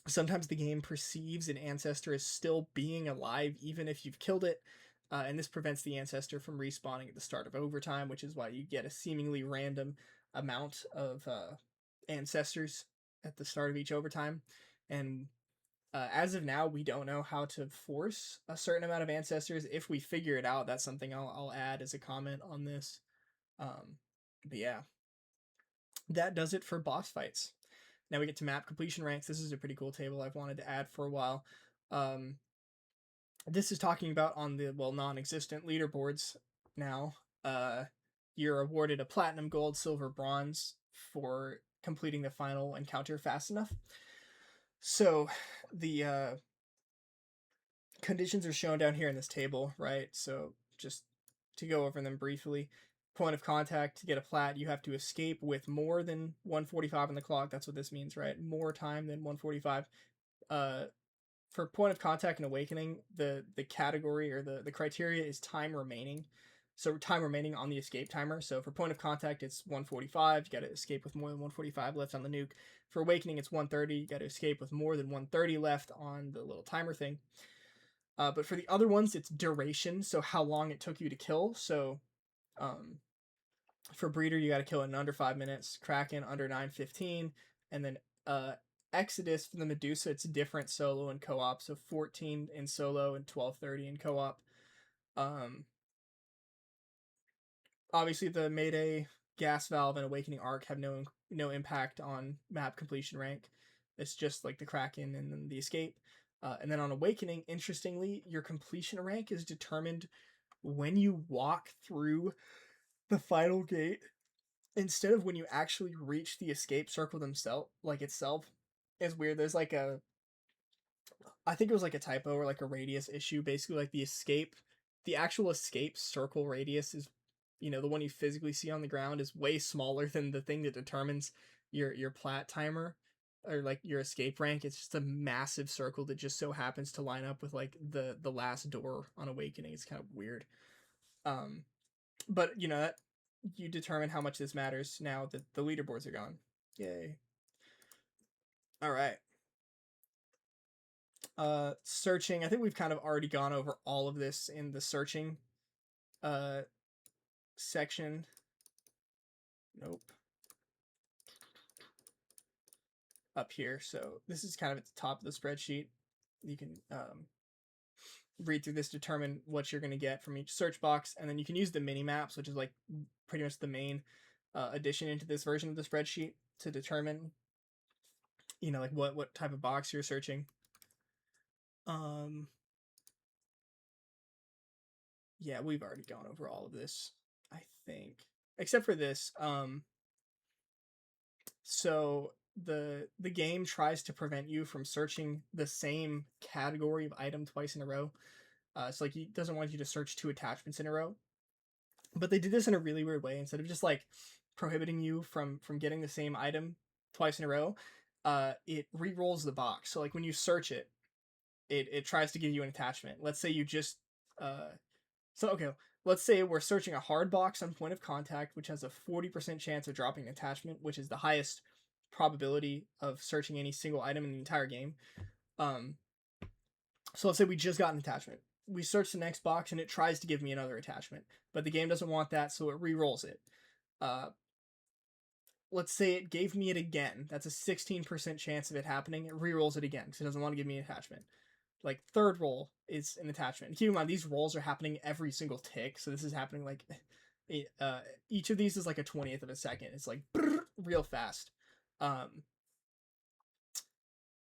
Sometimes the game perceives an ancestor as still being alive even if you've killed it, and this prevents the ancestor from respawning at the start of overtime, which is why you get a seemingly random amount of ancestors at the start of each overtime. And as of now, we don't know how to force a certain amount of ancestors. If we figure it out, that's something I'll add as a comment on this. But yeah, that does it for boss fights. Now we get to map completion ranks. This is a pretty cool table I've wanted to add for a while. This is talking about on the, non-existent leaderboards now. You're awarded a platinum, gold, silver, bronze for completing the final encounter fast enough. So the conditions are shown down here in this table, right? So just to go over them briefly. Point of contact, to get a plat, you have to escape with more than 145 on the clock. That's what this means, right? More time than 145. For point of contact and awakening, the category or the criteria is time remaining. So time remaining on the escape timer. So for point of contact, it's 145. You got to escape with more than 145 left on the nuke. For awakening, it's 130. You got to escape with more than 130 left on the little timer thing. But for the other ones, it's duration. So how long it took you to kill. So for Breeder, you got to kill it in under 5 minutes. Kraken under 9:15, and then Exodus for the Medusa, it's different solo and co-op. So 14 in solo and 12:30 in co-op. Obviously, the Mayday, Gas Valve, and Awakening Arc have no impact on map completion rank. It's just like the Kraken and then the Escape. And then on Awakening, interestingly, your completion rank is determined when you walk through the final gate instead of when you actually reach the escape circle itself. It's weird. There's like I think it was like a typo or like a radius issue. Basically, like the actual escape circle radius is, the one you physically see on the ground is way smaller than the thing that determines your plat timer or like your escape rank. It's just a massive circle that just so happens to line up with like the last door on Awakening. It's kind of weird. But that you determine how much this matters now that the leaderboards are gone. Yay. All right. Searching. I think we've kind of already gone over all of this in the searching section. Nope. Up here. So this is kind of at the top of the spreadsheet. You can read through this, determine what you're going to get from each search box, and then you can use the Minimaps, which is like pretty much the main addition into this version of the spreadsheet to determine, like what type of box you're searching. Yeah, we've already gone over all of this, I think, except for this. So the game tries to prevent you from searching the same category of item twice in a row. So like, it doesn't want you to search 2 attachments in a row. But they did this in a really weird way. Instead of just like prohibiting you from getting the same item twice in a row, it re-rolls the box. So like when you search it, it tries to give you an attachment. Let's say you just let's say we're searching a hard box on point of contact, which has a 40% chance of dropping an attachment, which is the highest probability of searching any single item in the entire game. So let's say we just got an attachment. We search the next box and it tries to give me another attachment, but the game doesn't want that, so it re-rolls it. Let's say it gave me it again. That's a 16% chance of it happening. It re-rolls it again because it doesn't want to give me an attachment. Like, third roll is an attachment. And keep in mind, these rolls are happening every single tick, so this is happening like each of these is like a 20th of a second. It's like real fast.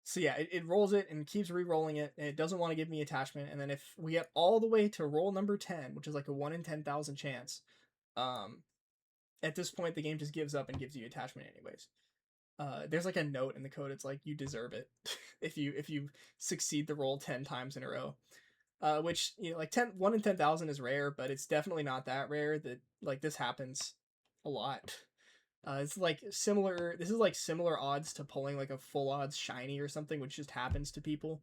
So yeah, it rolls it and keeps re-rolling it, and it doesn't want to give me attachment. And then if we get all the way to roll number 10, which is like a 1 in 10,000 chance, at this point the game just gives up and gives you attachment anyways. There's like a note in the code. It's like, you deserve it if you succeed the roll 10 times in a row. Which, like 1 in 10,000 is rare, but it's definitely not that rare that like this happens a lot. It's like similar. This is like similar odds to pulling like a full odds shiny or something, which just happens to people.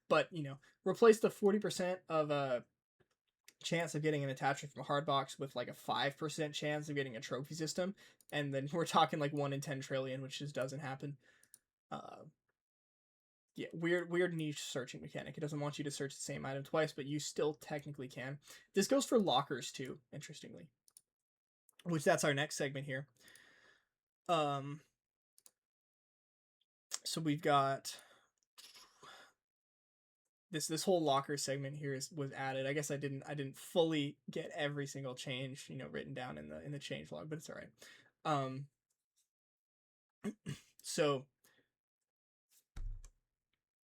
But replace the 40% of chance of getting an attachment from a hard box with like a 5% chance of getting a trophy system, and then we're talking like 1 in 10 trillion, which just doesn't happen. Yeah, weird niche searching mechanic. It doesn't want you to search the same item twice, but you still technically can. This goes for lockers too, interestingly, which that's our next segment here. So we've got this whole locker segment here was added. I guess I didn't fully get every single change, written down in the change log, but it's all right. So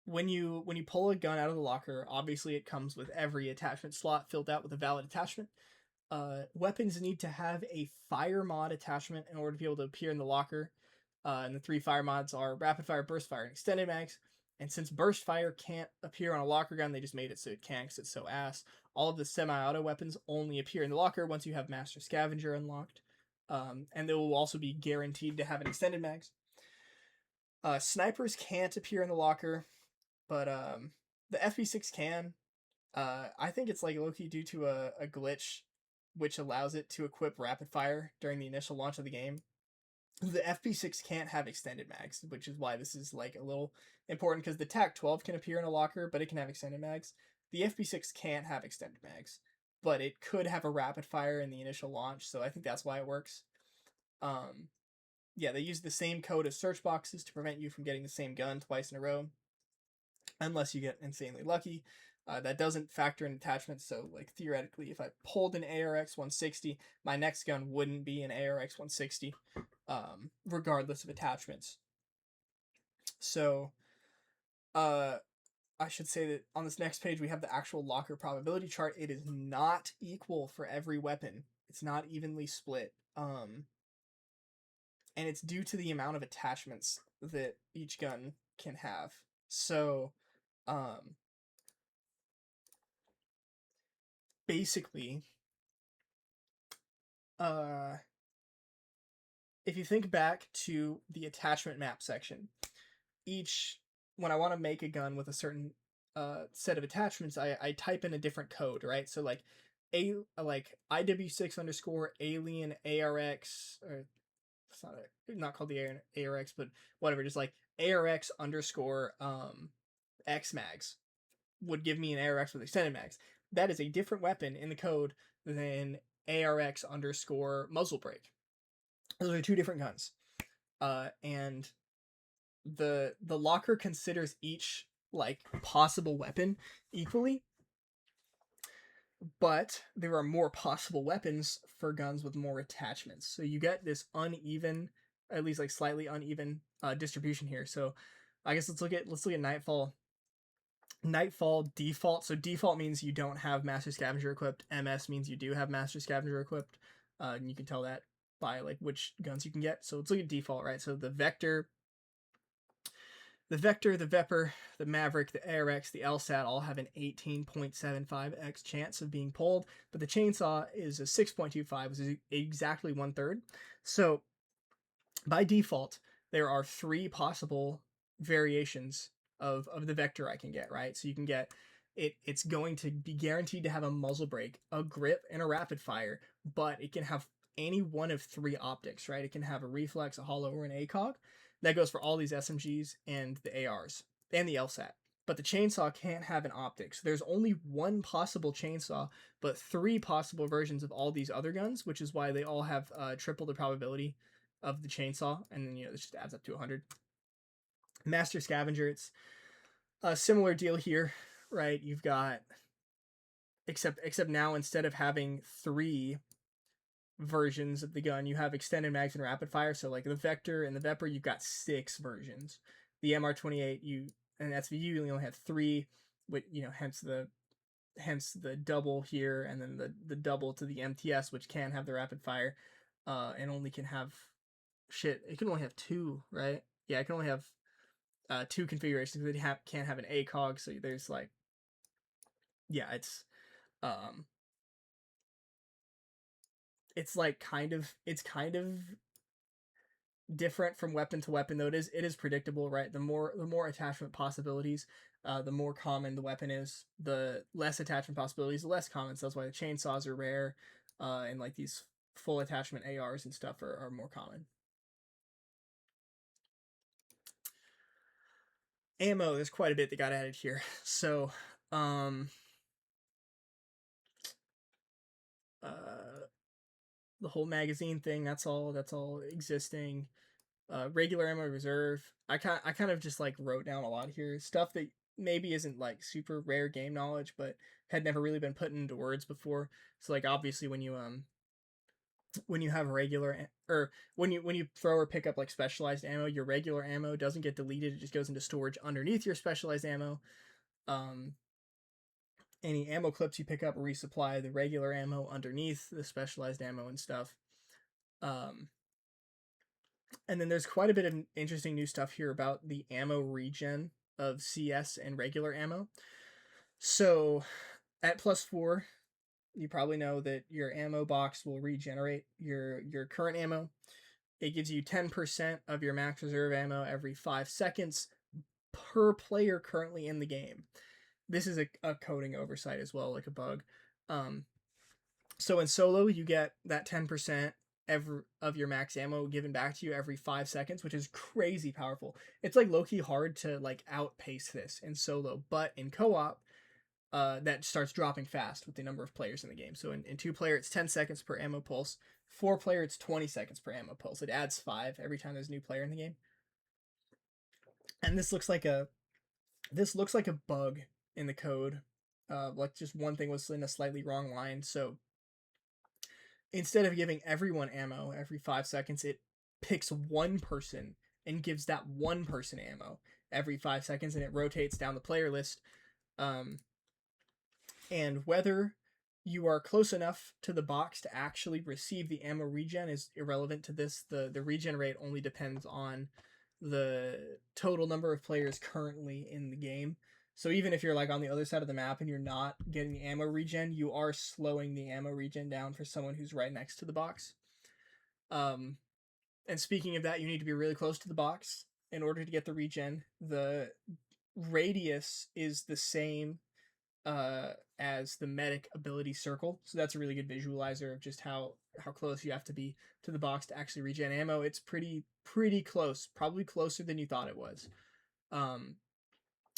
when you pull a gun out of the locker, obviously it comes with every attachment slot filled out with a valid attachment. Weapons need to have a fire mod attachment in order to be able to appear in the locker. And the 3 fire mods are rapid fire, burst fire, and extended mags. And since burst fire can't appear on a locker gun, they just made it so it can because it's so ass. All of the semi-auto weapons only appear in the locker once you have Master Scavenger unlocked. And they will also be guaranteed to have an extended mags. Snipers can't appear in the locker, but the FP6 can. I think it's like low-key due to a glitch which allows it to equip rapid fire during the initial launch of the game. The FP6 can't have extended mags, which is why this is like a little important because the TAC-12 can appear in a locker, but it can have extended mags. The FP6 can't have extended mags, but it could have a rapid fire in the initial launch, so I think that's why it works. Yeah, they use the same code as search boxes to prevent you from getting the same gun twice in a row, unless you get insanely lucky. That doesn't factor in attachments, so like theoretically, if I pulled an ARX 160, my next gun wouldn't be an ARX 160, regardless of attachments. So, I should say that on this next page we have the actual locker probability chart. It is not equal for every weapon. It's not evenly split. And it's due to the amount of attachments that each gun can have. So, basically, if you think back to the attachment map section, when I want to make a gun with a certain set of attachments, I type in a different code, right? So like IW6 underscore alien ARX, or it's not called the ARX, but whatever, just like ARX underscore X mags would give me an ARX with extended mags. That is a different weapon in the code than ARX underscore muzzle brake. Those are two different guns. And the locker considers each like possible weapon equally, but there are more possible weapons for guns with more attachments. So you get this uneven, at least like slightly uneven distribution here. So I guess let's look at Nightfall. Nightfall default. So default means you don't have Master Scavenger equipped. MS means you do have Master Scavenger equipped. And you can tell that by like which guns you can get. So let's look at default, right? So the Vector, the Vepr, the Maverick, the ARX, the LSAT all have an 18.75x chance of being pulled, but the Chainsaw is a 6.25, which is exactly 1/3. So by default, there are 3 possible variations of the Vector I can get, right? So you can get it's going to be guaranteed to have a muzzle brake, a grip, and a rapid fire, but it can have any one of 3 optics, right? It can have a reflex, a hollow, or an ACOG. That goes for all these SMGs and the ARs and the LSAT. But the Chainsaw can't have an optic. So there's only 1 possible Chainsaw, but 3 possible versions of all these other guns, which is why they all have triple the probability of the Chainsaw, and then this just adds up to 100. Master Scavenger, it's a similar deal here, right? You've got except now instead of having 3 versions of the gun, you have extended mags and rapid fire. So like the Vector and the Vepr, you've got 6 versions. The MR28 and SVU, you only have 3, with hence the double here, and then the double to the MTS, which can have the rapid fire, and only can have it can only have 2, right? Yeah, it can only have 2 configurations. They can't have an ACOG, so there's like, yeah, it's like kind of different from weapon to weapon, though it is predictable, right? The more attachment possibilities, the more common the weapon is. The less attachment possibilities, the less common. So that's why the chainsaws are rare, and like these full attachment ARs and stuff are more common. Ammo, there's quite a bit that got added here. So, the whole magazine thing, that's all existing. Regular ammo reserve. I kind of just like wrote down a lot here, stuff that maybe isn't like super rare game knowledge, but had never really been put into words before. So like obviously when you have regular, or when you throw or pick up like specialized ammo, your regular ammo doesn't get deleted, it just goes into storage underneath your specialized ammo. Any ammo clips you pick up resupply the regular ammo underneath the specialized ammo and stuff. And then there's quite a bit of interesting new stuff here about the ammo regen of CS and regular ammo. So at +4, you probably know that your ammo box will regenerate your current ammo. It gives you 10% of your max reserve ammo every 5 seconds per player currently in the game. This is a coding oversight as well, like a bug. So in solo, you get that 10% of your max ammo given back to you every 5 seconds, which is crazy powerful. It's like low-key hard to like outpace this in solo, but in co-op, that starts dropping fast with the number of players in the game. So in 2-player, it's 10 seconds per ammo pulse. 4-player, it's 20 seconds per ammo pulse. It adds 5 every time there's a new player in the game. And this looks like a bug in the code. Like just one thing was in a slightly wrong line. So instead of giving everyone ammo every 5 seconds, it picks one person and gives that one person ammo every 5 seconds, and it rotates down the player list. And whether you are close enough to the box to actually receive the ammo regen is irrelevant to this. The regen rate only depends on the total number of players currently in the game. So even if you're like on the other side of the map and you're not getting the ammo regen, you are slowing the ammo regen down for someone who's right next to the box. And speaking of that, you need to be really close to the box in order to get the regen. The radius is the same as the medic ability circle, so that's a really good visualizer of just how close you have to be to the box to actually regen ammo. It's pretty close, probably closer than you thought it was.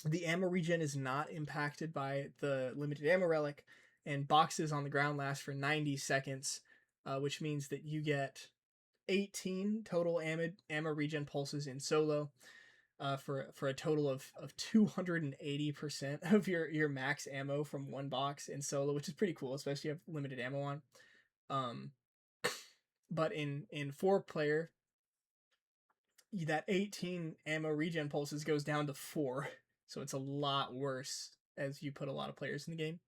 The ammo regen is not impacted by the limited ammo relic, and boxes on the ground last for 90 seconds, which means that you get 18 total ammo regen pulses in solo. For a total of 280% of your max ammo from one box in solo, which is pretty cool, especially if you have limited ammo on. But in 4-player, that 18 ammo regen pulses goes down to 4, so it's a lot worse as you put a lot of players in the game.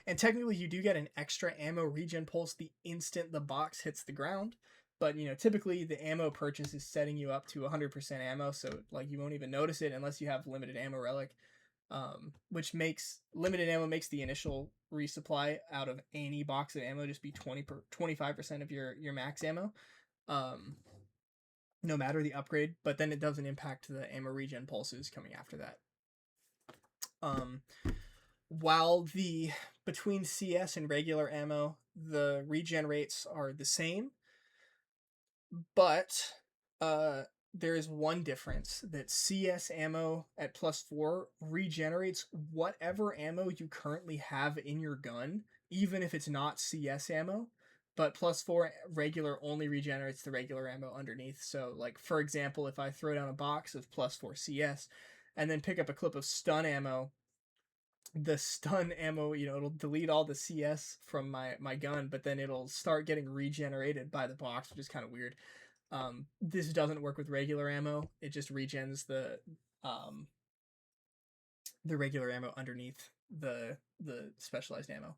And technically, you do get an extra ammo regen pulse the instant the box hits the ground. But, typically the ammo purchase is setting you up to 100% ammo, so, like, you won't even notice it unless you have limited ammo relic, which makes limited ammo makes the initial resupply out of any box of ammo just be 25% of your max ammo, no matter the upgrade, but then it doesn't impact the ammo regen pulses coming after that. While between CS and regular ammo, the regen rates are the same, but there is one difference, that CS ammo at +4 regenerates whatever ammo you currently have in your gun, even if it's not CS ammo. But +4 regular only regenerates the regular ammo underneath. So, like, for example, if I throw down a box of +4 CS and then pick up a clip of stun ammo, the stun ammo, it'll delete all the CS from my gun, but then it'll start getting regenerated by the box, which is kind of weird. This doesn't work with regular ammo. It just regens the regular ammo underneath the specialized ammo.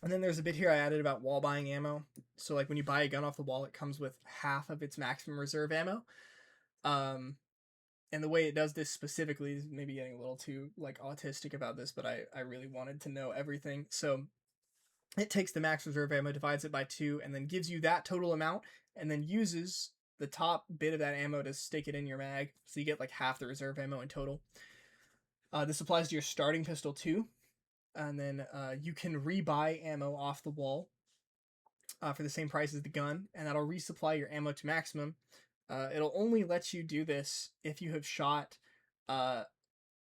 And then there's a bit here I added about wall buying ammo. So, like, when you buy a gun off the wall, it comes with half of its maximum reserve ammo. And the way it does this specifically is maybe getting a little too, like, autistic about this, but I really wanted to know everything. So it takes the max reserve ammo, divides it by 2, and then gives you that total amount, and then uses the top bit of that ammo to stick it in your mag, so you get like half the reserve ammo in total. This applies to your starting pistol too, and then you can rebuy ammo off the wall for the same price as the gun, and that'll resupply your ammo to maximum. It'll only let you do this if you have shot an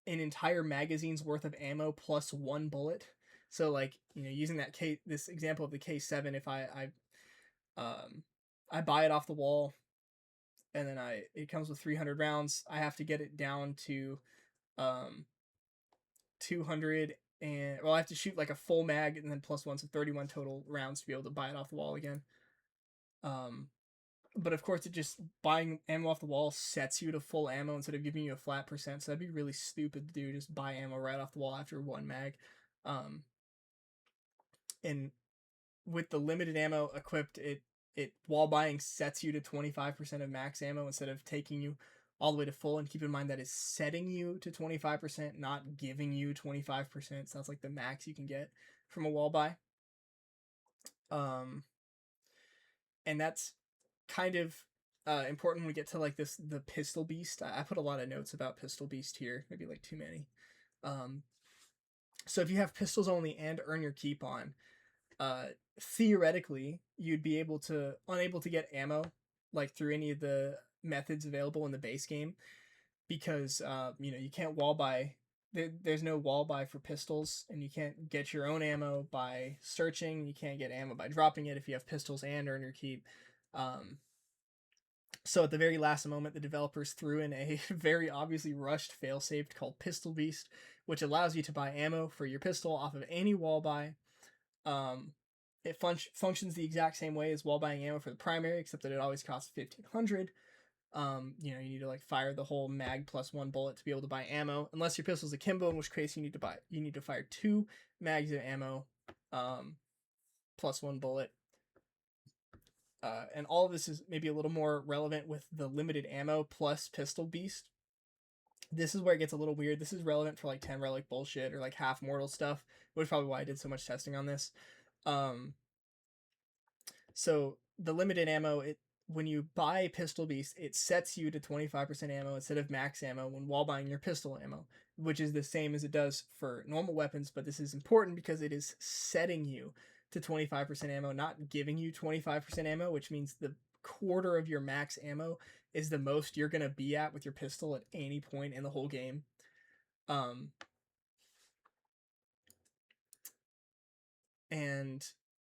entire magazine's worth of ammo plus 1 bullet. So, like, using this example of the K7, if I buy it off the wall, and then it comes with 300 rounds, I have to get it down to 200, and I have to shoot like a full mag and then +1, so 31 total rounds to be able to buy it off the wall again. But of course, buying ammo off the wall sets you to full ammo instead of giving you a flat percent, so that'd be really stupid to do, just buy ammo right off the wall after 1 mag. And with the limited ammo equipped, it wall buying sets you to 25% of max ammo instead of taking you all the way to full. And keep in mind that is setting you to 25%, not giving you 25%. So that's like the max you can get from a wall buy. And that's kind of important when we get to like the pistol beast. I put a lot of notes about pistol beast here, maybe like too many. So if you have pistols only and earn your keep on, theoretically you'd be unable to get ammo like through any of the methods available in the base game, because you can't wall buy. There's no wall buy for pistols, and you can't get your own ammo by searching. You can't get ammo by dropping it if you have pistols and earn your keep. So at the very last moment, the developers threw in a very obviously rushed failsafe called Pistol Beast, which allows you to buy ammo for your pistol off of any wall buy. It functions the exact same way as wall buying ammo for the primary, except that it always costs 1,500. You need to like fire the whole mag plus 1 bullet to be able to buy ammo, unless your pistol's akimbo, in which case you need to fire 2 mags of ammo, plus 1 bullet. And all of this is maybe a little more relevant with the limited ammo plus pistol beast. This is where it gets a little weird. This is relevant for like 10 relic bullshit or like half mortal stuff, which is probably why I did so much testing on this. So the limited ammo, when you buy Pistol Beast, it sets you to 25% ammo instead of max ammo when wall buying your pistol ammo, which is the same as it does for normal weapons, but this is important because it is setting you to 25% ammo, not giving you 25% ammo, which means the quarter of your max ammo is the most you're going to be at with your pistol at any point in the whole game. And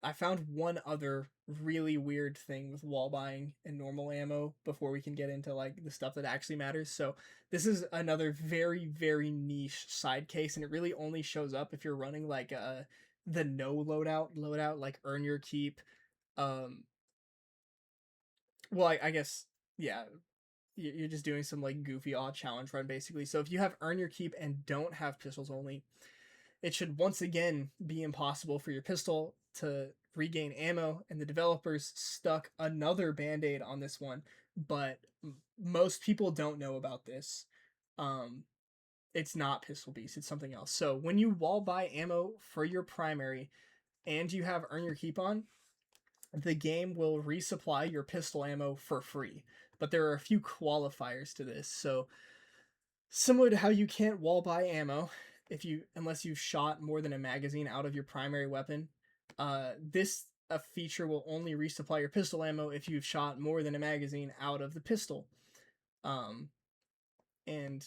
I found one other really weird thing with wall buying and normal ammo before we can get into like the stuff that actually matters. So this is another very, very niche side case, and it really only shows up if you're running like the no loadout, like earn your keep. Well, I guess, yeah, you're just doing some like goofy odd challenge run basically. So if you have earn your keep and don't have pistols only, it should once again be impossible for your pistol to regain ammo, and the developers stuck another band-aid on this one, but most people don't know about this. It's not Pistol Beast, it's something else. So when you wall buy ammo for your primary and you have earn your keep on, the game will resupply your pistol ammo for free. But there are a few qualifiers to this. So similar to how you can't wall buy ammo unless you've shot more than a magazine out of your primary weapon, this feature will only resupply your pistol ammo if you've shot more than a magazine out of the pistol. And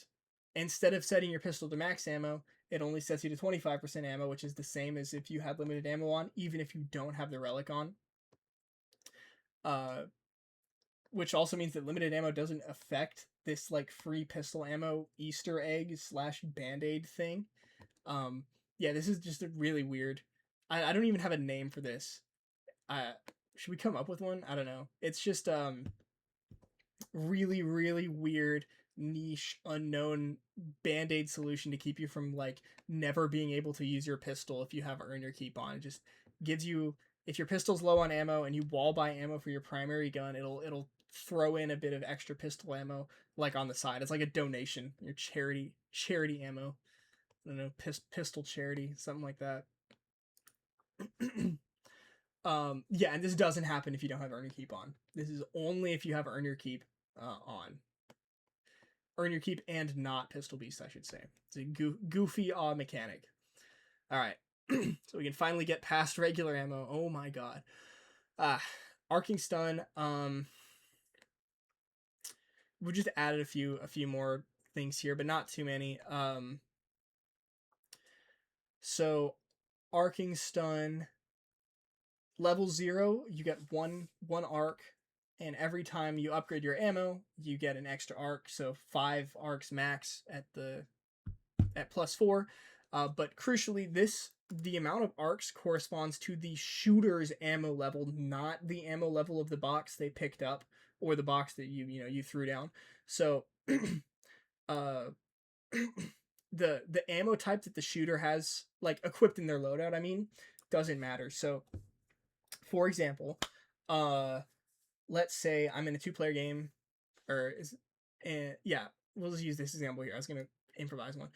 instead of setting your pistol to max ammo, it only sets you to 25% ammo, which is the same as if you had limited ammo on, even if you don't have the relic on. Which also means that limited ammo doesn't affect this like free pistol ammo Easter egg / band-aid thing. Yeah, this is just a really weird. I don't even have a name for this. Should we come up with one? I don't know. It's just really, really weird, niche, unknown band-aid solution to keep you from like never being able to use your pistol if you have earn your keep on. It just gives you, if your pistol's low on ammo and you wall buy ammo for your primary gun, it'll throw in a bit of extra pistol ammo like on the side. It's like a donation, your charity ammo. I don't know, pistol charity, something like that. Yeah, and this doesn't happen if you don't have earn your keep on. This is only if you have earn your keep on. Earn your keep and not pistol beast, I should say. It's a goofy mechanic. All right, so we can finally get past regular ammo. Oh my god. Arcing stun. We just added a few more things here, but not too many. So arcing stun, level 0, you get one arc, and every time you upgrade your ammo, you get an extra arc. So 5 arcs max at +4. But crucially, the amount of arcs corresponds to the shooter's ammo level, not the ammo level of the box they picked up or the box that you threw down. So the ammo type that the shooter has like equipped in their loadout, doesn't matter. So for example, let's say I'm in a 2-player game, or is, yeah, we'll just use this example here. I was gonna improvise one.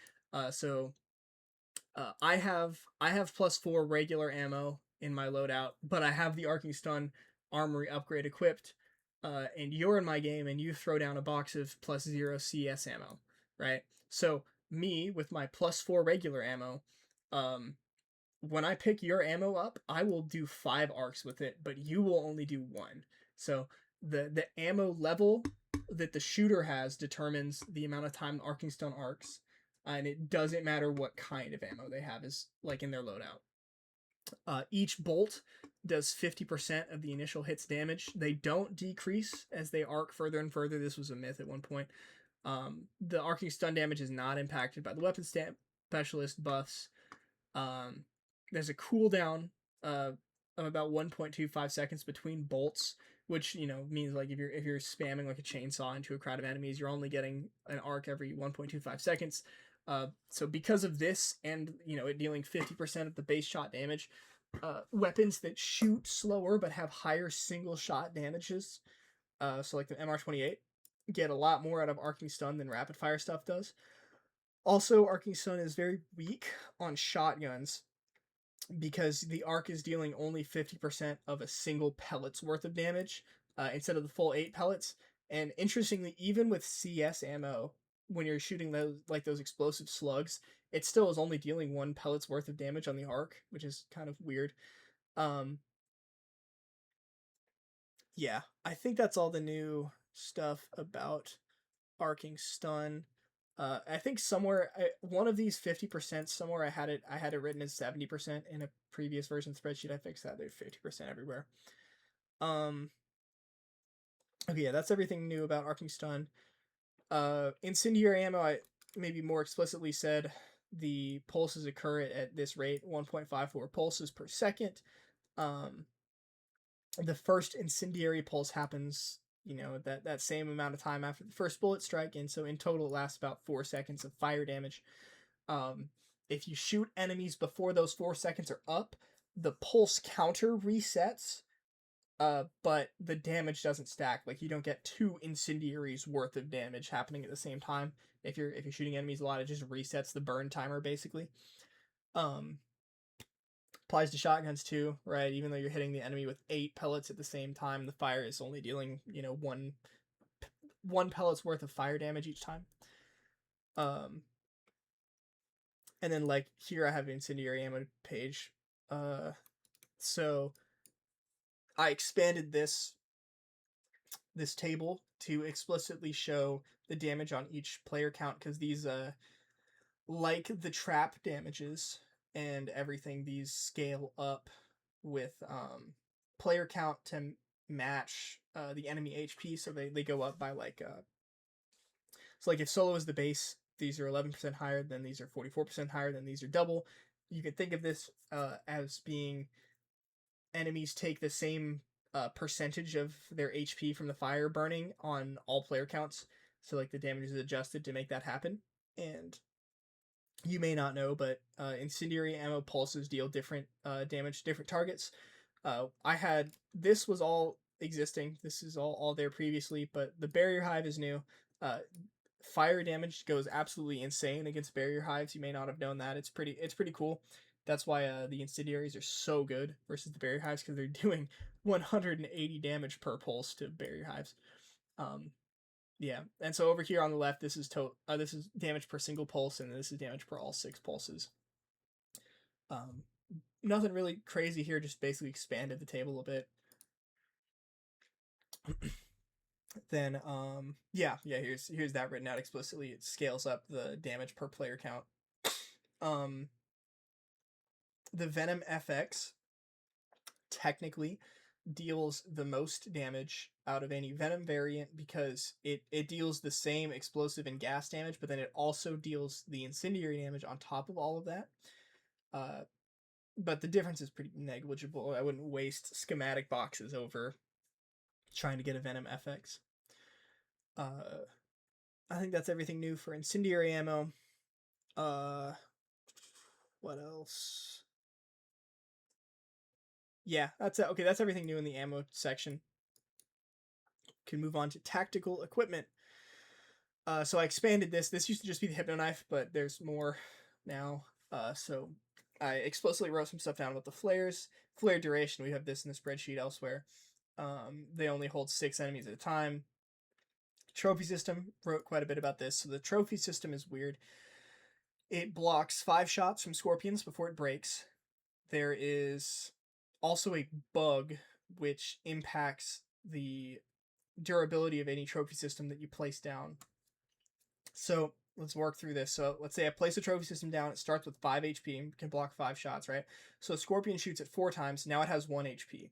So I have +4 regular ammo in my loadout, but I have the Arcing Stun Armory upgrade equipped. And you're in my game, and you throw down a box of +0 CS ammo, right? So me with my +4 regular ammo, um, when I pick your ammo up, I will do 5 arcs with it, but you will only do 1. So the ammo level that the shooter has determines the amount of time the Arcing Stun arcs, and it doesn't matter what kind of ammo they have is like in their loadout. Each bolt does 50% of the initial hit's damage. They don't decrease as they arc further and further. This was a myth at one point. The arcing stun damage is not impacted by the weapon specialist buffs. Um, there's a cooldown of about 1.25 seconds between bolts, which means like if you're spamming like a chainsaw into a crowd of enemies, you're only getting an arc every 1.25 seconds. So because of this, and it dealing 50% of the base shot damage, weapons that shoot slower but have higher single shot damages, so like the MR28, get a lot more out of arcing stun than rapid fire stuff does. Also, arcing stun is very weak on shotguns because the arc is dealing only 50% of a single pellet's worth of damage, instead of the full 8 pellets. And interestingly, even with CS ammo, when you're shooting those explosive slugs, it still is only dealing 1 pellet's worth of damage on the arc, which is kind of weird. Um, yeah, I think that's all the new stuff about arcing stun. I think somewhere one of these 50%, somewhere I had it written as 70% in a previous version spreadsheet. I fixed that. They're 50% everywhere. Okay, yeah, that's everything new about arcing stun. Incendiary ammo, I maybe more explicitly said the pulses occur at this rate, 1.54 pulses per second. The first incendiary pulse happens that same amount of time after the first bullet strike, and so in total it lasts about 4 seconds of fire damage. If you shoot enemies before those 4 seconds are up, the pulse counter resets, but the damage doesn't stack. Like, you don't get 2 incendiaries worth of damage happening at the same time. If you're shooting enemies a lot, it just resets the burn timer basically. Applies to shotguns too, right? Even though you're hitting the enemy with 8 pellets at the same time, the fire is only dealing one pellet's worth of fire damage each time. And then like here I have an incendiary ammo page. So I expanded this table to explicitly show the damage on each player count, because these like the trap damages and everything, these scale up with player count to match the enemy HP, so they go up by like so like if solo is the base, these are 11% higher, then these are 44% higher, then these are double. You could think of this as being enemies take the same percentage of their HP from the fire burning on all player counts, so like the damage is adjusted to make that happen. And you may not know, but incendiary ammo pulses deal different damage to different targets. This was all existing. This is all there previously, but the barrier hive is new. Fire damage goes absolutely insane against barrier hives. You may not have known that. It's pretty cool. That's why the incendiaries are so good versus the barrier hives, because they're doing 180 damage per pulse to barrier hives. Yeah, and so over here on the left, this is damage per single pulse, and this is damage per all 6 pulses. Nothing really crazy here, just basically expanded the table a bit. Then here's that written out explicitly. It scales up the damage per player count. The Venom FX technically deals the most damage out of any Venom variant, because it deals the same explosive and gas damage, but then it also deals the incendiary damage on top of all of that. But the difference is pretty negligible. I wouldn't waste schematic boxes over trying to get a Venom FX. I think that's everything new for incendiary ammo. What else? yeah, that's it. Okay, that's everything new in the ammo section. Can move on to tactical equipment. So I expanded this. This used to just be the Hypno Knife, but there's more now. So I explicitly wrote some stuff down about the flares. Flare duration, we have this in the spreadsheet elsewhere. They only hold 6 enemies at a time. Trophy system, wrote quite a bit about this. So the trophy system is weird. It blocks 5 shots from scorpions before it breaks. There is also a bug which impacts the durability of any trophy system that you place down. So let's work through this. So let's say I place a trophy system down. It starts with 5 HP and can block 5 shots, right? So a scorpion shoots it 4 times. Now it has 1 HP.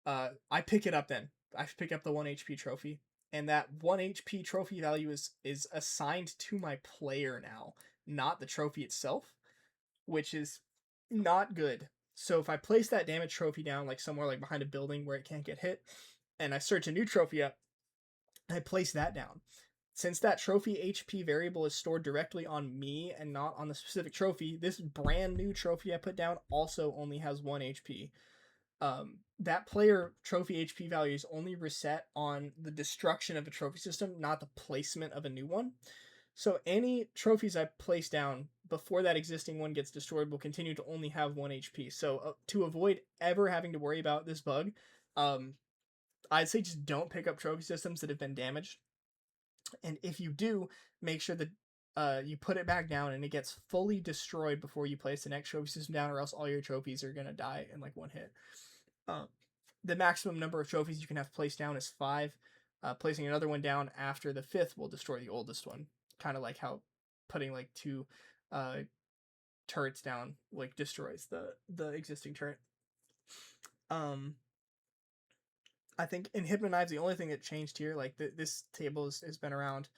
I pick it up then. I pick up the 1 HP trophy. And that 1 HP trophy value is assigned to my player now, not the trophy itself, which is not good. So if I place that damage trophy down like somewhere like behind a building where it can't get hit, and I search a new trophy up, I place that down. Since that trophy HP variable is stored directly on me and not on the specific trophy, this brand new trophy I put down also only has 1 HP. That player trophy HP value is only reset on the destruction of a trophy system, not the placement of a new one. So any trophies I place down before that existing one gets destroyed will continue to only have 1 HP. So to avoid ever having to worry about this bug, I'd say just don't pick up trophy systems that have been damaged. And if you do, make sure that you put it back down and it gets fully destroyed before you place the next trophy system down, or else all your trophies are going to die in like 1 hit. The maximum number of trophies you can have placed down is 5. Placing another one down after the 5th will destroy the oldest one. Kind of like how putting like 2 turrets down like destroys the existing turret. I think in Hypno Knives, the only thing that changed here, like this table has been around.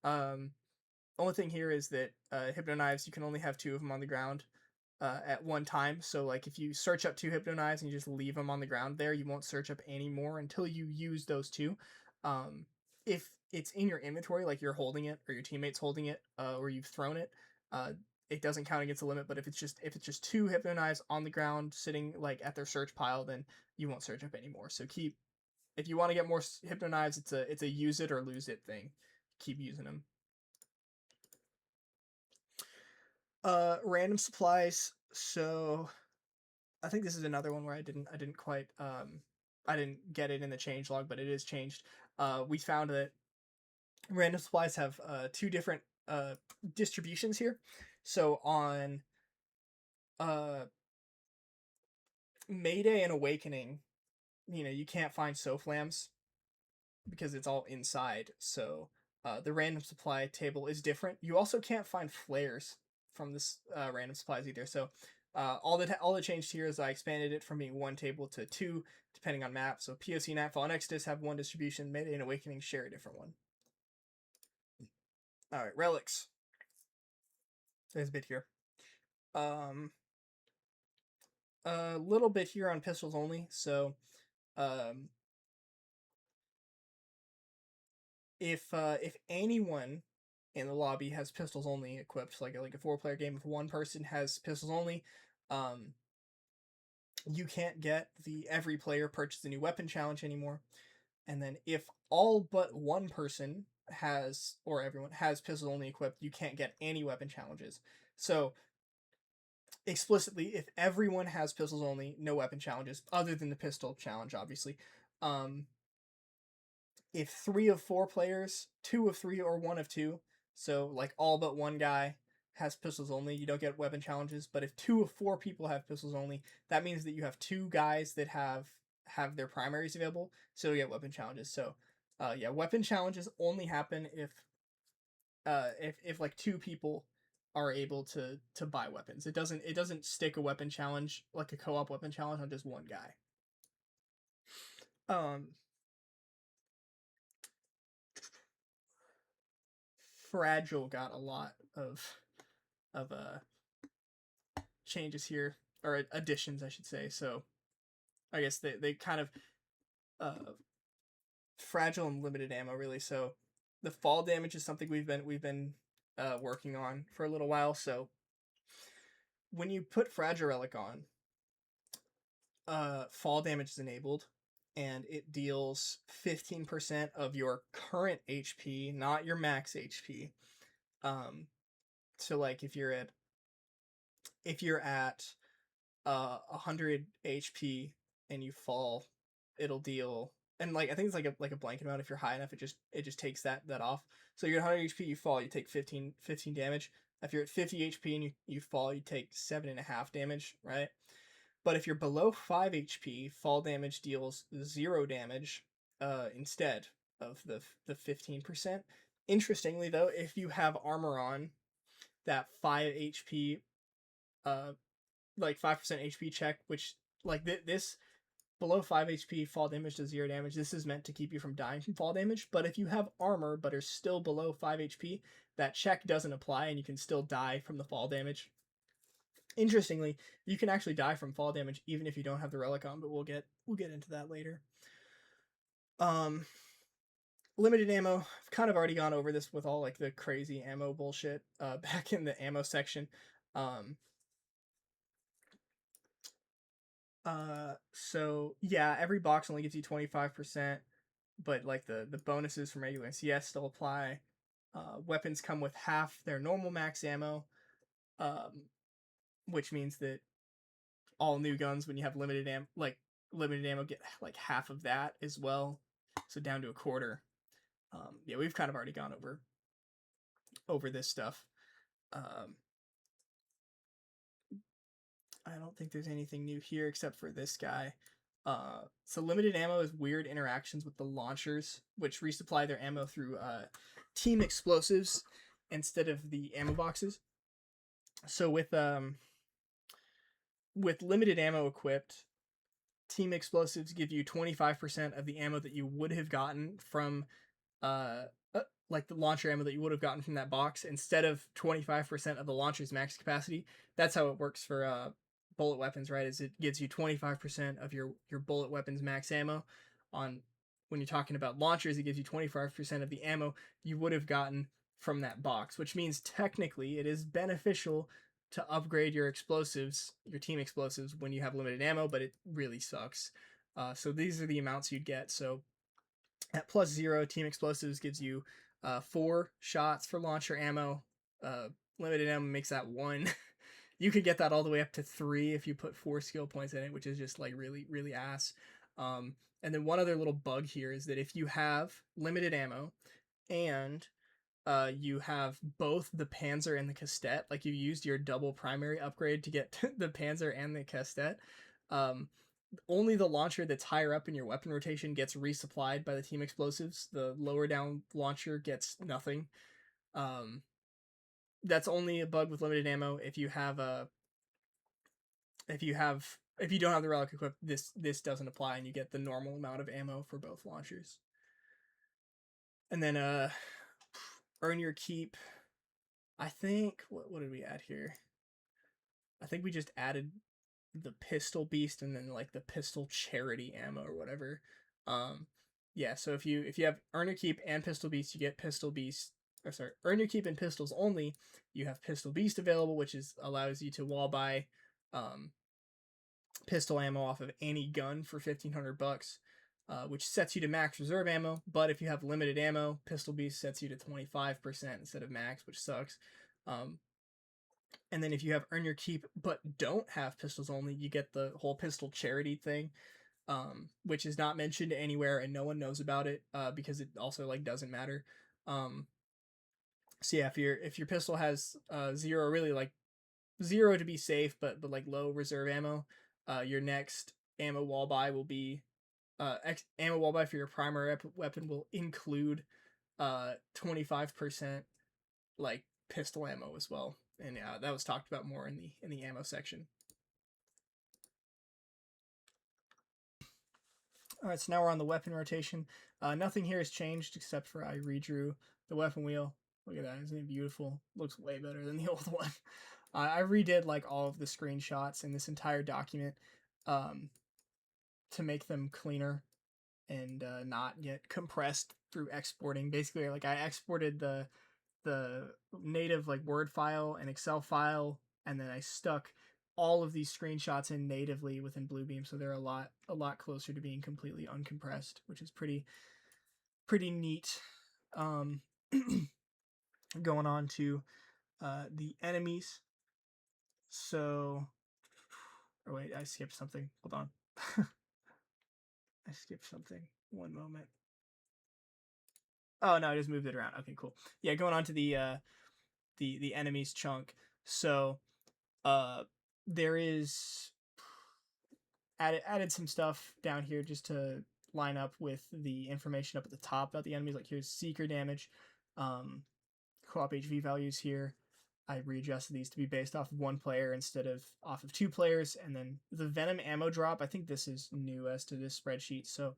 Only thing here is that Hypno Knives, you can only have 2 of them on the ground at one time. So like if you search up 2 Hypno Knives and you just leave them on the ground there, you won't search up any more until you use those 2. If it's in your inventory, like you're holding it or your teammate's holding it, or you've thrown it, it doesn't count against the limit. But if it's just 2 Hypno Knives on the ground sitting like at their search pile, then you won't search up anymore. So if you want to get more Hypno Knives, it's a use it or lose it thing. Keep using them. Random supplies. So I think this is another one where I didn't quite I didn't get it in the changelog, but it is changed. We found that random supplies have 2 different distributions here. So on Mayday and Awakening, you can't find Soflams because it's all inside. So the random supply table is different. You also can't find flares from this random supplies either. So all that changed here is I expanded it from being 1 table to 2, depending on map. So POC, Nightfall, and Exodus have 1 distribution. Mayday and Awakening share a different one. All right, Relics. There's a bit here. A little bit here on pistols only. So if anyone in the lobby has pistols only equipped, like a 4-player game, if one person has pistols only, you can't get the every player purchase a new weapon challenge anymore. And then if all but one person has, or everyone has pistols only equipped, you can't get any weapon challenges. So explicitly, if everyone has pistols only, no weapon challenges, other than the pistol challenge, obviously. If 3 of 4 players, 2 of 3, or 1 of 2, so like all but one guy has pistols only, you don't get weapon challenges. But if 2 of 4 people have pistols only, that means that you have 2 guys that have their primaries available, so you get weapon challenges. So yeah, weapon challenges only happen if like 2 people are able to buy weapons. It doesn't stick a weapon challenge, like a co-op weapon challenge, on just one guy. Fragile got a lot of changes here, or additions, I should say. So I guess they kind of fragile and limited ammo, really. So the fall damage is something we've been working on for a little while. So when you put Fragile Relic on, fall damage is enabled, and it deals 15% of your current HP, not your max HP. So like if you're at 100 HP and you fall, it'll deal, and like I think it's like a blanket amount. If you're high enough, it just takes that off. So you're at 100 HP, you fall, you take 15 damage. If you're at 50 HP and you fall, you take 7.5 damage, right? But if you're below 5 HP, fall damage deals 0 damage instead of the 15%. Interestingly, though, if you have armor on, that 5 HP, like 5% HP check, which like this below 5 HP, fall damage does 0 damage. This is meant to keep you from dying from fall damage. But if you have armor but are still below 5 HP, that check doesn't apply and you can still die from the fall damage. Interestingly, you can actually die from fall damage even if you don't have the relic on, but we'll get into that later. Limited ammo. I've kind of already gone over this with all like the crazy ammo bullshit back in the ammo section. So yeah, every box only gives you 25%, but like the bonuses from regular CS still apply. Weapons come with half their normal max ammo, which means that all new guns, when you have limited ammo, get like half of that as well, so down to a quarter. Yeah, we've kind of already gone over this stuff. I don't think there's anything new here except for this guy. So limited ammo is weird interactions with the launchers, which resupply their ammo through team explosives instead of the ammo boxes. So with limited ammo equipped, team explosives give you 25% of the ammo that you would have gotten from like the launcher ammo that you would have gotten from that box instead of 25% of the launcher's max capacity. That's how it works for bullet weapons, right? Is it gives you 25% of your bullet weapons max ammo. On when you're talking about launchers, it gives you 25% of the ammo you would have gotten from that box, which means technically it is beneficial to upgrade your explosives, your team explosives, when you have limited ammo, but it really sucks. So these are the amounts you'd get. So at +0, team explosives gives you 4 shots for launcher ammo. Limited ammo makes that 1. You could get that all the way up to 3 if you put 4 skill points in it, which is just like really, really ass. And then one other little bug here is that if you have limited ammo and you have both the Panzer and the Cassette, like you used your double primary upgrade to get the Panzer and the Cassette, only the launcher that's higher up in your weapon rotation gets resupplied by the team explosives. The lower down launcher gets nothing. That's only a bug with limited ammo. If you don't have the relic equipped, this doesn't apply, and you get the normal amount of ammo for both launchers. And then earn your keep. I think what did we add here? I think we just added the pistol beast and then like the pistol charity ammo or whatever. Yeah, so if you have earn your keep and pistol beast, you get pistol beast. Or sorry, earn your keep and pistols only. You have pistol beast available, which allows you to wall buy pistol ammo off of any gun for $1,500, which sets you to max reserve ammo. But if you have limited ammo, pistol beast sets you to 25% instead of max, which sucks. And then if you have earn your keep but don't have pistols only, you get the whole pistol charity thing, which is not mentioned anywhere and no one knows about it because it also like doesn't matter. So yeah, if your pistol has 0, really like 0 to be safe, but like low reserve ammo, your next ammo wall buy will be ammo wall buy for your primary weapon will include 25% like pistol ammo as well, and that was talked about more in the ammo section. All right, so now we're on the weapon rotation. Nothing here has changed except for I redrew the weapon wheel. Look at that, isn't it beautiful? Looks way better than the old one. I redid like all of the screenshots in this entire document to make them cleaner and not get compressed through exporting. Basically, like I exported the native like Word file and Excel file, and then I stuck all of these screenshots in natively within Bluebeam, so they're a lot closer to being completely uncompressed, which is pretty neat. Going on to the enemies. So, oh wait, I skipped something. Hold on. I skipped something. One moment. Oh no, I just moved it around. Okay, cool. Yeah, going on to the enemies chunk. So, there is added some stuff down here just to line up with the information up at the top about the enemies. Like here's seeker damage, co-op HV values here. I readjusted these to be based off of one player instead of off of two players. And then the Venom ammo drop, I think this is new as to this spreadsheet. So,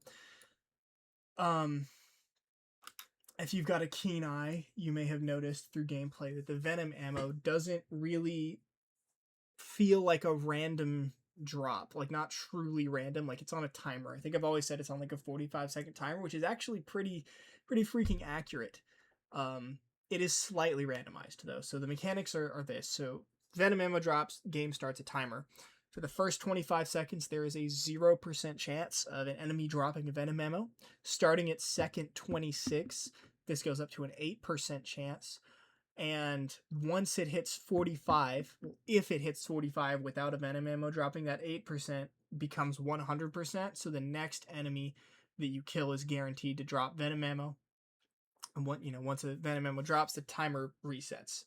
if you've got a keen eye, you may have noticed through gameplay that the Venom ammo doesn't really feel like a random drop, like not truly random, like it's on a timer. I think I've always said it's on like a 45-second timer, which is actually pretty freaking accurate. It is slightly randomized though. So the mechanics are this. So Venom ammo drops, game starts a timer. For the first 25 seconds, there is a 0% chance of an enemy dropping a Venom ammo. Starting at second 26, this goes up to an 8% chance. And once it hits 45, if it hits 45 without a Venom ammo dropping, that 8% becomes 100%. So the next enemy that you kill is guaranteed to drop Venom ammo. And once a Venom ammo drops, the timer resets.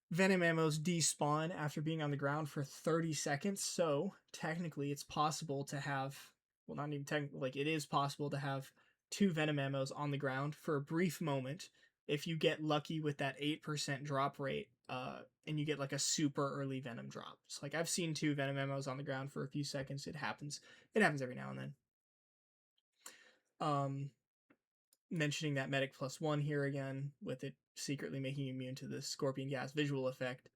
Venom ammos despawn after being on the ground for 30 seconds. So technically, it's possible to have, well, not even technically, like it is possible to have 2 Venom ammos on the ground for a brief moment if you get lucky with that 8% drop rate, and you get like a super early Venom drop. So like I've seen 2 Venom ammos on the ground for a few seconds. It happens every now and then. Mentioning that medic +1 here again, with it secretly making you immune to the scorpion gas visual effect.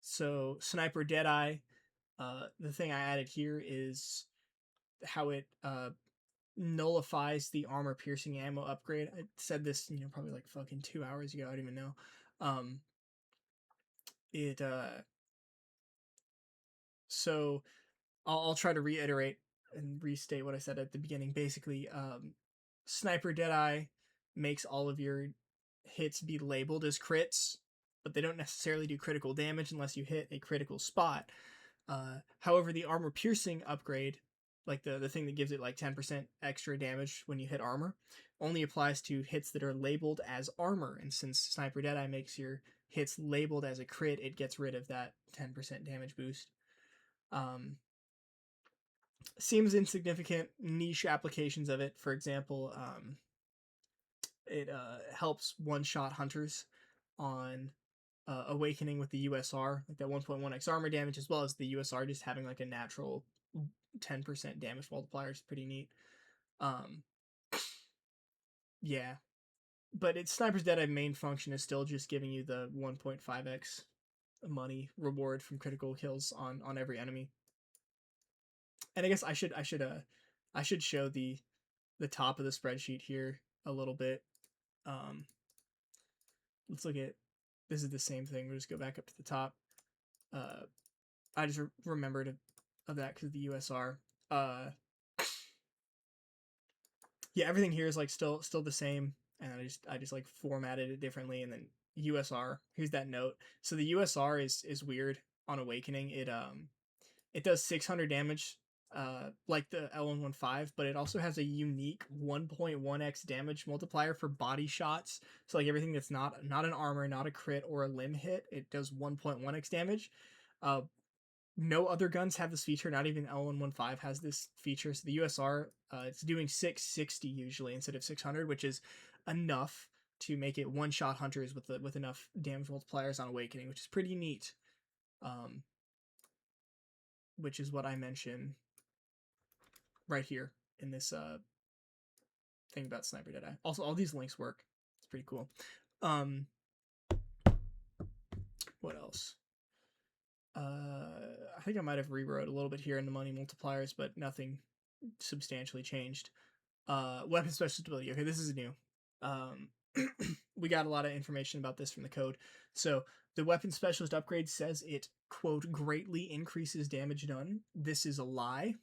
So Sniper Deadeye, the thing I added here is how it nullifies the armor piercing ammo upgrade. I said this, probably like fucking 2 hours ago. I don't even know. So I'll try to reiterate and restate what I said at the beginning. Basically, Sniper Deadeye makes all of your hits be labeled as crits, but they don't necessarily do critical damage unless you hit a critical spot. However, the armor piercing upgrade, like the thing that gives it like 10% extra damage when you hit armor, only applies to hits that are labeled as armor. And since Sniper Deadeye makes your hits labeled as a crit, it gets rid of that 10% damage boost. Seems insignificant. Niche applications of it, for example, it helps one-shot hunters on Awakening with the USR, like that 1.1x armor damage, as well as the USR just having like a natural 10% damage multiplier is pretty neat. Yeah, but its Sniper's Deadeye main function is still just giving you the 1.5x money reward from critical kills on every enemy. And I guess I should show the top of the spreadsheet here a little bit. Let's look at, this is the same thing. We'll just go back up to the top. I just remembered of that because of the USR. Yeah, everything here is like still the same, and I just like formatted it differently, and then USR. Here's that note. So the USR is weird on Awakening. It does 600 damage, like the L115, but it also has a unique 1.1x damage multiplier for body shots. So like everything that's not an armor, not a crit, or a limb hit, it does 1.1x damage. No other guns have this feature. Not even L115 has this feature. So the USR, it's doing 660 usually instead of 600, which is enough to make it one-shot hunters with enough damage multipliers on Awakening, which is pretty neat. Which is what I mention right here in this thing about Sniper Deadeye. Also, all these links work. It's pretty cool. What else? I think I might have rewrote a little bit here in the money multipliers, but nothing substantially changed. Weapon special stability. Okay, this is new. we got a lot of information about this from the code. So the weapon specialist upgrade says it, quote, greatly increases damage done. This is a lie.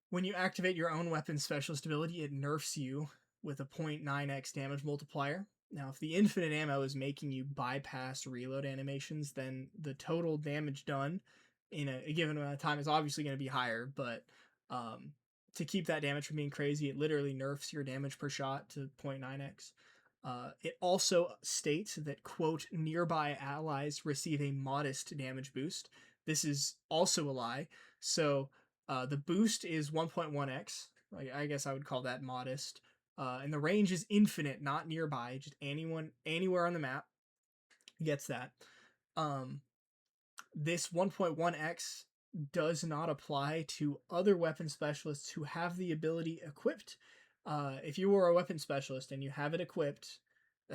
When you activate your own weapon specialist ability, it nerfs you with a 0.9x damage multiplier. Now, if the infinite ammo is making you bypass reload animations, then the total damage done in a given amount of time is obviously going to be higher, but to keep that damage from being crazy, it literally nerfs your damage per shot to 0.9x. It also states that, quote, nearby allies receive a modest damage boost. This is also a lie. So the boost is 1.1x. I guess I would call that modest. And the range is infinite, not nearby. Just anyone, anywhere on the map gets that. This 1.1x does not apply to other weapon specialists who have the ability equipped. If you are a weapon specialist and you have it equipped,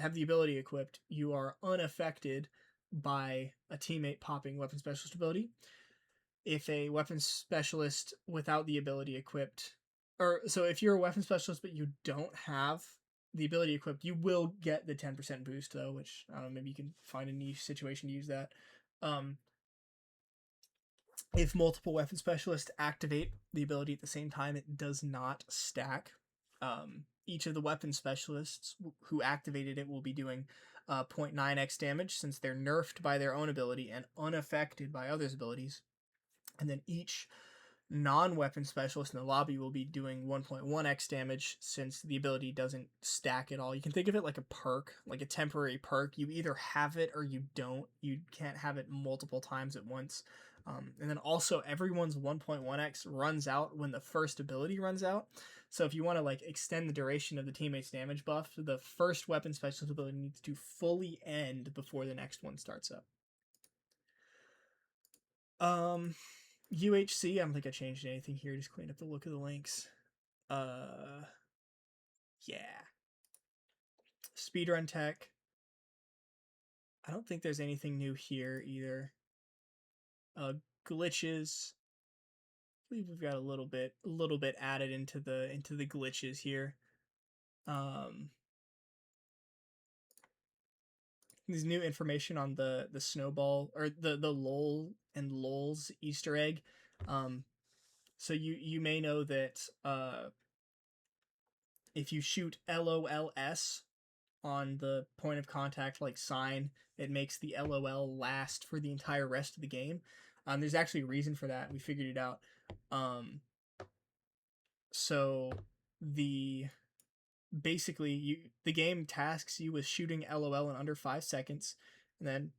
have the ability equipped, you are unaffected by a teammate popping weapon specialist ability. If a weapon specialist without the ability equipped, so if you're a weapon specialist but you don't have the ability equipped, you will get the 10% boost though, which I don't know, maybe you can find a niche situation to use that. If multiple weapon specialists activate the ability at the same time, it does not stack. Each of the weapon specialists who activated it will be doing 0.9x damage since they're nerfed by their own ability and unaffected by others' abilities. And then each non-weapon specialist in the lobby will be doing 1.1x damage since the ability doesn't stack at all. You can think of it like a perk, like a temporary perk. You either have it or you don't. You can't have it multiple times at once. And then also everyone's 1.1x runs out when the first ability runs out. So if you want to like extend the duration of the teammate's damage buff, the first weapon specialist ability needs to fully end before the next one starts up. UHC, I don't think I changed anything here, just cleaned up the look of the links. Yeah. Speedrun tech. I don't think there's anything new here either. Glitches. I believe we've got a little bit added into the glitches here. There's new information on the snowball or the lol and lols Easter egg. So you may know that if you shoot LOLS on the point of contact like sign, it makes the LOL last for the entire rest of the game. There's actually a reason for that. We figured it out. So the game tasks you with shooting LOL in under 5 seconds, and then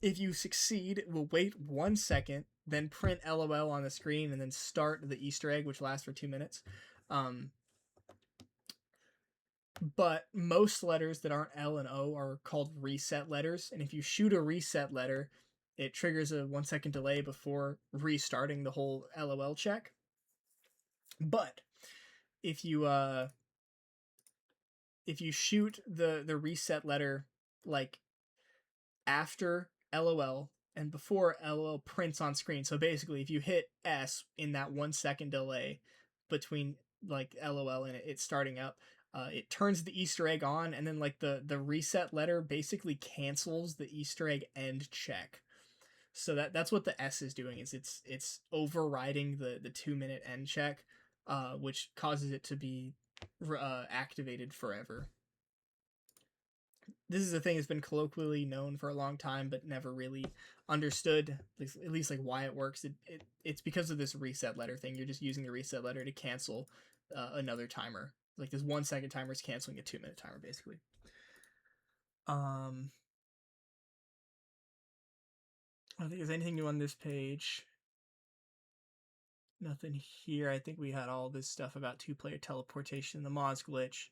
if you succeed, it will wait 1 second, then print LOL on the screen, and then start the Easter egg, which lasts for 2 minutes. But most letters that aren't L and O are called reset letters, and if you shoot a reset letter, it triggers a 1 second delay before restarting the whole LOL check. But if you shoot the reset letter like after LOL and before LOL prints on screen, so basically if you hit S in that 1 second delay between like LOL and it starting up, it turns the Easter egg on, and then like the reset letter basically cancels the Easter egg end check. So that's what the S is doing, is it's overriding the 2 minute end check, which causes it to be activated forever. This is a thing that's been colloquially known for a long time, but never really understood, at least like why it works. It's because of this reset letter thing. You're just using the reset letter to cancel another timer. Like this 1 second timer is canceling a 2 minute timer, basically. I don't think there's anything new on this page. Nothing here. I think we had all this stuff about 2-player teleportation, the Moz glitch.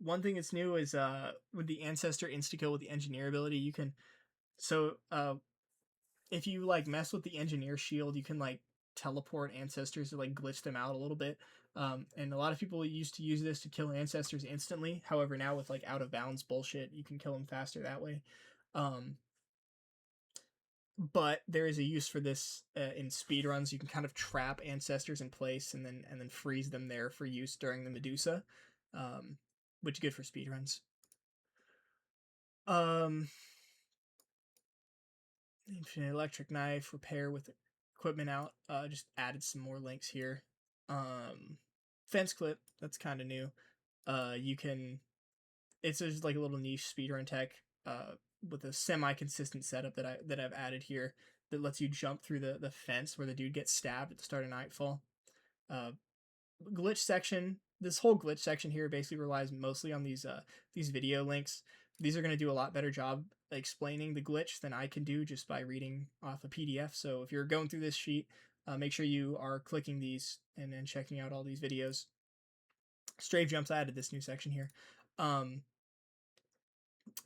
One thing that's new is with the Ancestor insta-kill with the Engineer ability, you can... So, if you, like, mess with the Engineer shield, you can, like, teleport Ancestors to, like, glitch them out a little bit. And a lot of people used to use this to kill Ancestors instantly. However, now with, like, out-of-bounds bullshit, you can kill them faster that way. but there is a use for this in speedruns. You can kind of trap ancestors in place and then freeze them there for use during the Medusa, which is good for speedruns. Infinite electric knife, repair with equipment out. Just added some more links here. Fence clip, that's kind of new. You can, it's just like a little niche speedrun tech with a semi-consistent setup that I've added here that lets you jump through the fence where the dude gets stabbed at the start of Nightfall. Glitch section. This whole glitch section here basically relies mostly on these video links. These are going to do a lot better job explaining the glitch than I can do just by reading off a PDF. So if you're going through this sheet, make sure you are clicking these and then checking out all these videos. Strafe jumps, I added this new section here.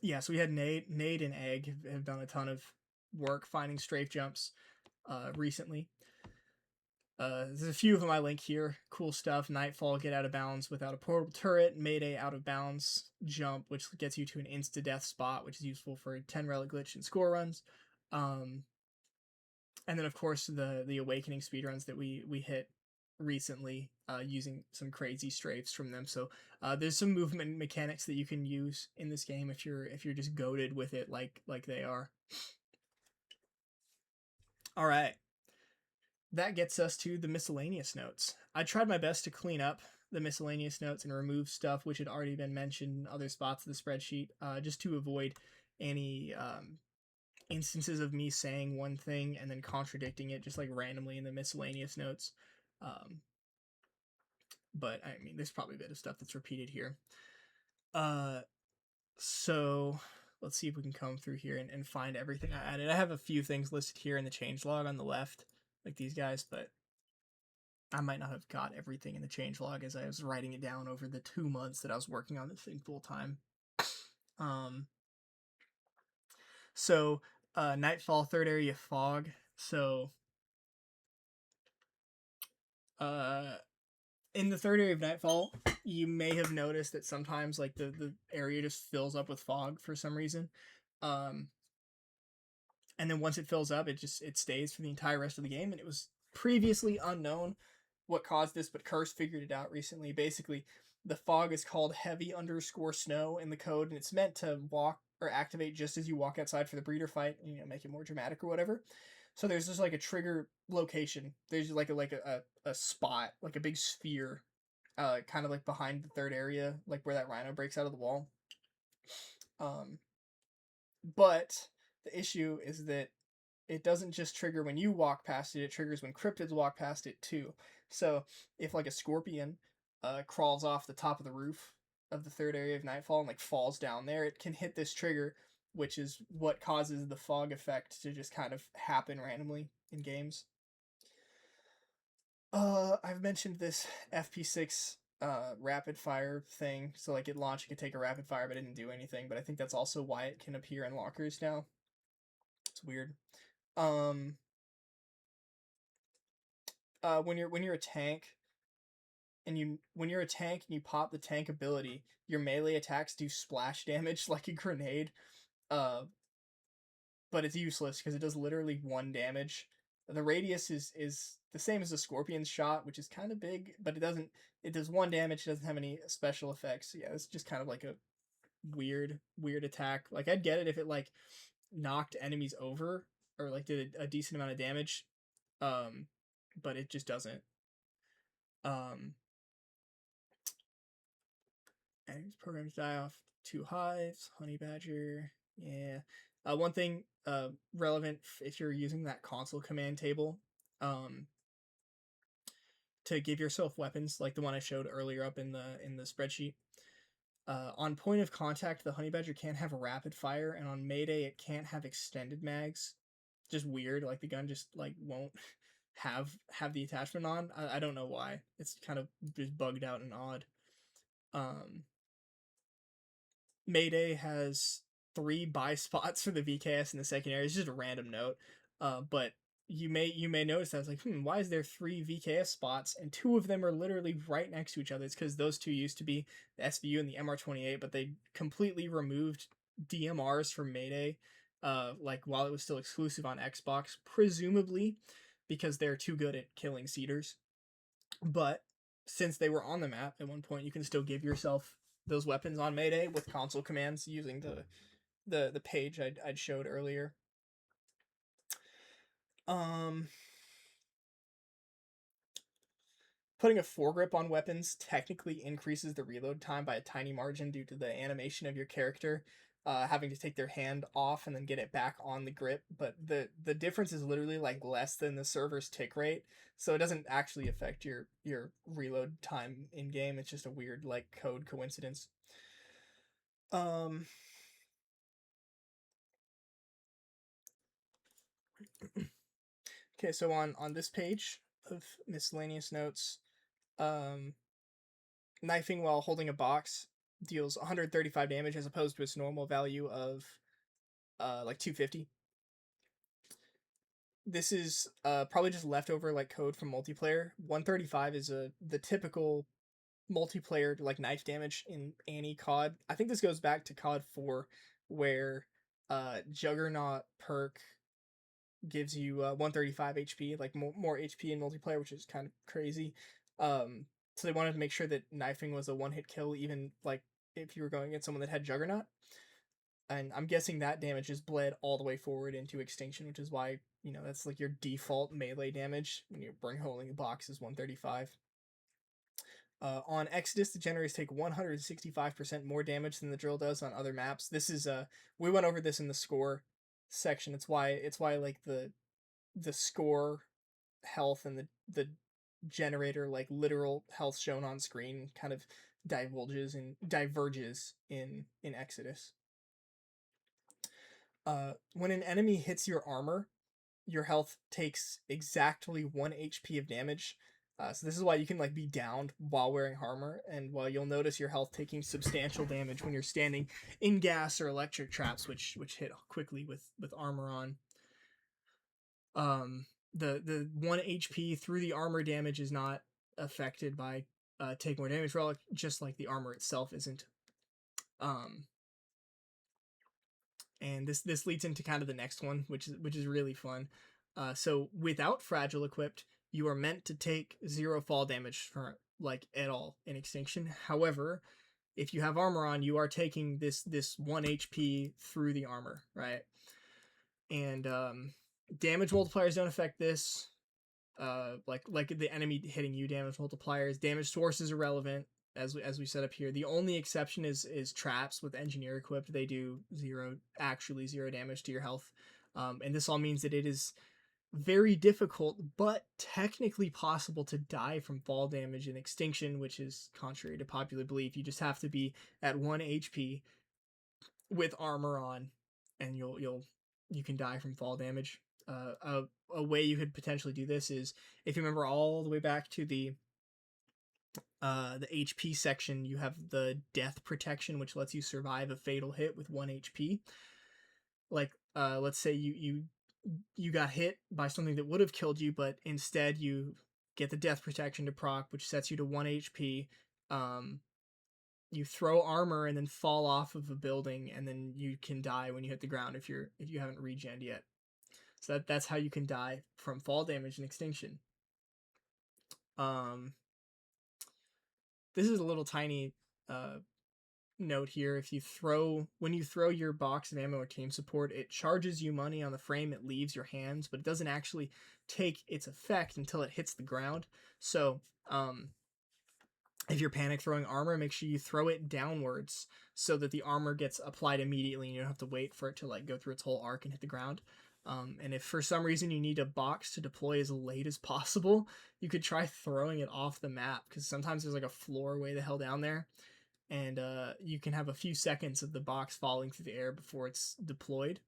Yeah, so we had Nade and Egg have done a ton of work finding strafe jumps recently. There's a few of them I link here. Cool stuff. Nightfall, get out of bounds without a portable turret. Mayday, out of bounds jump, which gets you to an insta-death spot, which is useful for 10 relic glitch and score runs. And then, of course, the Awakening speedruns that we hit recently using some crazy strafes from them. So there's some movement mechanics that you can use in this game if you're just goated with it like they are. All right. That gets us to the miscellaneous notes. I tried my best to clean up the miscellaneous notes and remove stuff which had already been mentioned in other spots of the spreadsheet, just to avoid any instances of me saying one thing and then contradicting it just like randomly in the miscellaneous notes. But I mean, there's probably a bit of stuff that's repeated here. So let's see if we can come through here and find everything I added. I have a few things listed here in the changelog on the left, like these guys, but I might not have got everything in the changelog as I was writing it down over the 2 months that I was working on this thing full time. So Nightfall, third area fog. So in the third area of Nightfall, you may have noticed that sometimes like the area just fills up with fog for some reason. And then once it fills up, it stays for the entire rest of the game, and it was previously unknown what caused this, but Kursse figured it out recently. Basically, the fog is called heavy_snow in the code, and it's meant to walk or activate just as you walk outside for the breeder fight, and, make it more dramatic or whatever. So there's just like a trigger location. There's like a spot, like a big sphere, kind of like behind the third area, like where that rhino breaks out of the wall. But the issue is that it doesn't just trigger when you walk past it, it triggers when cryptids walk past it too. So if like a scorpion crawls off the top of the roof of the third area of Nightfall and like falls down there, it can hit this trigger, which is what causes the fog effect to just kind of happen randomly in games. I've mentioned this FP6 rapid fire thing. So like at launch, it could take a rapid fire, but it didn't do anything. But I think that's also why it can appear in lockers now. It's weird. When you're a tank, and you pop the tank ability, your melee attacks do splash damage like a grenade. But it's useless because it does literally 1 damage. The radius is the same as the Scorpion's shot, which is kind of big, but it does 1 damage, it doesn't have any special effects. So yeah, it's just kind of like a weird attack. Like I'd get it if it like knocked enemies over or like did a decent amount of damage. But it just doesn't. And programs die off 2 hives, honey badger. Yeah. One thing relevant if you're using that console command table, to give yourself weapons like the one I showed earlier up in the spreadsheet. On point of contact, the honey badger can't have a rapid fire, and on Mayday it can't have extended mags. Just weird, like the gun just like won't have the attachment on. I don't know why. It's kind of just bugged out and odd. Mayday has 3 buy spots for the VKS in the secondary. It's just a random note. But you may notice that it's like, why is there 3 VKS spots and 2 of them are literally right next to each other? It's because those 2 used to be the SVU and the MR28, but they completely removed DMRs from Mayday like while it was still exclusive on Xbox, presumably because they're too good at killing seeders. But since they were on the map at one point, you can still give yourself those weapons on Mayday with console commands using the page I'd showed earlier. Putting a foregrip on weapons technically increases the reload time by a tiny margin due to the animation of your character having to take their hand off and then get it back on the grip. But the difference is literally like less than the server's tick rate, so it doesn't actually affect your reload time in game. It's just a weird like code coincidence. Okay, so on this page of miscellaneous notes, knifing while holding a box deals 135 damage as opposed to its normal value of like 250. This is probably just leftover like code from multiplayer. 135 is the typical multiplayer like knife damage in any COD. I think this goes back to COD 4 where Juggernaut perk gives you 135 HP, like more HP in multiplayer, which is kind of crazy. So they wanted to make sure that knifing was a one-hit kill, even like if you were going against someone that had Juggernaut. And I'm guessing that damage is bled all the way forward into Extinction, which is why, you know, that's like your default melee damage when you're bring holding the box is 135. On Exodus, the generators take 165% more damage than the drill does on other maps. This is we went over this in the score section. It's why like the score health and the generator like literal health shown on screen kind of diverges in Exodus. When an enemy hits your armor, your health takes exactly 1 HP of damage. So this is why you can like be downed while wearing armor, and while you'll notice your health taking substantial damage when you're standing in gas or electric traps, which hit quickly with armor on. The 1 HP through the armor damage is not affected by taking more damage, relic, just like the armor itself isn't. And this leads into kind of the next one, which is really fun. So without fragile equipped, you are meant to take 0 fall damage for like at all in Extinction. However, if you have armor on, you are taking this 1 HP through the armor, right? And damage multipliers don't affect this. Like the enemy hitting you damage multipliers. Damage source is irrelevant as we set up here. The only exception is traps with engineer equipped. They do zero damage to your health. And this all means that it is very difficult but technically possible to die from fall damage in Extinction, which is contrary to popular belief. You just have to be at 1 HP with armor on, and you can die from fall damage. A way you could potentially do this is if you remember all the way back to the HP section, you have the death protection, which lets you survive a fatal hit with 1 HP. Like let's say you got hit by something that would have killed you, but instead you get the death protection to proc, which sets you to 1 HP. You throw armor and then fall off of a building, and then you can die when you hit the ground if you haven't regened yet. So that's how you can die from fall damage and Extinction. This is a little tiny note here. When you throw your box of ammo or team support, it charges you money on the frame it leaves your hands, but it doesn't actually take its effect until it hits the ground. So if you're panic throwing armor, make sure you throw it downwards so that the armor gets applied immediately and you don't have to wait for it to like go through its whole arc and hit the ground. And if for some reason you need a box to deploy as late as possible, you could try throwing it off the map, because sometimes there's like a floor way the hell down there, and you can have a few seconds of the box falling through the air before it's deployed.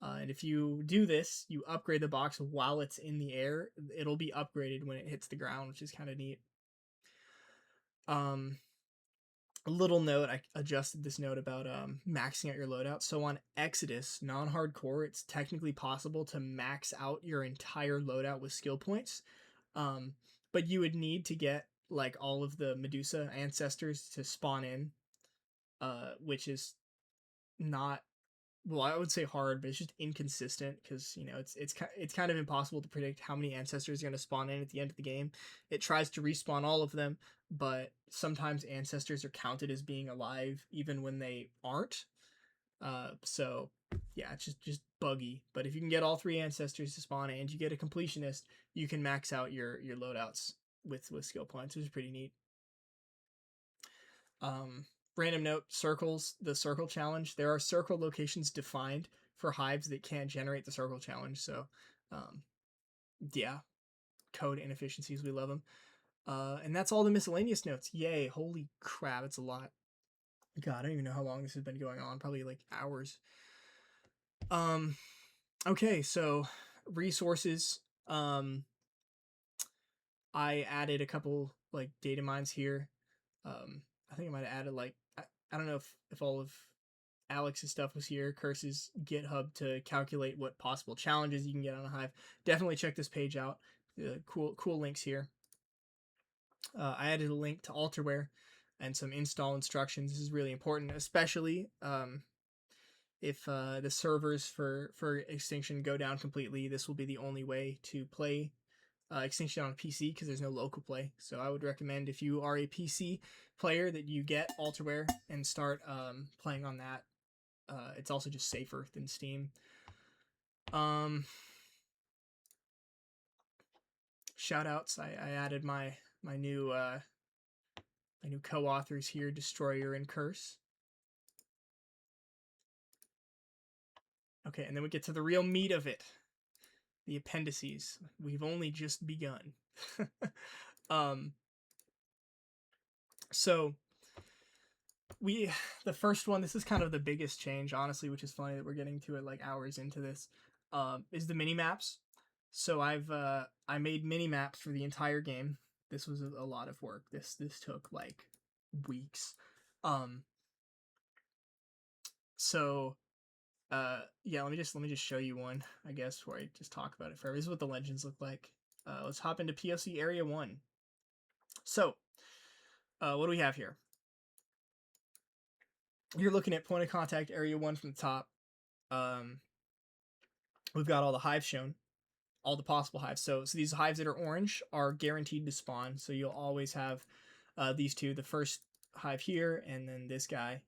And if you do this, you upgrade the box while it's in the air, it'll be upgraded when it hits the ground, which is kind of neat. A little note, I adjusted this note about maxing out your loadout. So on Exodus, non-hardcore, it's technically possible to max out your entire loadout with skill points. But you would need to get like all of the Medusa ancestors to spawn in, which is not well, I would say hard, but it's just inconsistent because it's kind of impossible to predict how many ancestors are going to spawn in at the end of the game. It tries to respawn all of them, but sometimes ancestors are counted as being alive even when they aren't. So yeah, it's just buggy. But if you can get all 3 ancestors to spawn and you get a completionist, you can max out your loadouts with skill points, which is pretty neat. Random note, circles, the circle challenge. There are circle locations defined for hives that can't generate the circle challenge. So, yeah, code inefficiencies. We love them. And that's all the miscellaneous notes. Yay. Holy crap. It's a lot. God, I don't even know how long this has been going on. Probably like hours. Okay. So resources. I added a couple like data mines here. I think I might have added like, I don't know if all of Alex's stuff was here, Kurse's GitHub, to calculate what possible challenges you can get on a hive. Definitely check this page out. Cool links here. I added a link to Altarware and some install instructions. This is really important, especially if the servers for Extinction go down completely. This will be the only way to play Extinction on a PC because there's no local play. So I would recommend, if you are a PC player, that you get Altarware and start playing on that. It's also just safer than Steam. Shoutouts. I added my new co-authors here, Destroyer and Kursse. Okay, and then we get to the real meat of it. The appendices. We've only just begun. So the first one, this is kind of the biggest change, honestly, which is funny that we're getting to it like hours into this, is the minimaps. So I made minimaps for the entire game. This was a lot of work. This took like weeks. So yeah, let me just show you one, I guess, before I just talk about it forever. This is what the legends look like. Let's hop into POC Area 1. So, what do we have here? You're looking at point of contact Area 1 from the top. We've got all the hives shown, all the possible hives. So these hives that are orange are guaranteed to spawn. So you'll always have these two, the first hive here, and then this guy,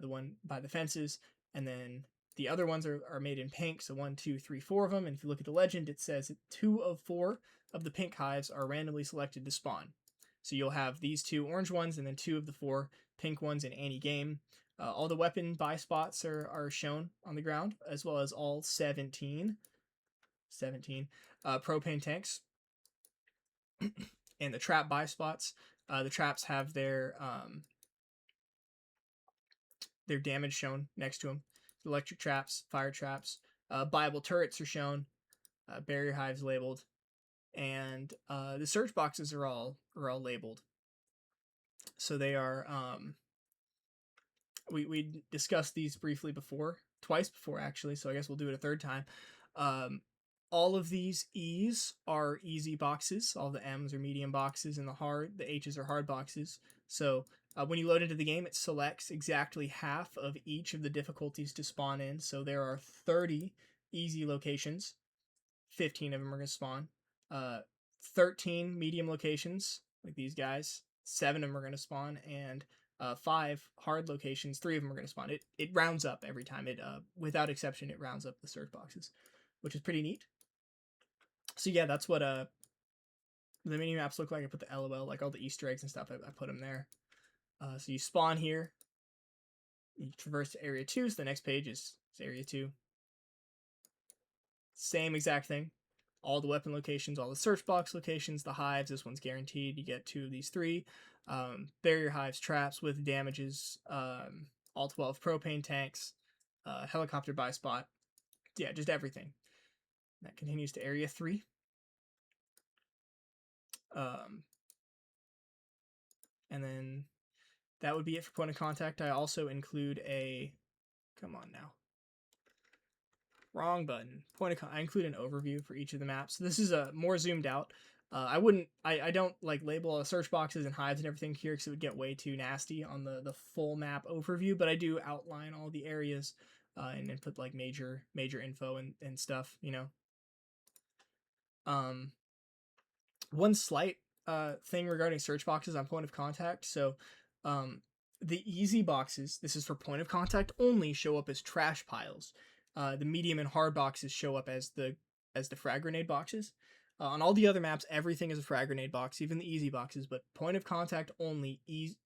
the one by the fences, and then the other ones are made in pink. So 1, 2, 3, 4 of them. And if you look at the legend, it says that 2 of 4 of the pink hives are randomly selected to spawn. So you'll have these 2 orange ones and then 2 of the 4 pink ones in any game. All the weapon buy spots are shown on the ground, as well as all 17 propane tanks and the trap buy spots. The traps have their damage shown next to them. Electric traps, fire traps, buyable turrets are shown, barrier hives labeled, and the search boxes are all labeled. So they are we discussed these briefly twice before actually, so I guess we'll do it a third time. All of these E's are easy boxes, all the M's are medium boxes, and the H's are hard boxes. So when you load into the game, it selects exactly half of each of the difficulties to spawn in. So there are 30 easy locations, 15 of them are going to spawn. 13 medium locations, like these guys, 7 of them are going to spawn, and 5 hard locations, 3 of them are going to spawn. It rounds up every time. Without exception, it rounds up the search boxes, which is pretty neat. So yeah, that's what the mini maps look like. I put the LOL, like all the Easter eggs and stuff. I put them there. So you spawn here. You traverse to Area 2. So the next page is Area 2. Same exact thing. All the weapon locations, all the search box locations, the hives. This one's guaranteed. You get 2 of these 3. Barrier hives, traps with damages, all 12 propane tanks, helicopter buy spot. Yeah, just everything. That continues to Area 3. And then that would be it for point of contact. I also include come on now. Wrong button. I include an overview for each of the maps. This is more zoomed out. I don't like label all the search boxes and hives and everything here because it would get way too nasty on the full map overview, but I do outline all the areas and input like major info and stuff, you know. One slight thing regarding search boxes on point of contact. So the easy boxes, this is for point of contact only, show up as trash piles. The medium and hard boxes show up as the frag grenade boxes. On all the other maps, everything is a frag grenade box, even the easy boxes, but point of contact only,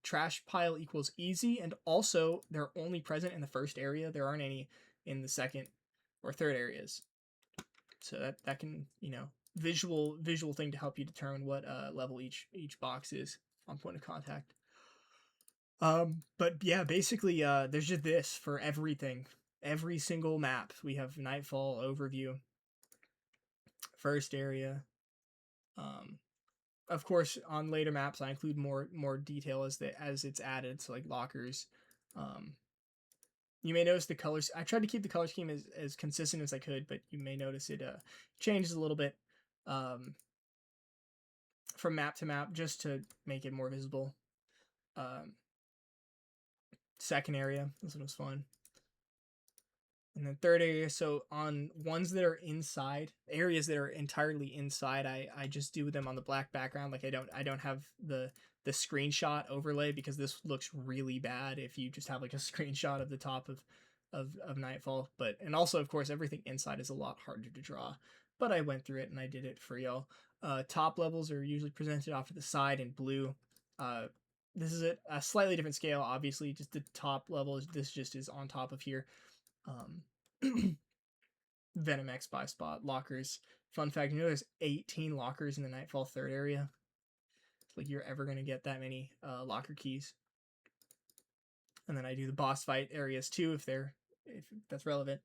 trash pile equals easy, and also they're only present in the first area. There aren't any in the second or third areas. So that can, you know, visual thing to help you determine what level each box is on point of contact. But yeah, basically there's just this for everything. Every single map. We have Nightfall overview, first area. Of course, on later maps, I include more detail as it's added. So like lockers. You may notice the colors. I tried to keep the color scheme as consistent as I could, but you may notice it changes a little bit from map to map just to make it more visible. Second area, this one was fun. And then third area, so on ones that are inside, areas that are entirely inside, I just do them on the black background. Like I don't have the screenshot overlay because this looks really bad if you just have like a screenshot of the top of Nightfall. But and also of course everything inside is a lot harder to draw. But I went through it and I did it for y'all. Top levels are usually presented off to the side in blue. This is a slightly different scale, obviously. Just the top level this just is on top of here. Venom X by spot lockers. Fun fact, you know there's 18 lockers in the Nightfall third area. It's like you're ever gonna get that many locker keys. And then I do the boss fight areas too if that's relevant.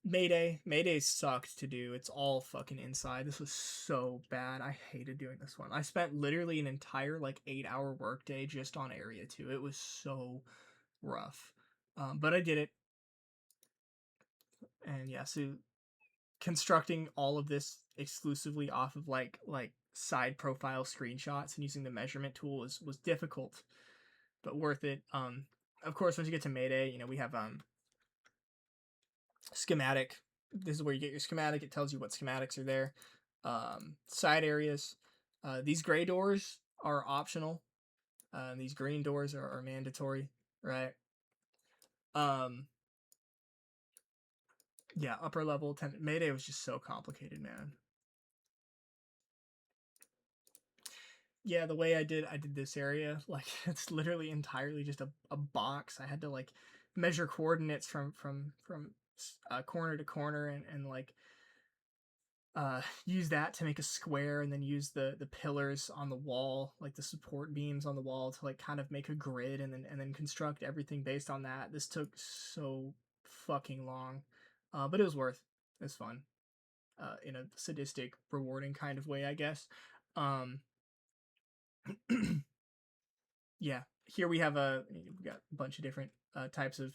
Mayday sucked to do. It's all fucking inside. This was so bad. I hated doing this one. I spent literally an entire like 8-hour workday just on area 2. It was so rough. But I did it. And yeah, so constructing all of this exclusively off of like side profile screenshots and using the measurement tool was difficult, but worth it. Of course, once you get to Mayday, you know, we have schematic. This is where you get your schematic. It tells you what schematics are there. Side areas. These gray doors are optional. These green doors are mandatory, right? Yeah, upper level. Mayday was just so complicated, man. Yeah, the way I did this area, like it's literally entirely just a box. I had to like measure coordinates from corner to corner and like use that to make a square, and then use the pillars on the wall, like the support beams on the wall, to like kind of make a grid, and then construct everything based on that. This took so fucking long, but it was worth. It was fun, in a sadistic, rewarding kind of way, I guess. Yeah, here we got a bunch of different types of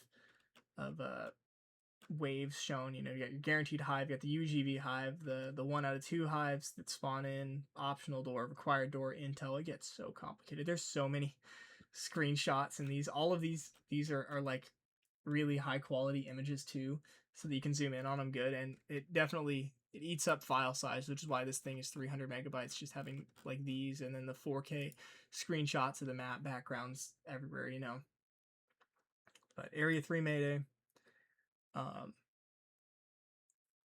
waves shown. You know, you got your guaranteed hive, you got the UGV hive, the 1 out of 2 hives that spawn in, optional door, required door, intel. It gets so complicated. There's so many screenshots, and all of these are like really high quality images too, so that you can zoom in on them good. And it eats up file size, which is why this thing is 300 megabytes, just having like these, and then the 4K screenshots of the map backgrounds everywhere, you know. But area 3 Mayday,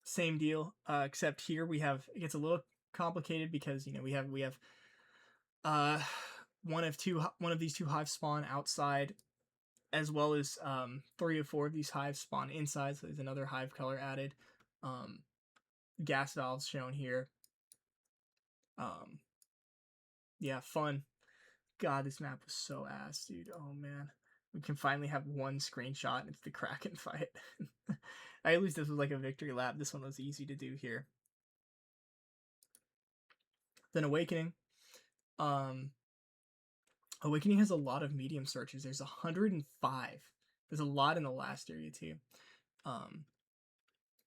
same deal, except here it gets a little complicated because, you know, we have one of these 2 hives spawn outside, as well as 3 or 4 of these hives spawn inside, so there's another hive color added. Gas valves shown here. Yeah, fun. God, this map was so ass, dude. Oh man, we can finally have one screenshot, and it's the Kraken fight. At least this was like a victory lap. This one was easy to do here. Then Awakening. Awakening has a lot of medium searches. There's 105. There's a lot in the last area too.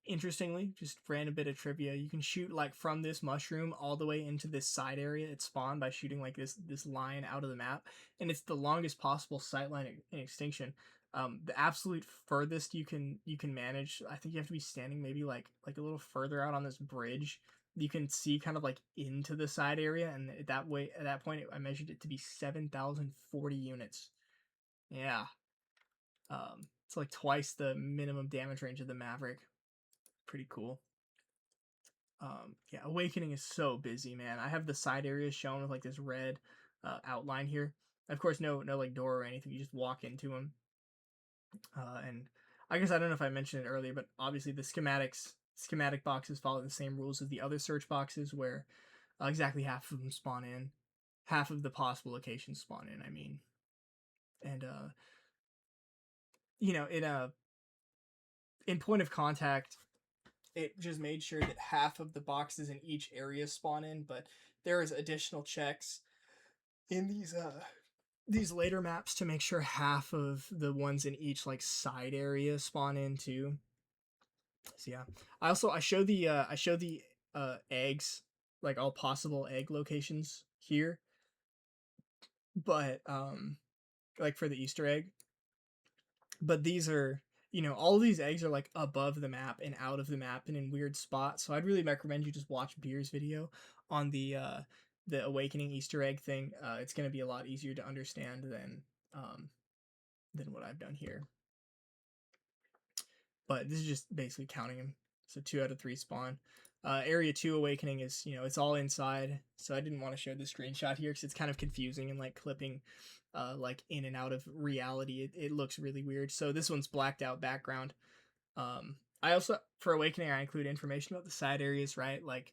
Interestingly, just random bit of trivia, you can shoot like from this mushroom all the way into this side area. It spawned by shooting like this line out of the map, and it's the longest possible sight line in Extinction. The absolute furthest you can manage, I think you have to be standing maybe like a little further out on this bridge. You can see kind of like into the side area, and at that point, I measured it to be 7,040 units. Yeah, it's like twice the minimum damage range of the Maverick. Pretty cool. Yeah, Awakening is so busy, man. I have the side areas shown with like this red outline here. Of course, no like door or anything. You just walk into them. And I guess I don't know if I mentioned it earlier, but obviously the schematic boxes follow the same rules as the other search boxes, where exactly half of them spawn in, half of the possible locations spawn in. I mean, and you know, in point of contact, it just made sure that half of the boxes in each area spawn in, but there is additional checks in these later maps to make sure half of the ones in each like side area spawn in too. So yeah, I show the eggs, like all possible egg locations here, but like for the Easter egg, but these are, all these eggs are like above the map and out of the map and in weird spots. So I'd really recommend you just watch Bier's video on the Awakening Easter egg thing. It's gonna be a lot easier to understand than what I've done here. But this is just basically counting them. So 2 out of 3 spawn. Area 2 Awakening is, it's all inside. So I didn't want to show the screenshot here because it's kind of confusing and like clipping like in and out of reality. It looks really weird. So this one's blacked out background. I also, for Awakening, I include information about the side areas, right? Like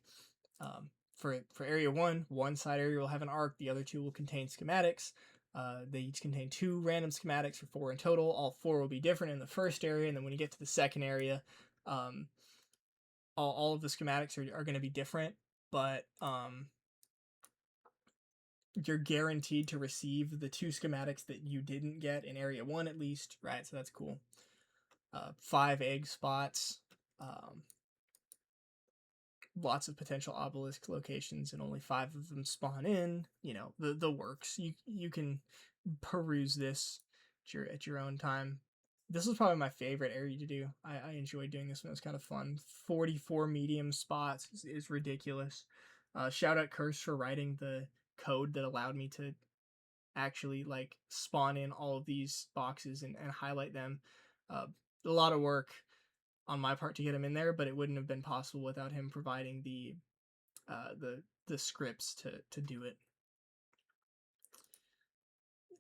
for area 1, one side area will have an arc, the other 2 will contain schematics. They each contain 2 random schematics for 4 in total. All 4 will be different in the first area, and then when you get to the second area, all of the schematics are going to be different, but you're guaranteed to receive the 2 schematics that you didn't get in area 1 at least, right? So that's cool. 5 egg spots. Lots of potential obelisk locations, and only 5 of them spawn in. The works. You can peruse this at your own time. This was probably my favorite area to do. I enjoyed doing this one. It was kind of fun. 44 medium spots is ridiculous. Shout out Kursse for writing the code that allowed me to actually like spawn in all of these boxes and highlight them. A lot of work on my part to get him in there, but it wouldn't have been possible without him providing the scripts to do it.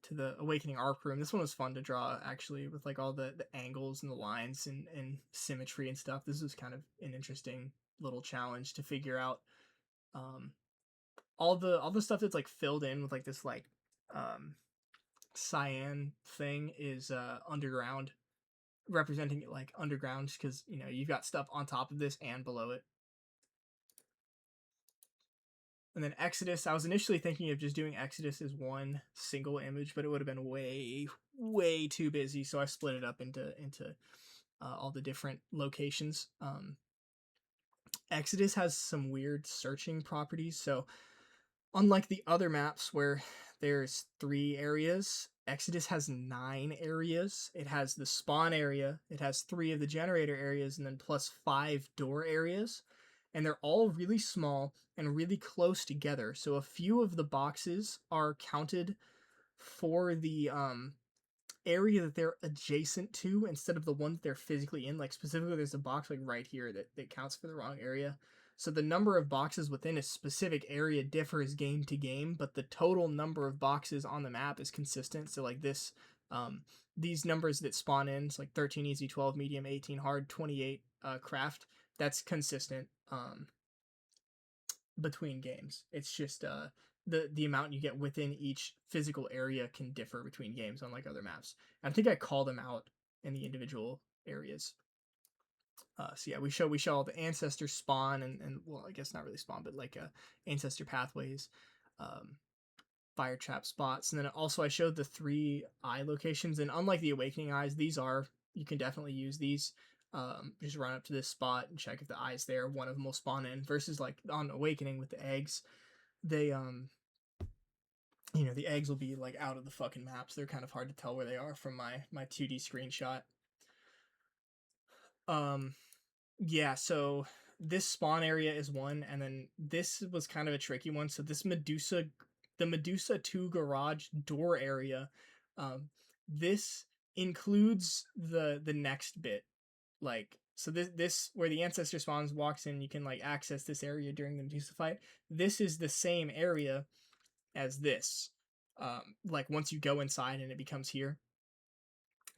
To the Awakening Arc Room. This one was fun to draw, actually, with like all the angles and the lines and symmetry and stuff. This was kind of an interesting little challenge to figure out. All the stuff that's like filled in with like this like cyan thing is underground, representing it like underground, because you've got stuff on top of this and below it. And then Exodus, I was initially thinking of just doing Exodus as one single image, but it would have been way, way too busy. So I split it up into all the different locations. Exodus has some weird searching properties. So unlike the other maps where there's 3 areas, Exodus has 9 areas. It has the spawn area, it has 3 of the generator areas, and then plus 5 door areas. And they're all really small and really close together. So a few of the boxes are counted for the area that they're adjacent to instead of the one that they're physically in. Like specifically, there's a box like right here that counts for the wrong area. So the number of boxes within a specific area differs game to game, but the total number of boxes on the map is consistent. So like this, these numbers that spawn in, it's like 13 easy, 12 medium, 18 hard, 28 craft. That's consistent between games. It's just the amount you get within each physical area can differ between games, unlike other maps. And I think I call them out in the individual areas. So yeah, we show all the ancestor spawn and well, I guess not really spawn, but like ancestor pathways, fire trap spots, and then also I showed the 3 eye locations. And unlike the Awakening eyes, you can definitely use these. Just run up to this spot and check if the eye's there. One of them will spawn in. Versus like on Awakening with the eggs, they you know, the eggs will be like out of the fucking maps. They're kind of hard to tell where they are from my 2D screenshot. Yeah, so this spawn area is one, and then this was kind of a tricky one. So this the Medusa 2 garage door area, this includes the next bit. Like, so this where the ancestor spawns walks in, you can like access this area during the Medusa fight. This is the same area as this. Like once you go inside and it becomes here.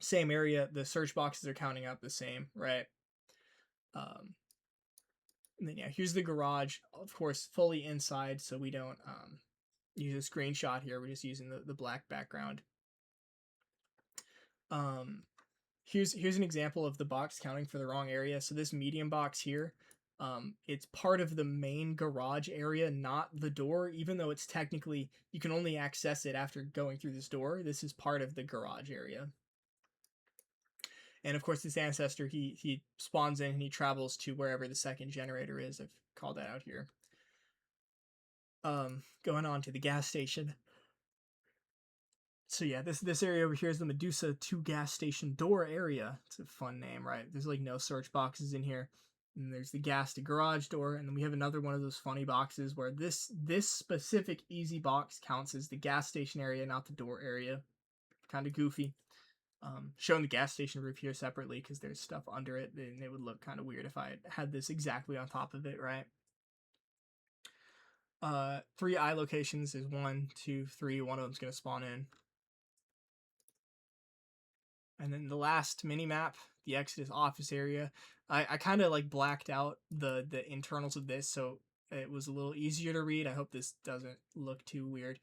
Same area, the search boxes are counting up the same, right? And then yeah, here's the garage, of course, fully inside, so we don't use a screenshot here. We're just using the black background. Here's an example of the box counting for the wrong area. So this medium box here, it's part of the main garage area, not the door, even though it's technically, you can only access it after going through this door. This is part of the garage area. And of course, this ancestor, he spawns in and he travels to wherever the second generator is. I've called that out here. Going on to the gas station. So yeah, this area over here is the Medusa 2 gas station door area. It's a fun name, right? There's like no search boxes in here. And there's the gas to garage door, and then we have another one of those funny boxes where this specific easy box counts as the gas station area, not the door area. Kind of goofy. Showing the gas station roof here separately because there's stuff under it, and it would look kind of weird if I had this exactly on top of it, right? 3 eye locations is 1, 2, 3. One of them's gonna spawn in. And then the last mini map, the Exodus office area. I kind of like blacked out the internals of this, so it was a little easier to read. I hope this doesn't look too weird.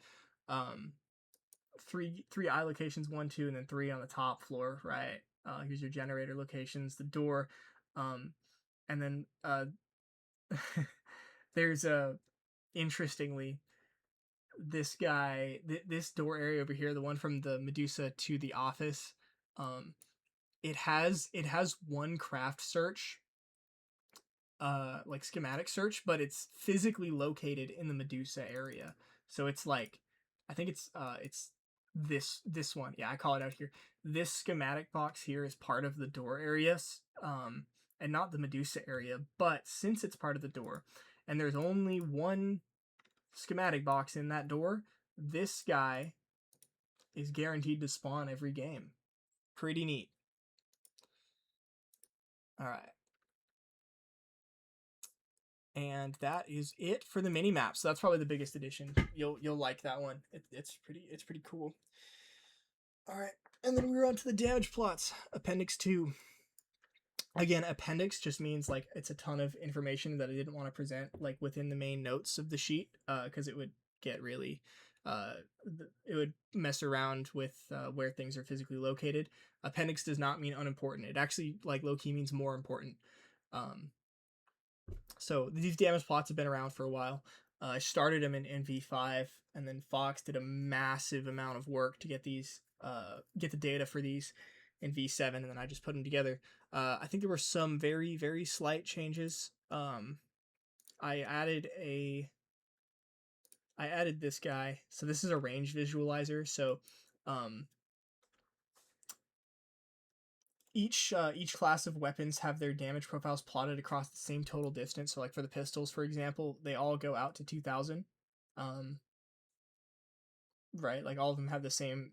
3 eye locations, 1, 2, and then 3 on the top floor, right? Here's your generator locations, the door, and then there's a interestingly, this guy, this door area over here, the one from the Medusa to the office, it has one craft search, like schematic search, but it's physically located in the Medusa area. So it's like, I think it's this one. Yeah, I call it out here. This schematic box here is part of the door areas, and not the Medusa area. But since it's part of the door, and there's only one schematic box in that door, this guy is guaranteed to spawn every game. Pretty neat. All right. And that is it for the mini map. So that's probably the biggest addition. You'll like that one. It's pretty cool. All right, and then we're on to the damage plots. Appendix 2. Again, appendix just means like it's a ton of information that I didn't want to present like within the main notes of the sheet, because it would get really, it would mess around with where things are physically located. Appendix does not mean unimportant. It actually like low key means more important. So these damage plots have been around for a while. I started them in V5, and then Fox did a massive amount of work to get these, get the data for these in V7, and then I just put them together. I think there were some very, very slight changes. I added this guy. So this is a range visualizer. So each class of weapons have their damage profiles plotted across the same total distance. So like for the pistols, for example, they all go out to 2,000. Right, like all of them have the same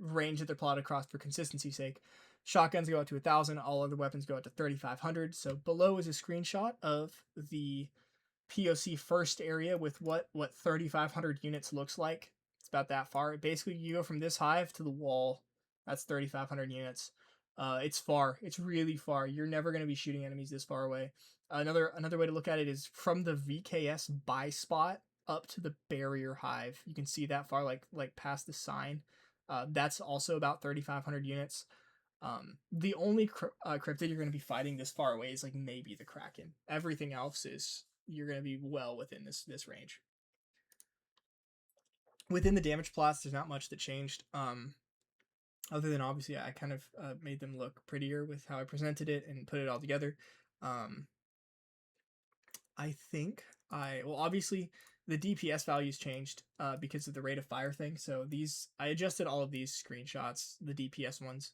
range that they're plotted across for consistency's sake. Shotguns go out to 1,000. All other weapons go out to 3,500. So below is a screenshot of the POC first area with what 3,500 units looks like. It's about that far. Basically, you go from this hive to the wall. That's 3,500 units. It's far. It's really far. You're never going to be shooting enemies this far away. Another way to look at it is from the VKS buy spot up to the barrier hive. You can see that far, like past the sign. That's also about 3,500 units. The only cryptid you're going to be fighting this far away is like maybe the Kraken. Everything else is you're going to be well within this range. Within the damage plots, there's not much that changed. Other than obviously I kind of made them look prettier with how I presented it and put it all together. I think well obviously the DPS values changed because of the rate of fire thing. So I adjusted all of these screenshots, the DPS ones.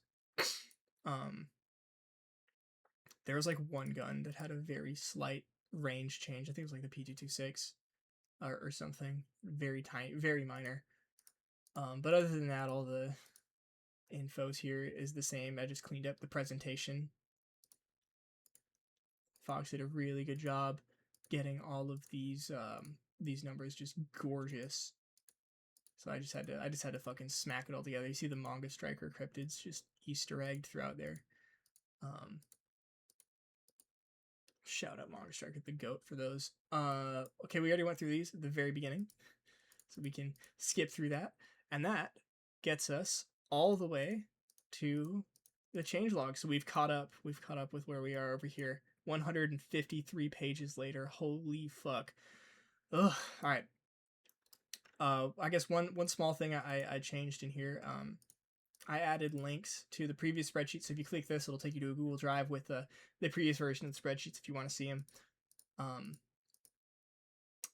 There was like one gun that had a very slight range change. I think it was like the P226 or something. Very tiny, very minor. But other than that, all the infos here is the same. I just cleaned up the presentation. Fox did a really good job getting all of these numbers just gorgeous. So I just had to fucking smack it all together. You see the Manga Striker cryptids just Easter egged throughout there. Shout out Manga Striker, the GOAT for those. Okay, we already went through these at the very beginning, so we can skip through that. And that gets us all the way to the changelog. So we've caught up with where we are over here. 153 pages later. Holy fuck. Ugh. All right. I guess one small thing I changed in here. I added links to the previous spreadsheet. So if you click this, it'll take you to a Google Drive with the previous version of the spreadsheets if you want to see them.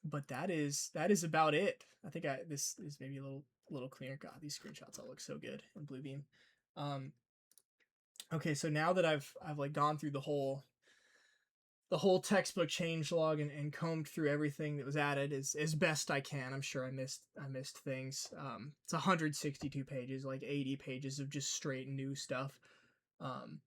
But that is about it. I think this is maybe a little cleaner. God, these screenshots all look so good in Bluebeam. Okay, so now that I've like gone through the whole textbook changelog and combed through everything that was added as best I can. I'm sure I missed things. It's 162 pages, like 80 pages of just straight new stuff. God,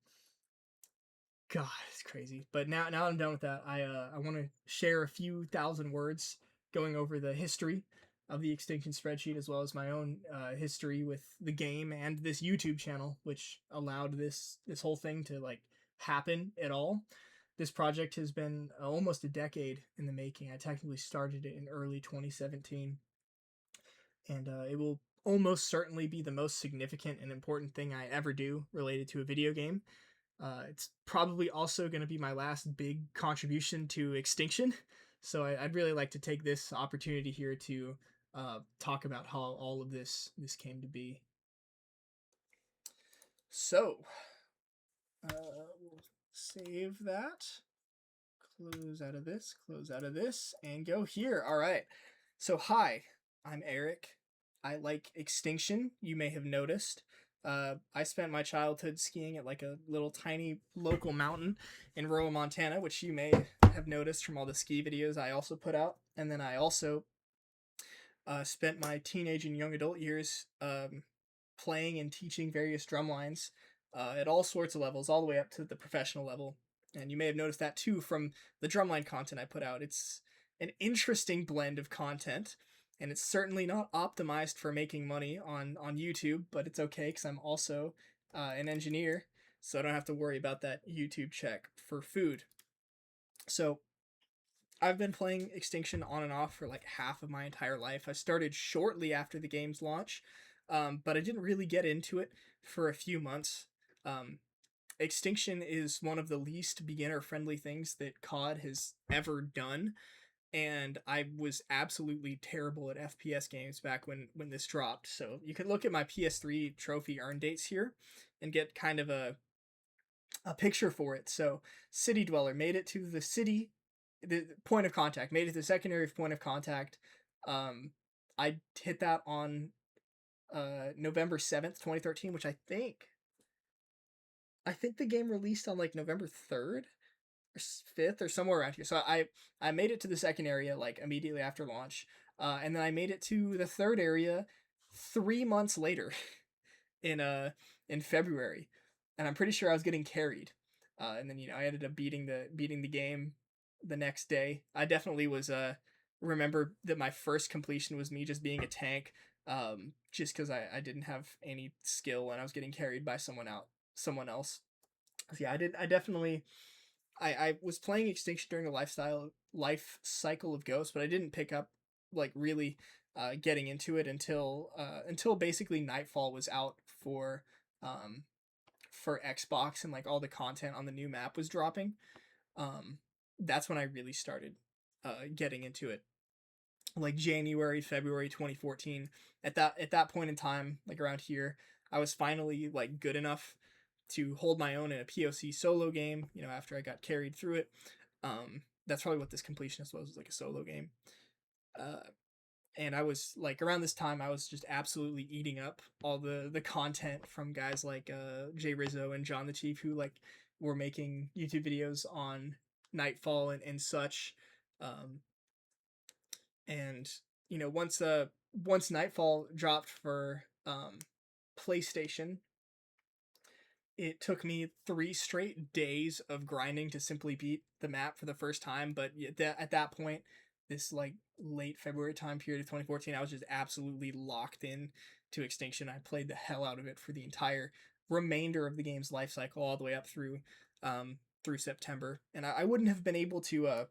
it's crazy. But now I'm done with that. I want to share a few thousand words going over the history of the Extinction spreadsheet, as well as my own history with the game and this YouTube channel, which allowed this whole thing to like happen at all. This project has been almost a decade in the making. I technically started it in early 2017, and it will almost certainly be the most significant and important thing I ever do related to a video game. It's probably also going to be my last big contribution to Extinction, so I'd really like to take this opportunity here to talk about how all of this came to be. So, we'll save that, close out of this, and go here. All right. So, hi, I'm Eric. I like Extinction, you may have noticed. I spent my childhood skiing at like a little tiny local mountain in rural Montana, which you may have noticed from all the ski videos I also put out. And then I also spent my teenage and young adult years playing and teaching various drum lines at all sorts of levels, all the way up to the professional level. And you may have noticed that too from the drumline content I put out. It's an interesting blend of content, and it's certainly not optimized for making money on YouTube, but it's okay because I'm also an engineer, so I don't have to worry about that YouTube check for food. So I've been playing Extinction on and off for like half of my entire life. I started shortly after the game's launch, but I didn't really get into it for a few months. Extinction is one of the least beginner-friendly things that COD has ever done, and I was absolutely terrible at FPS games back when this dropped. So you can look at my PS3 trophy earn dates here and get kind of a picture for it. So City Dweller made it to the city, the point of contact, made it to the secondary point of contact. I hit that on November 7th, 2013, which I think the game released on like November 3rd or 5th or somewhere around here. So I made it to the second area like immediately after launch. And then I made it to the third area 3 months later in February. And I'm pretty sure I was getting carried. And then, I ended up beating the game the next day. I definitely was remember that my first completion was me just being a tank, just because I didn't have any skill and I was getting carried by someone else. So yeah, I was playing Extinction during the life cycle of Ghost, but I didn't pick up like really getting into it until basically Nightfall was out for Xbox, and like all the content on the new map was dropping. That's when I really started getting into it. Like January, February 2014. At that point in time, like around here, I was finally like good enough to hold my own in a POC solo game, after I got carried through it. That's probably what this completionist was like, a solo game. And I was like, around this time I was just absolutely eating up all the content from guys like Jay Rizzo and John the Chief, who like were making YouTube videos on Nightfall and such. um and once Nightfall dropped for PlayStation, it took me 3 straight days of grinding to simply beat the map for the first time. But at that point, this like late February time period of 2014, I was just absolutely locked in to Extinction. I played the hell out of it for the entire remainder of the game's life cycle, all the way up through September. And I wouldn't have been able to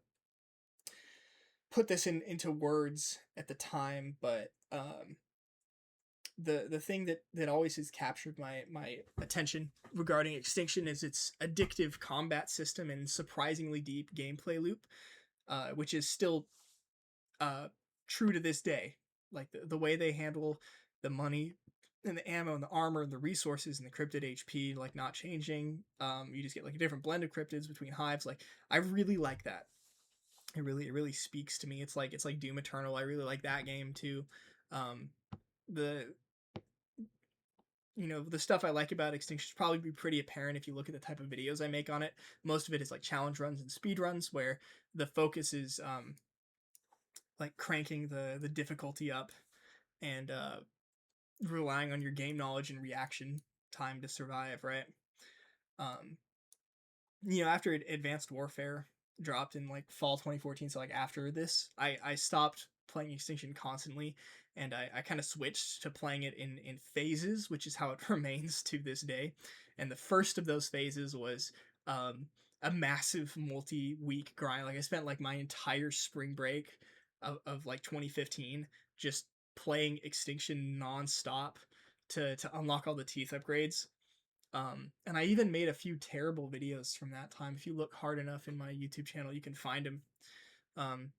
put this into words at the time, but the thing that always has captured my attention regarding Extinction is its addictive combat system and surprisingly deep gameplay loop, which is still true to this day. Like the way they handle the money and the ammo and the armor and the resources and the cryptid HP, like not changing. You just get like a different blend of cryptids between hives. Like I really like that. It really speaks to me. It's like Doom Eternal. I really like that game too. The the stuff I like about Extinction should probably be pretty apparent if you look at the type of videos I make on it. Most of it is like challenge runs and speed runs, where the focus is like cranking the difficulty up and relying on your game knowledge and reaction time to survive, right? um After Advanced Warfare dropped in like fall 2014, so like after this, I stopped playing Extinction constantly, and I kind of switched to playing it in phases, which is how it remains to this day. And the first of those phases was um a massive multi-week grind. Like I spent like my entire spring break of like 2015 just playing Extinction nonstop to unlock all the teeth upgrades. And I even made a few terrible videos from that time. If you look hard enough in my YouTube channel, you can find them. Um,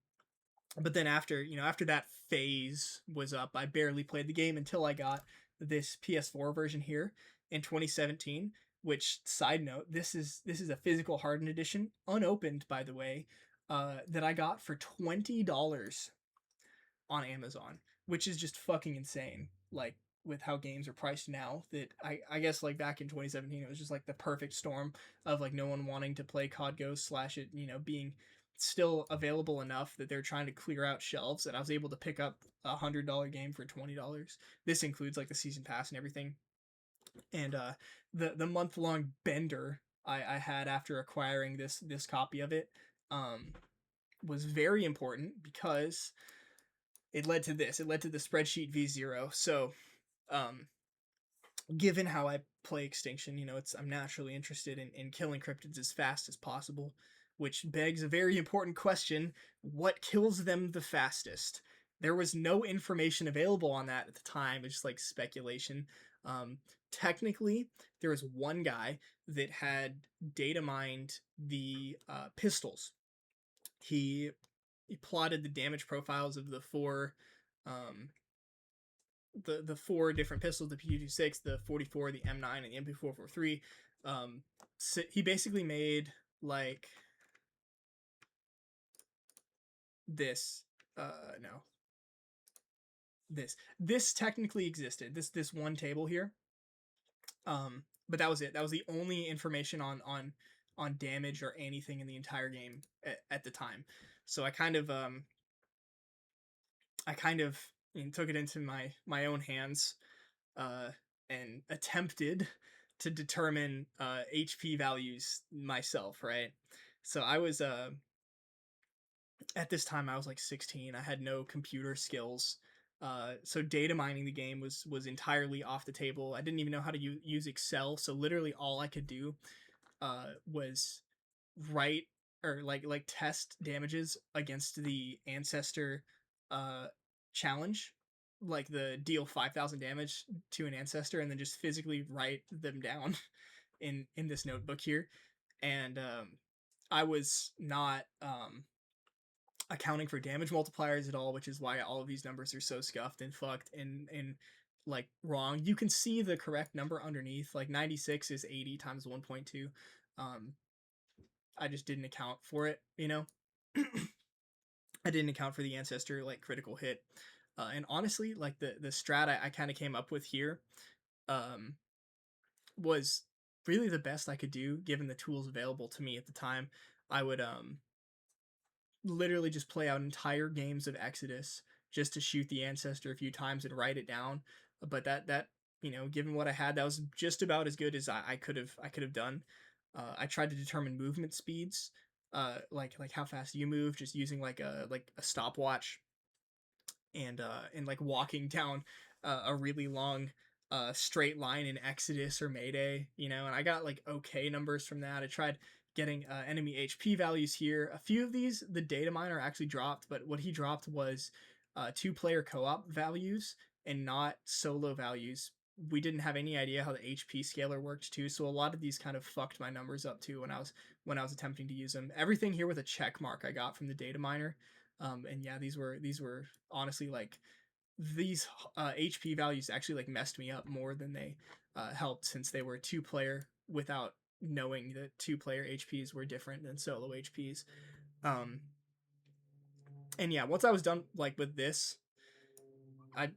but then after that phase was up, I barely played the game until I got this PS4 version here in 2017. Which, side note, this is a physical hardened edition, unopened by the way, that I got for $20 on Amazon, which is just fucking insane. Like with how games are priced now, that I guess like back in 2017 it was just like the perfect storm of like no one wanting to play COD Ghost slash it, being still available enough that they're trying to clear out shelves, and I was able to pick up $100 game for $20. This includes like the season pass and everything. And the month long bender I had after acquiring this copy of it was very important, because it led to this. It led to the Spreadsheet V.8. So, um, given how I play Extinction, I'm naturally interested in killing cryptids as fast as possible, which begs a very important question: what kills them the fastest? There was no information available on that at the time. It's just like speculation. Um, Technically, there was one guy that had data mined the pistols. He he plotted the damage profiles of the four um the four different pistols, the PU-26, the 44, the M9, and the MP443. So he basically made like this no this technically existed, this one table here. But that was it. That was the only information on damage or anything in the entire game at the time. So I kind of took it into my own hands, uh, and attempted to determine HP values myself. Right. So I was at this time I was like 16. I had no computer skills. So data mining the game was entirely off the table. I didn't even know how to use Excel. So literally all I could do was write or like test damages against the ancestor uh challenge, like the deal 5,000 damage to an ancestor, and then just physically write them down in this notebook here. And I was not accounting for damage multipliers at all, which is why all of these numbers are so scuffed and fucked and like wrong. You can see the correct number underneath, like 96 is 80 times 1.2. I just didn't account for it. I didn't account for the ancestor like critical hit. And honestly, like the strat I kind of came up with here um, was really the best I could do given the tools available to me at the time. I would literally just play out entire games of Exodus just to shoot the ancestor a few times and write it down. But that given what I had, that was just about as good as I could have done. I tried to determine movement speeds, like how fast you move, just using like a stopwatch and like walking down a really long straight line in Exodus or Mayday, and I got like okay numbers from that. I tried getting enemy HP values here. A few of these, the data miner actually dropped, but what he dropped was 2-player co-op values and not solo values. We didn't have any idea how the HP scaler worked too, so a lot of these kind of fucked my numbers up too when I was attempting to use them. Everything here with a check mark I got from the data miner. And yeah, these were honestly like these HP values actually like messed me up more than they helped, since they were 2-player without knowing that 2-player HPs were different than solo HPs. Um, and yeah, once I was done like with this, I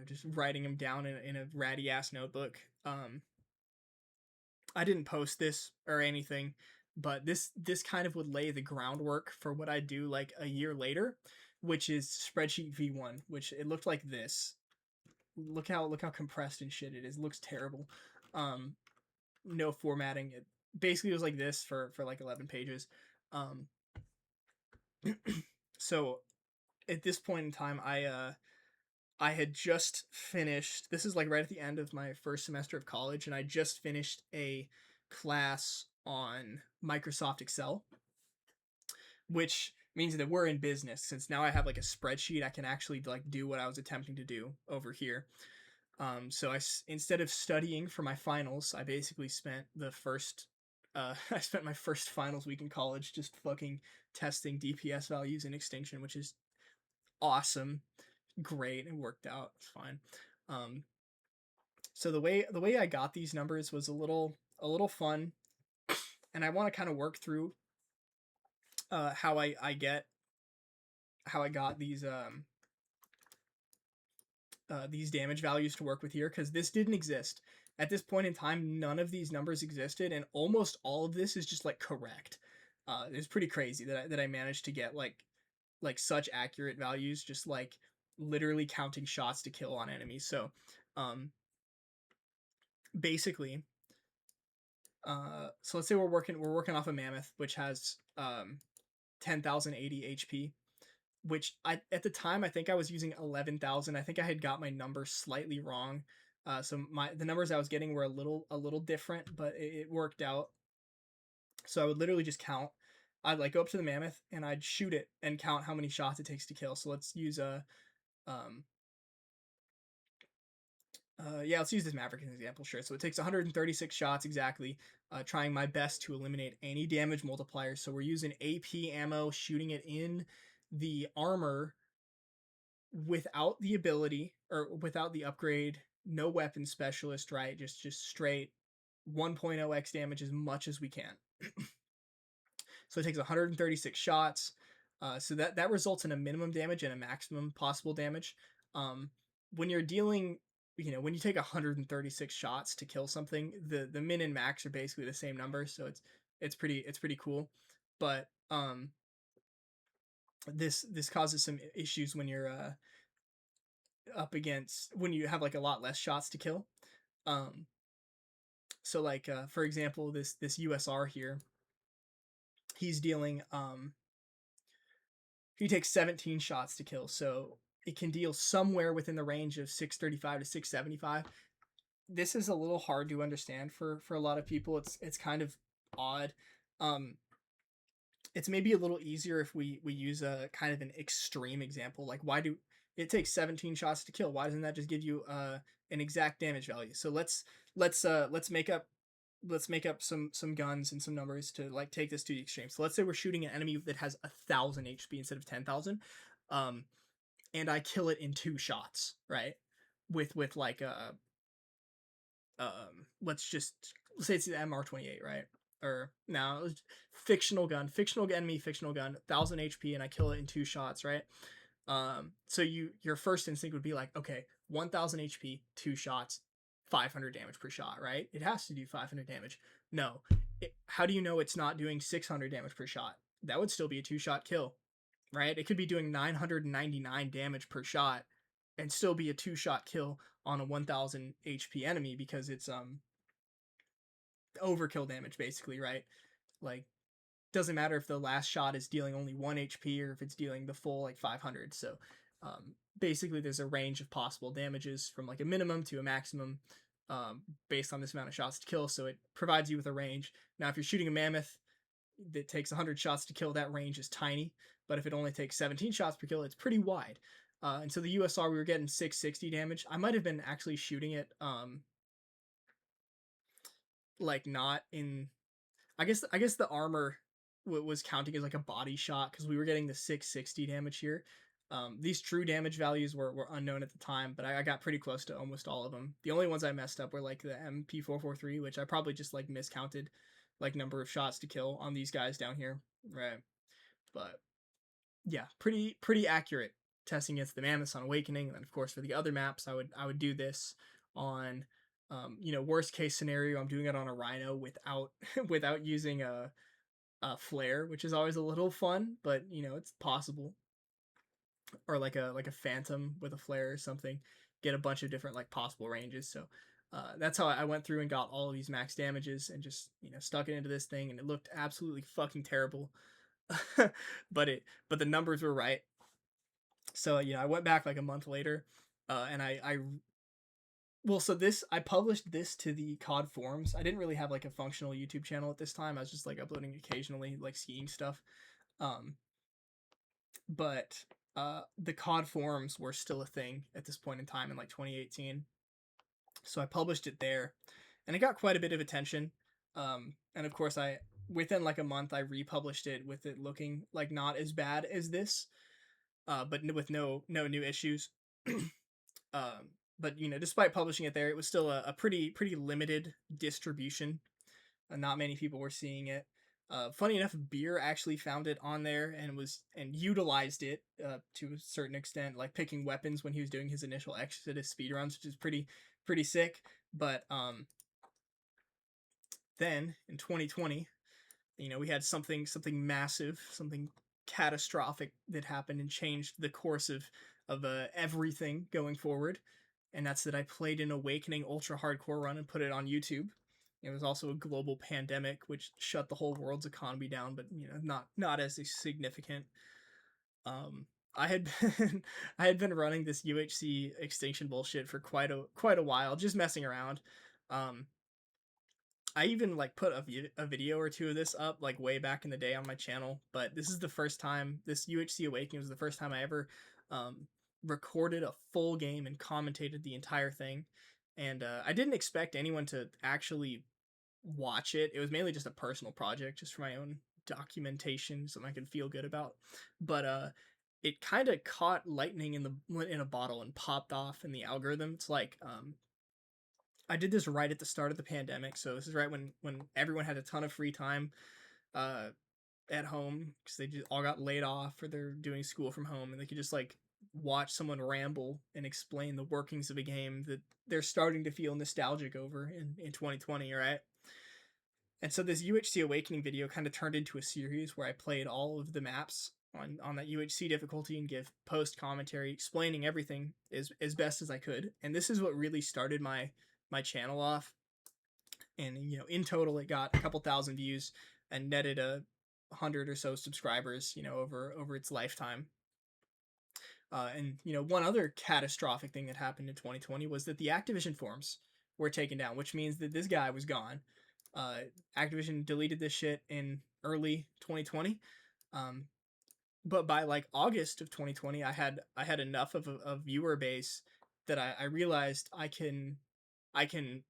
just writing them down in a ratty ass notebook. I didn't post this or anything, but this kind of would lay the groundwork for what I do like a year later, which is Spreadsheet V.8, which it looked like this. Look how compressed and shit it is. It looks terrible. Um, no formatting. It basically was like this for like 11 pages. Um, so at this point in time, I had just finished. This is like right at the end of my first semester of college, and I just finished a class on Microsoft Excel, which means that we're in business, since now I have like a spreadsheet. I can actually like do what I was attempting to do over here. So instead of studying for my finals, I basically spent the first I spent my first finals week in college just fucking testing DPS values in Extinction, which is awesome. Great, it worked out. It's fine. Um, so the way I got these numbers was a little fun, and I want to kind of work through how I got these damage values to work with here, because this didn't exist at this point in time. None of these numbers existed, and almost all of this is just like correct. It's pretty crazy that I managed to get like such accurate values, just like literally counting shots to kill on enemies. So um basically, so let's say we're working off a mammoth which has 10,080 HP, which I at the time I think I was using 11,000. I think I had got my numbers slightly wrong. So the numbers I was getting were a little different, but it worked out. So I would literally just count. I'd like go up to the mammoth and I'd shoot it and count how many shots it takes to kill. So let's use um let's use this Maverick as an example. Sure. So it takes 136 shots exactly. Trying my best to eliminate any damage multipliers. So we're using AP ammo, shooting it in the armor without the ability or without the upgrade. No weapon specialist, right? Just straight 1.0x damage as much as we can. So it takes 136 shots. So that results in a minimum damage and a maximum possible damage. When you're dealing, when you take 136 shots to kill something, the min and max are basically the same number. So it's pretty cool. But this causes some issues when you're up against, when you have like a lot less shots to kill. Um, so like for example, this USR here, he's dealing he takes 17 shots to kill, so it can deal somewhere within the range of 635 to 675. This is a little hard to understand for a lot of people. It's kind of odd. Um, it's maybe a little easier if we use a kind of an extreme example. Like, why do it takes 17 shots to kill? Why doesn't that just give you an exact damage value? So let's make up some guns and some numbers to like take this to the extreme. So let's say we're shooting an enemy that has 1,000 HP instead of 10,000, and I kill it in 2 shots, right? With like let's say it's the MR28, right? or no, fictional enemy, fictional gun, 1,000 HP, and I kill it in 2 shots, right? So your first instinct would be like, okay, 1,000 HP, 2 shots, 500 damage per shot, right? It has to do 500 damage. No, how do you know it's not doing 600 damage per shot? That would still be a 2-shot kill, right? It could be doing 999 damage per shot and still be a 2-shot kill on a 1,000 HP enemy because it's overkill damage basically, right? Like, doesn't matter if the last shot is dealing only 1 HP or if it's dealing the full like 500. So basically there's a range of possible damages from like a minimum to a maximum based on this amount of shots to kill. So it provides you with a range. Now if you're shooting a mammoth that takes 100 shots to kill, that range is tiny. But if it only takes 17 shots per kill, it's pretty wide. And so the USR, we were getting 660 damage. I might have been actually shooting it like not in, I guess the armor was counting as like a body shot because we were getting the 660 damage here. These true damage values were unknown at the time, but I got pretty close to almost all of them. The only ones I messed up were like the MP443, which I probably just like miscounted like number of shots to kill on these guys down here, right? But yeah, pretty accurate testing against the mammoths on Awakening, and then of course for the other maps, I would do this on, worst case scenario, I'm doing it on a Rhino without without using a flare, which is always a little fun, but it's possible. Or like a phantom with a flare or something, get a bunch of different like possible ranges. So that's how I went through and got all of these max damages and just stuck it into this thing, and it looked absolutely fucking terrible. but the numbers were right. So I went back like a month later, and I published this to the COD forums. I didn't really have like a functional YouTube channel at this time. I was just like uploading occasionally, like skiing stuff. But the COD forums were still a thing at this point in time in like 2018. So I published it there, and it got quite a bit of attention. And of course, within like a month I republished it with it looking like not as bad as this, but with no new issues. But despite publishing it there, it was still a pretty limited distribution. Not many people were seeing it. Funny enough, Bier actually found it on there and utilized it to a certain extent, like picking weapons when he was doing his initial Exodus speedruns, which is pretty sick. But then in 2020, we had something massive, something catastrophic that happened and changed the course of everything going forward, and that's that I played an Awakening ultra hardcore run and put it on YouTube. It was also a global pandemic which shut the whole world's economy down, but not as significant. I had been I had been running this UHC extinction bullshit for quite a while, just messing around. I even like put a video or two of this up like way back in the day on my channel, but this is the first time, this UHC Awakening was the first time I ever recorded a full game and commentated the entire thing. And I didn't expect anyone to actually watch it. It was mainly just a personal project, just for my own documentation, something I could feel good about. But it kind of caught lightning in a bottle and popped off in the algorithm. It's like I did this right at the start of the pandemic, so this is right when everyone had a ton of free time uh, at home because they just all got laid off or they're doing school from home, and they could just like watch someone ramble and explain the workings of a game that they're starting to feel nostalgic over in 2020, right? And so this UHC Awakening video kind of turned into a series where I played all of the maps on that UHC difficulty and give post commentary explaining everything as best as I could. And this is what really started my channel off. And in total it got a couple thousand views and netted 100 or so subscribers, over its lifetime. And one other catastrophic thing that happened in 2020 was that the Activision forums were taken down, which means that this guy was gone. Activision deleted this shit in early 2020. But by like August of 2020, I had enough of a viewer base that I realized I can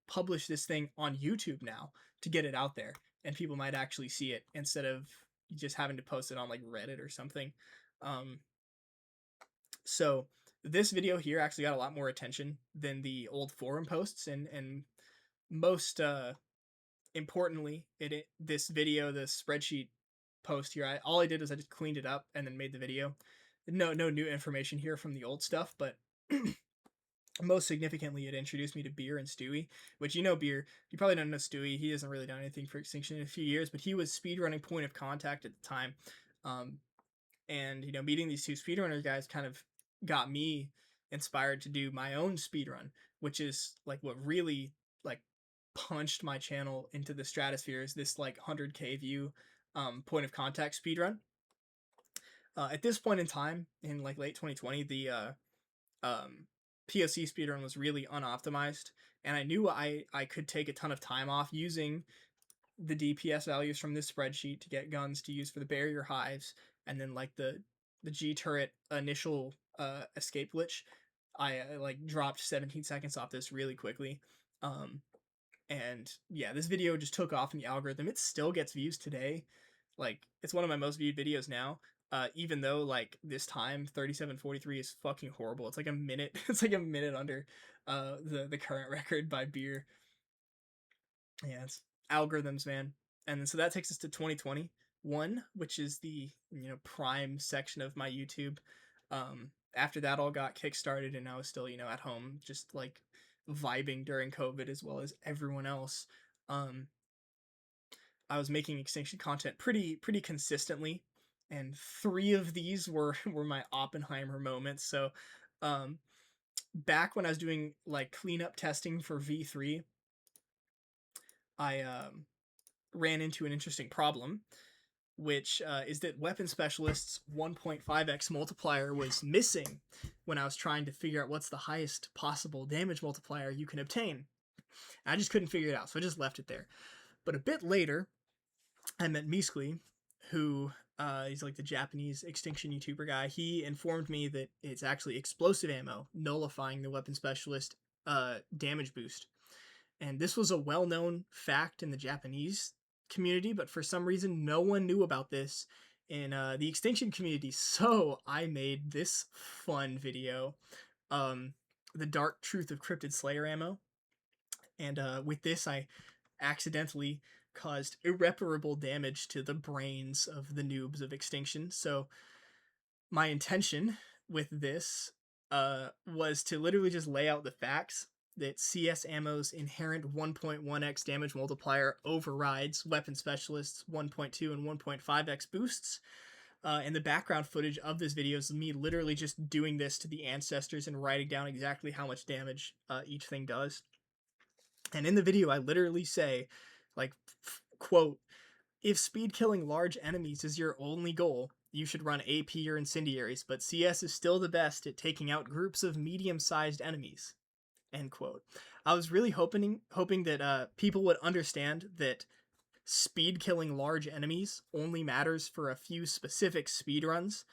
publish this thing on YouTube now to get it out there, and people might actually see it instead of just having to post it on like Reddit or something. So this video here actually got a lot more attention than the old forum posts, and most importantly, this video, this spreadsheet post here, all I did is I just cleaned it up and then made the video. No new information here from the old stuff, but most significantly, it introduced me to Bier and Stewie, which, you know, Bier, you probably don't know Stewie. He hasn't really done anything for Extinction in a few years, but he was speedrunning Point of Contact at the time. And, you know, meeting these two speedrunner guys kind of got me inspired to do my own speedrun, which is like what really like punched my channel into the stratosphere, is this like 100k view Point of Contact speedrun. At this point in time, in like late 2020, the POC speedrun was really unoptimized, and I knew I could take a ton of time off using the DPS values from this spreadsheet to get guns to use for the barrier hives, and then like the G turret initial escape glitch. I like dropped 17 seconds off this really quickly. And yeah, this video just took off in the algorithm. It still gets views today. Like, it's one of my most viewed videos now. Even though like this time 37:43 is fucking horrible. It's like a minute. It's like a minute under the current record by Bier. Yeah, it's algorithms, man. And so that takes us to 2021, which is the, you know, prime section of my YouTube. After that all got kickstarted, and I was still, you know, at home just like vibing during COVID as well as everyone else. I was making Extinction content pretty consistently, and 3 of these were my Oppenheimer moments. So back when I was doing like cleanup testing for V3, I ran into an interesting problem, which is that Weapon Specialist's 1.5x multiplier was missing when I was trying to figure out what's the highest possible damage multiplier you can obtain. I just couldn't figure it out, so I just left it there. But a bit later, I met Miscellaneous, who he's like the Japanese Extinction YouTuber guy. He informed me that it's actually explosive ammo nullifying the Weapon Specialist damage boost. And this was a well-known fact in the Japanese community, but for some reason no one knew about this in the Extinction community. So I made this fun video, The Dark Truth of Cryptid Slayer Ammo. And with this, I accidentally caused irreparable damage to the brains of the noobs of Extinction. So my intention with this was to literally just lay out the facts that CS Ammo's inherent 1.1x damage multiplier overrides Weapon Specialist's 1.2 and 1.5x boosts. And the background footage of this video is me literally just doing this to the ancestors and writing down exactly how much damage each thing does. And in the video, I literally say, like, quote, "If speed killing large enemies is your only goal, you should run AP or Incendiaries, but CS is still the best at taking out groups of medium-sized enemies." End quote. I was really hoping that people would understand that speed killing large enemies only matters for a few specific speedruns,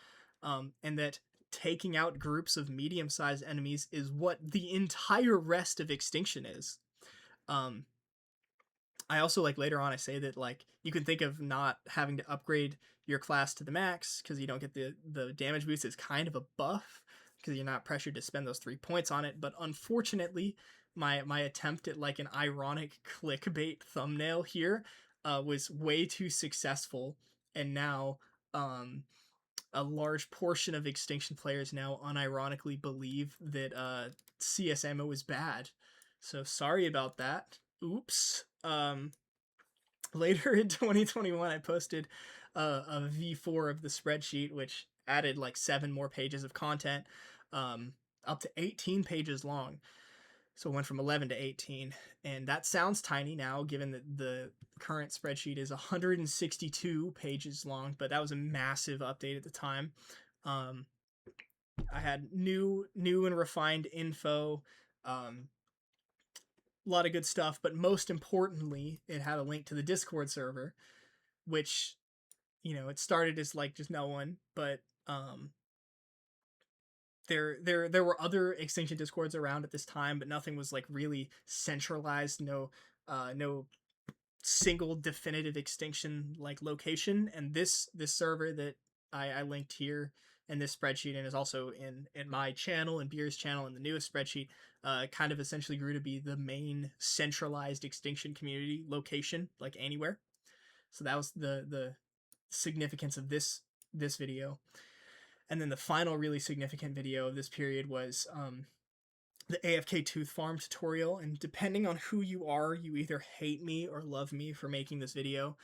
and that taking out groups of medium-sized enemies is what the entire rest of Extinction is. I also, like, later on I say that, like, you can think of not having to upgrade your class to the max because you don't get the damage boost as kind of a buff because you're not pressured to spend those 3 points on it. But unfortunately, my attempt at like an ironic clickbait thumbnail here was way too successful, and now a large portion of Extinction players now unironically believe that CS ammo is bad. So sorry about that. Oops. Later in 2021, I posted a V4 of the spreadsheet, which added like 7 more pages of content, up to 18 pages long. So it went from 11 to 18, and that sounds tiny now, given that the current spreadsheet is 162 pages long, but that was a massive update at the time. I had new and refined info, a lot of good stuff, but most importantly, it had a link to the Discord server, which, you know, it started as like just no one, but there were other Extinction Discords around at this time, but nothing was like really centralized. No single definitive Extinction like location, and this server that I linked here in this spreadsheet, and is also in my channel and Bier's channel and the newest spreadsheet, kind of essentially grew to be the main centralized extinction community location, like anywhere. So that was the significance of this video. And then the final really significant video of this period was the AFK Tooth Farm tutorial. And depending on who you are, you either hate me or love me for making this video.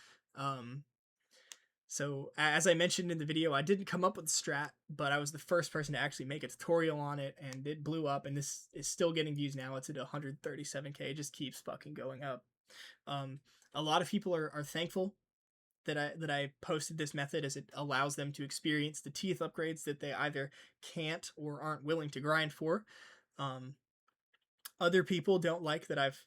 So as I mentioned in the video, I didn't come up with the strat, but I was the first person to actually make a tutorial on it, and it blew up, and this is still getting views now. It's at 137k. It just keeps fucking going up. A lot of people are thankful that I posted this method, as it allows them to experience the teeth upgrades that they either can't or aren't willing to grind for. Other people don't like that I've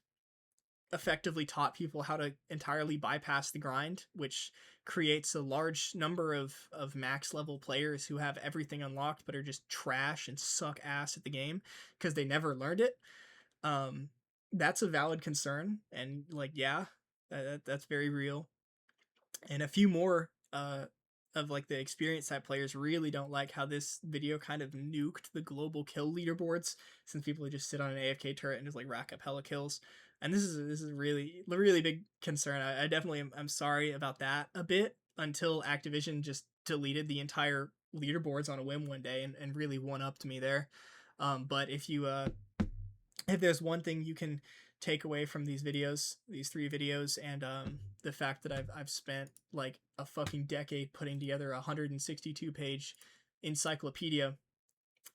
effectively taught people how to entirely bypass the grind, which creates a large number of max level players who have everything unlocked but are just trash and suck ass at the game because they never learned it. That's a valid concern, and like, yeah, that's very real. And a few more of like the experienced type players really don't like how this video kind of nuked the global kill leaderboards, since people just sit on an AFK turret and just like rack up hella kills. And this is really big concern. I definitely am sorry about that a bit, until Activision just deleted the entire leaderboards on a whim one day and really one-upped me there. But if there's one thing you can take away from these videos, these 3 videos, and the fact that I've spent like a fucking decade putting together a 162 page encyclopedia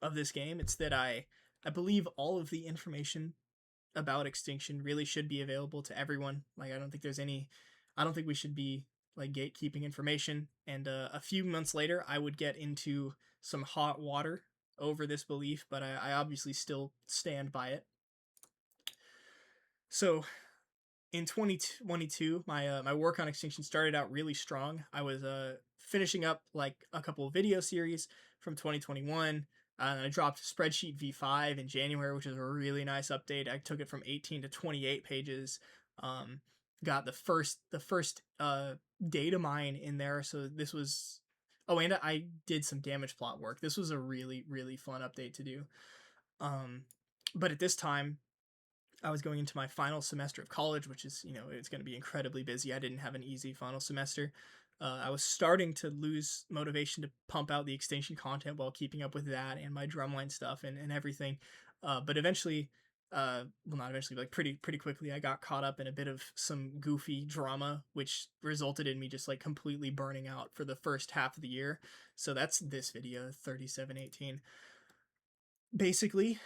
of this game, it's that I believe all of the information about Extinction really should be available to everyone. Like, I don't think we should be like gatekeeping information. And a few months later, I would get into some hot water over this belief, but I obviously still stand by it. So in 2022, my work on Extinction started out really strong. I was finishing up like a couple of video series from 2021. And I dropped Spreadsheet V.8 in January, which is a really nice update. I took it from 18 to 28 pages. Got the first data mine in there. So this was... Oh, and I did some damage plot work. This was a really fun update to do. But at this time, I was going into my final semester of college, which is, it's going to be incredibly busy. I didn't have an easy final semester. I was starting to lose motivation to pump out the Extinction content while keeping up with that and my drumline stuff and everything. But eventually, well, not eventually, but like pretty quickly, I got caught up in a bit of some goofy drama, which resulted in me just like completely burning out for the first half of the year. So that's this video, 3718. Basically,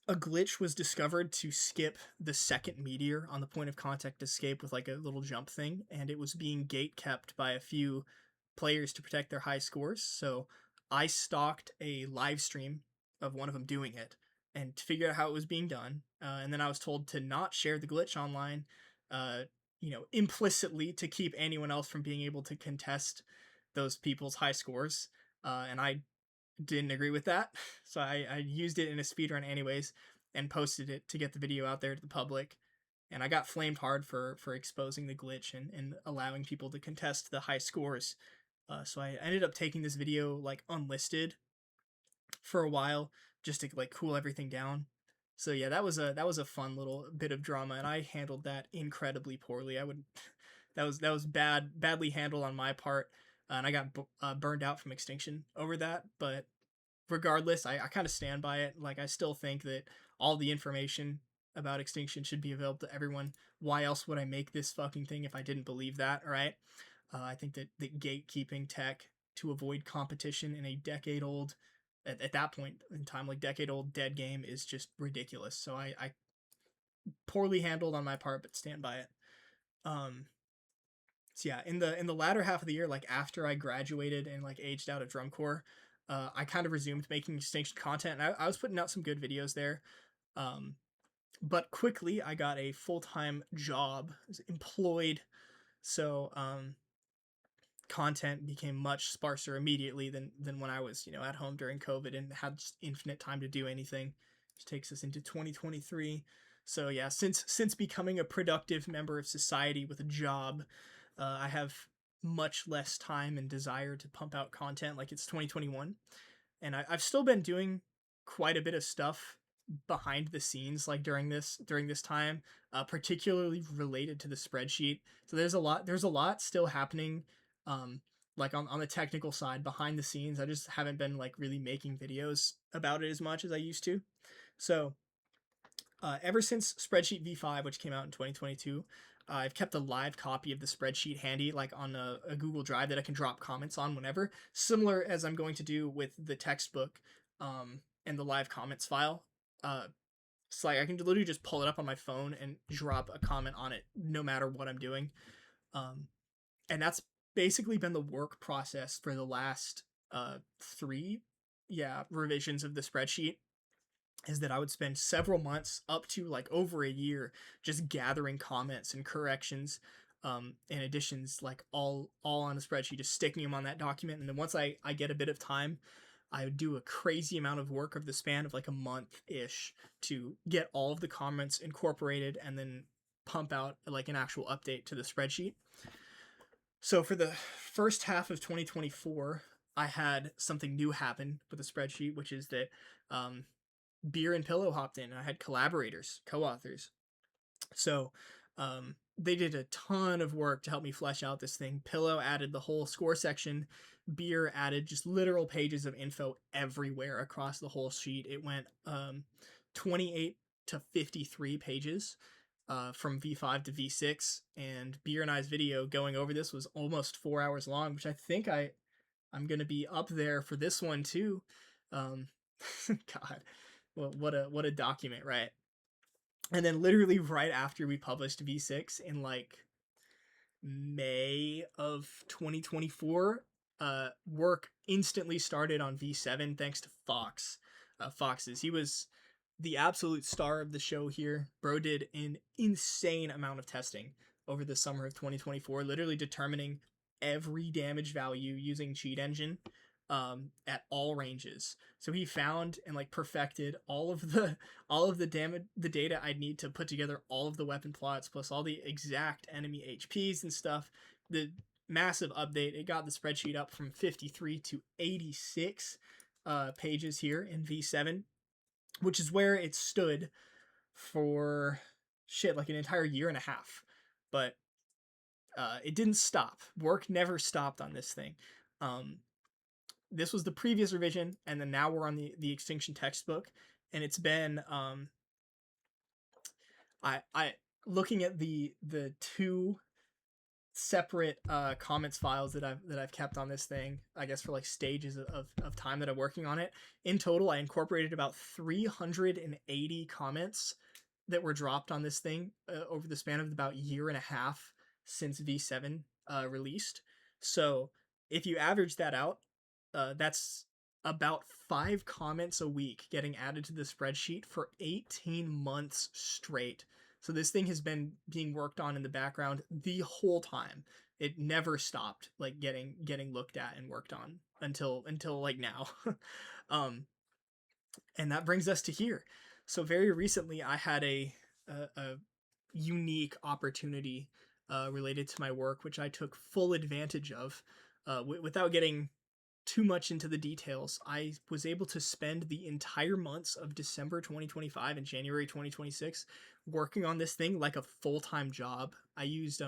a glitch was discovered to skip the second meteor on the point of contact escape with like a little jump thing, and it was being gate kept by a few players to protect their high scores. So I stalked a live stream of one of them doing it and to figure out how it was being done. And then I was told to not share the glitch online, implicitly to keep anyone else from being able to contest those people's high scores. And I didn't agree with that, so I used it in a speedrun anyways and posted it to get the video out there to the public, and I got flamed hard for exposing the glitch and allowing people to contest the high scores. So I ended up taking this video like unlisted for a while just to like cool everything down. So yeah, that was a fun little bit of drama, and I handled that incredibly poorly. That was badly handled on my part. And I got burned out from Extinction over that. But regardless, I kind of stand by it. Like, I still think that all the information about Extinction should be available to everyone. Why else would I make this fucking thing if I didn't believe that, right? I think that the gatekeeping tech to avoid competition in a decade-old, at that point in time, like decade-old dead game is just ridiculous. So I poorly handled on my part, but stand by it. So yeah, in the latter half of the year, like after I graduated and like aged out of drum corps, I kind of resumed making Extinction content. And I was putting out some good videos there, but quickly I got a full-time job, was employed, so content became much sparser immediately than when I was at home during COVID and had just infinite time to do anything. Which takes us into 2023. So yeah, since becoming a productive member of society with a job, I have much less time and desire to pump out content like it's 2021. And I've still been doing quite a bit of stuff behind the scenes like during this time, particularly related to the spreadsheet. So there's a lot still happening, like on the technical side behind the scenes. I just haven't been like really making videos about it as much as I used to. So ever since Spreadsheet V.8, which came out in 2022, I've kept a live copy of the spreadsheet handy, like on a Google Drive that I can drop comments on whenever, similar as I'm going to do with the textbook, and the live comments file. It's like I can literally just pull it up on my phone and drop a comment on it, no matter what I'm doing. And that's basically been the work process for the last three, revisions of the spreadsheet. Is that I would spend several months, up to like over a year, just gathering comments and corrections, and additions, like all on a spreadsheet, just sticking them on that document. And then once I get a bit of time, I would do a crazy amount of work of the span of like a month-ish to get all of the comments incorporated and then pump out like an actual update to the spreadsheet. So for the first half of 2024, I had something new happen with the spreadsheet, which is that Bier and Pillow hopped in. I had collaborators, co-authors. So they did a ton of work to help me flesh out this thing. Pillow added the whole score section. Bier added just literal pages of info everywhere across the whole sheet. It went 28 to 53 pages from V5 to V6. And Bier and I's video going over this was almost 4 hours long, which I think I'm going to be up there for this one too. God. Well, what a document, right? And then literally right after we published V6 in like May of 2024, work instantly started on V7 thanks to Foxes. He was the absolute star of the show here. Bro did an insane amount of testing over the summer of 2024, literally determining every damage value using Cheat Engine at all ranges. So he found and like perfected all of the data I'd need to put together all of the weapon plots, plus all the exact enemy HPs and stuff. The massive update, it got the spreadsheet up from 53 to 86 pages here in V7, which is where it stood for like an entire year and a half. But it didn't stop. Work never stopped on this thing. This was the previous revision, and then now we're on the Extinction Textbook, and it's been I looking at the two separate comments files that I've kept on this thing, I guess for like stages of time that I'm working on it. In total, I incorporated about 380 comments that were dropped on this thing over the span of about a year and a half since V7 released. So if you average that out, that's about 5 comments a week getting added to the spreadsheet for 18 months straight. So this thing has been being worked on in the background the whole time. It never stopped like getting looked at and worked on until like now. And that brings us to here. So very recently I had a unique opportunity related to my work, which I took full advantage of. Without getting too much into the details, I was able to spend the entire months of December 2025 and January 2026 working on this thing like a full-time job. I used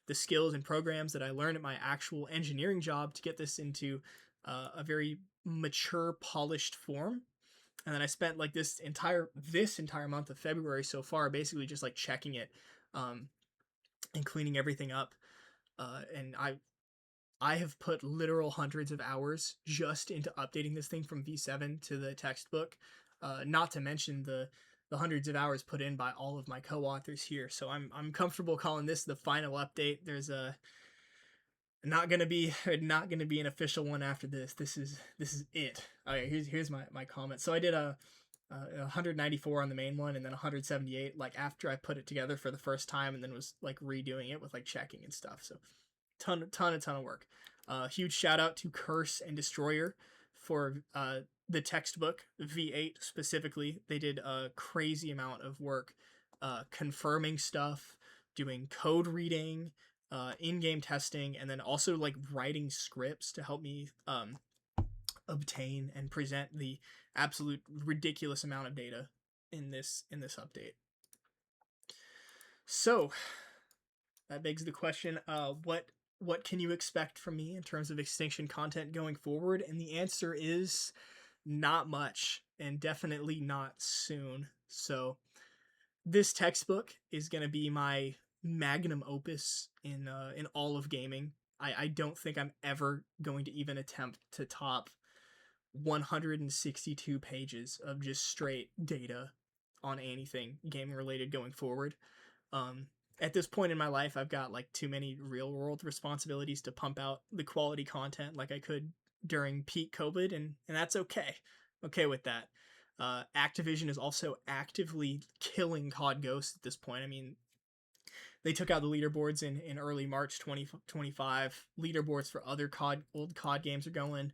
the skills and programs that I learned at my actual engineering job to get this into a very mature, polished form. And then I spent like this entire month of February so far basically just like checking it and cleaning everything up. And I have put literal hundreds of hours just into updating this thing from V7 to the textbook, not to mention the hundreds of hours put in by all of my co-authors here. So I'm comfortable calling this the final update. There's not gonna be an official one after this. This is it. Okay, here's my comment. So I did a 194 on the main one, and then 178 like after I put it together for the first time, and then was like redoing it with like checking and stuff. So ton of work. Huge shout out to Kursse and Destroyer for the textbook V8 specifically. They did a crazy amount of work confirming stuff, doing code reading, in-game testing, and then also like writing scripts to help me obtain and present the absolute ridiculous amount of data in this update. So that begs the question, what can you expect from me in terms of Extinction content going forward? And the answer is not much, and definitely not soon. So this textbook is going to be my magnum opus in all of gaming. I don't think I'm ever going to even attempt to top 162 pages of just straight data on anything gaming related going forward. Um, at this point in my life, I've got like too many real world responsibilities to pump out the quality content like I could during peak COVID, and that's okay. Okay with that. Activision is also actively killing COD Ghosts at this point. I mean, they took out the leaderboards in early March 2025. Leaderboards for other old COD games are going.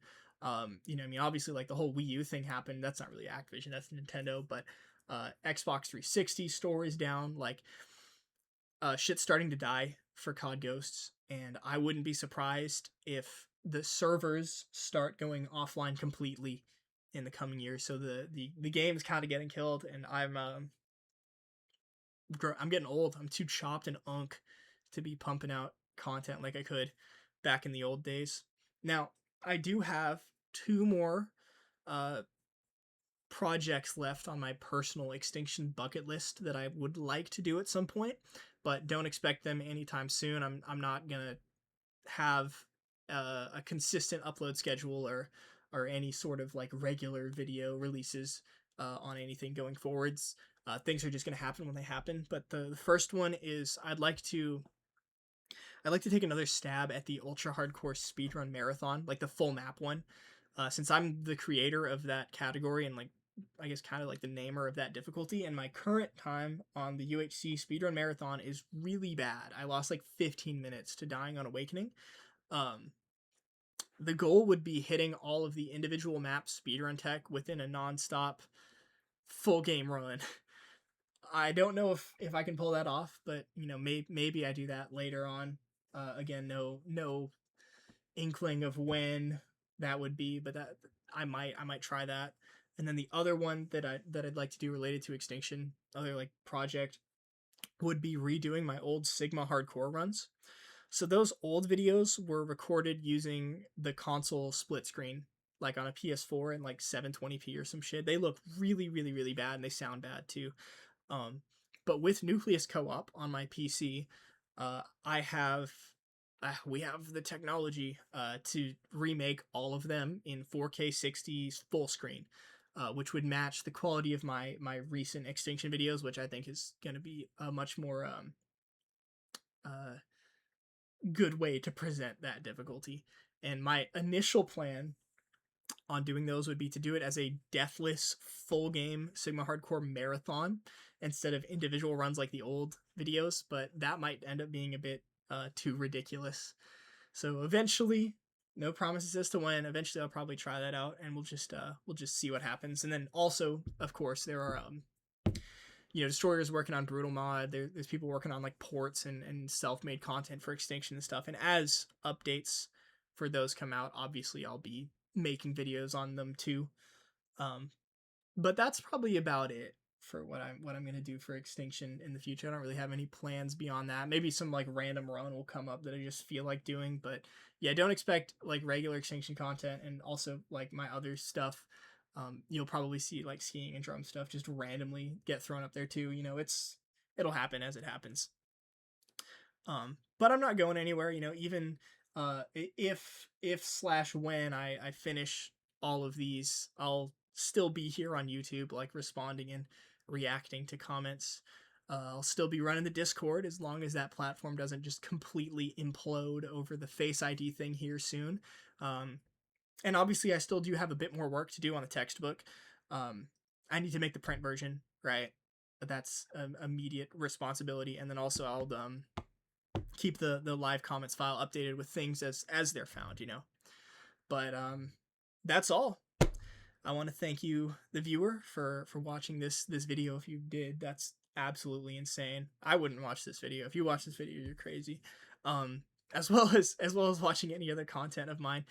You know, I mean, obviously, like the whole Wii U thing happened. That's not really Activision, that's Nintendo. But Xbox 360 store is down. Like, shit's starting to die for COD Ghosts, and I wouldn't be surprised if the servers start going offline completely in the coming years. So the game's kind of getting killed, and I'm getting old. I'm too chopped and unk to be pumping out content like I could back in the old days. Now, I do have 2 more projects left on my personal Extinction bucket list that I would like to do at some point, but don't expect them anytime soon. I'm not gonna have a consistent upload schedule or any sort of like regular video releases on anything going forwards. Things are just gonna happen when they happen. But the first one is I'd like to take another stab at the ultra hardcore speedrun marathon, like the full map one. Since I'm the creator of that category and like I guess kind of like the namer of that difficulty, and my current time on the UHC speedrun marathon is really bad. I lost like 15 minutes to dying on awakening. The goal would be hitting all of the individual map speedrun tech within a non-stop full game run. I don't know if I can pull that off, but you know, maybe I do that later on. Again, no inkling of when that would be, but that I might try that. And then the other one that I'd like to do related to Extinction, other like project, would be redoing my old Sigma hardcore runs. So those old videos were recorded using the console split screen, like on a PS4 in like 720p or some shit. They look really, really, really bad, and they sound bad too. But with Nucleus Co-op on my PC, we have the technology to remake all of them in 4K 60 full screen, which would match the quality of my recent Extinction videos, which I think is going to be a much more good way to present that difficulty. And my initial plan on doing those would be to do it as a deathless full game Sigma hardcore marathon instead of individual runs like the old videos, but that might end up being a bit too ridiculous. So eventually, no promises as to when, eventually I'll probably try that out, and we'll just see what happens. And then also, of course, there are Destroyer's working on Brutal Mod. There's people working on like ports and self-made content for Extinction and stuff. And as updates for those come out, obviously I'll be making videos on them too. But that's probably about it for what I'm gonna do for Extinction in the future. I don't really have any plans beyond that. Maybe some like random run will come up that I just feel like doing. But yeah, don't expect like regular Extinction content, and also like my other stuff. You'll probably see like skiing and drum stuff just randomly get thrown up there too. You know, it'll happen as it happens. But I'm not going anywhere. You know, even if/when I finish all of these, I'll still be here on YouTube, like responding and reacting to comments. I'll still be running the Discord as long as that platform doesn't just completely implode over the Face ID thing here soon. And obviously, I still do have a bit more work to do on the textbook. I need to make the print version, right? That's an immediate responsibility. And then also, I'll keep the live comments file updated with things as they're found, you know. But that's all. I want to thank you, the viewer, for watching this video. If you did, that's absolutely insane. I wouldn't watch this video. If you watch this video, you're crazy. As well as watching any other content of mine,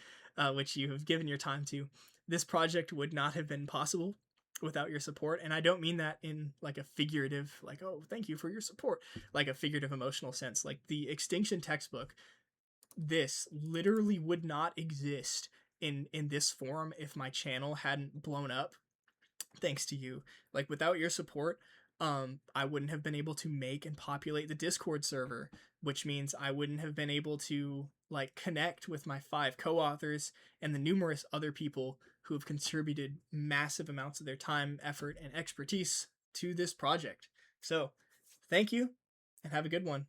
which you have given your time to. This project would not have been possible without your support, and I don't mean that in like a figurative, like, oh, thank you for your support, like a figurative emotional sense. Like the Extinction Textbook, this literally would not exist in this form if my channel hadn't blown up thanks to you. Like without your support, I wouldn't have been able to make and populate the Discord server, which means I wouldn't have been able to like connect with my 5 co-authors and the numerous other people who have contributed massive amounts of their time, effort, and expertise to this project. So, thank you and have a good one.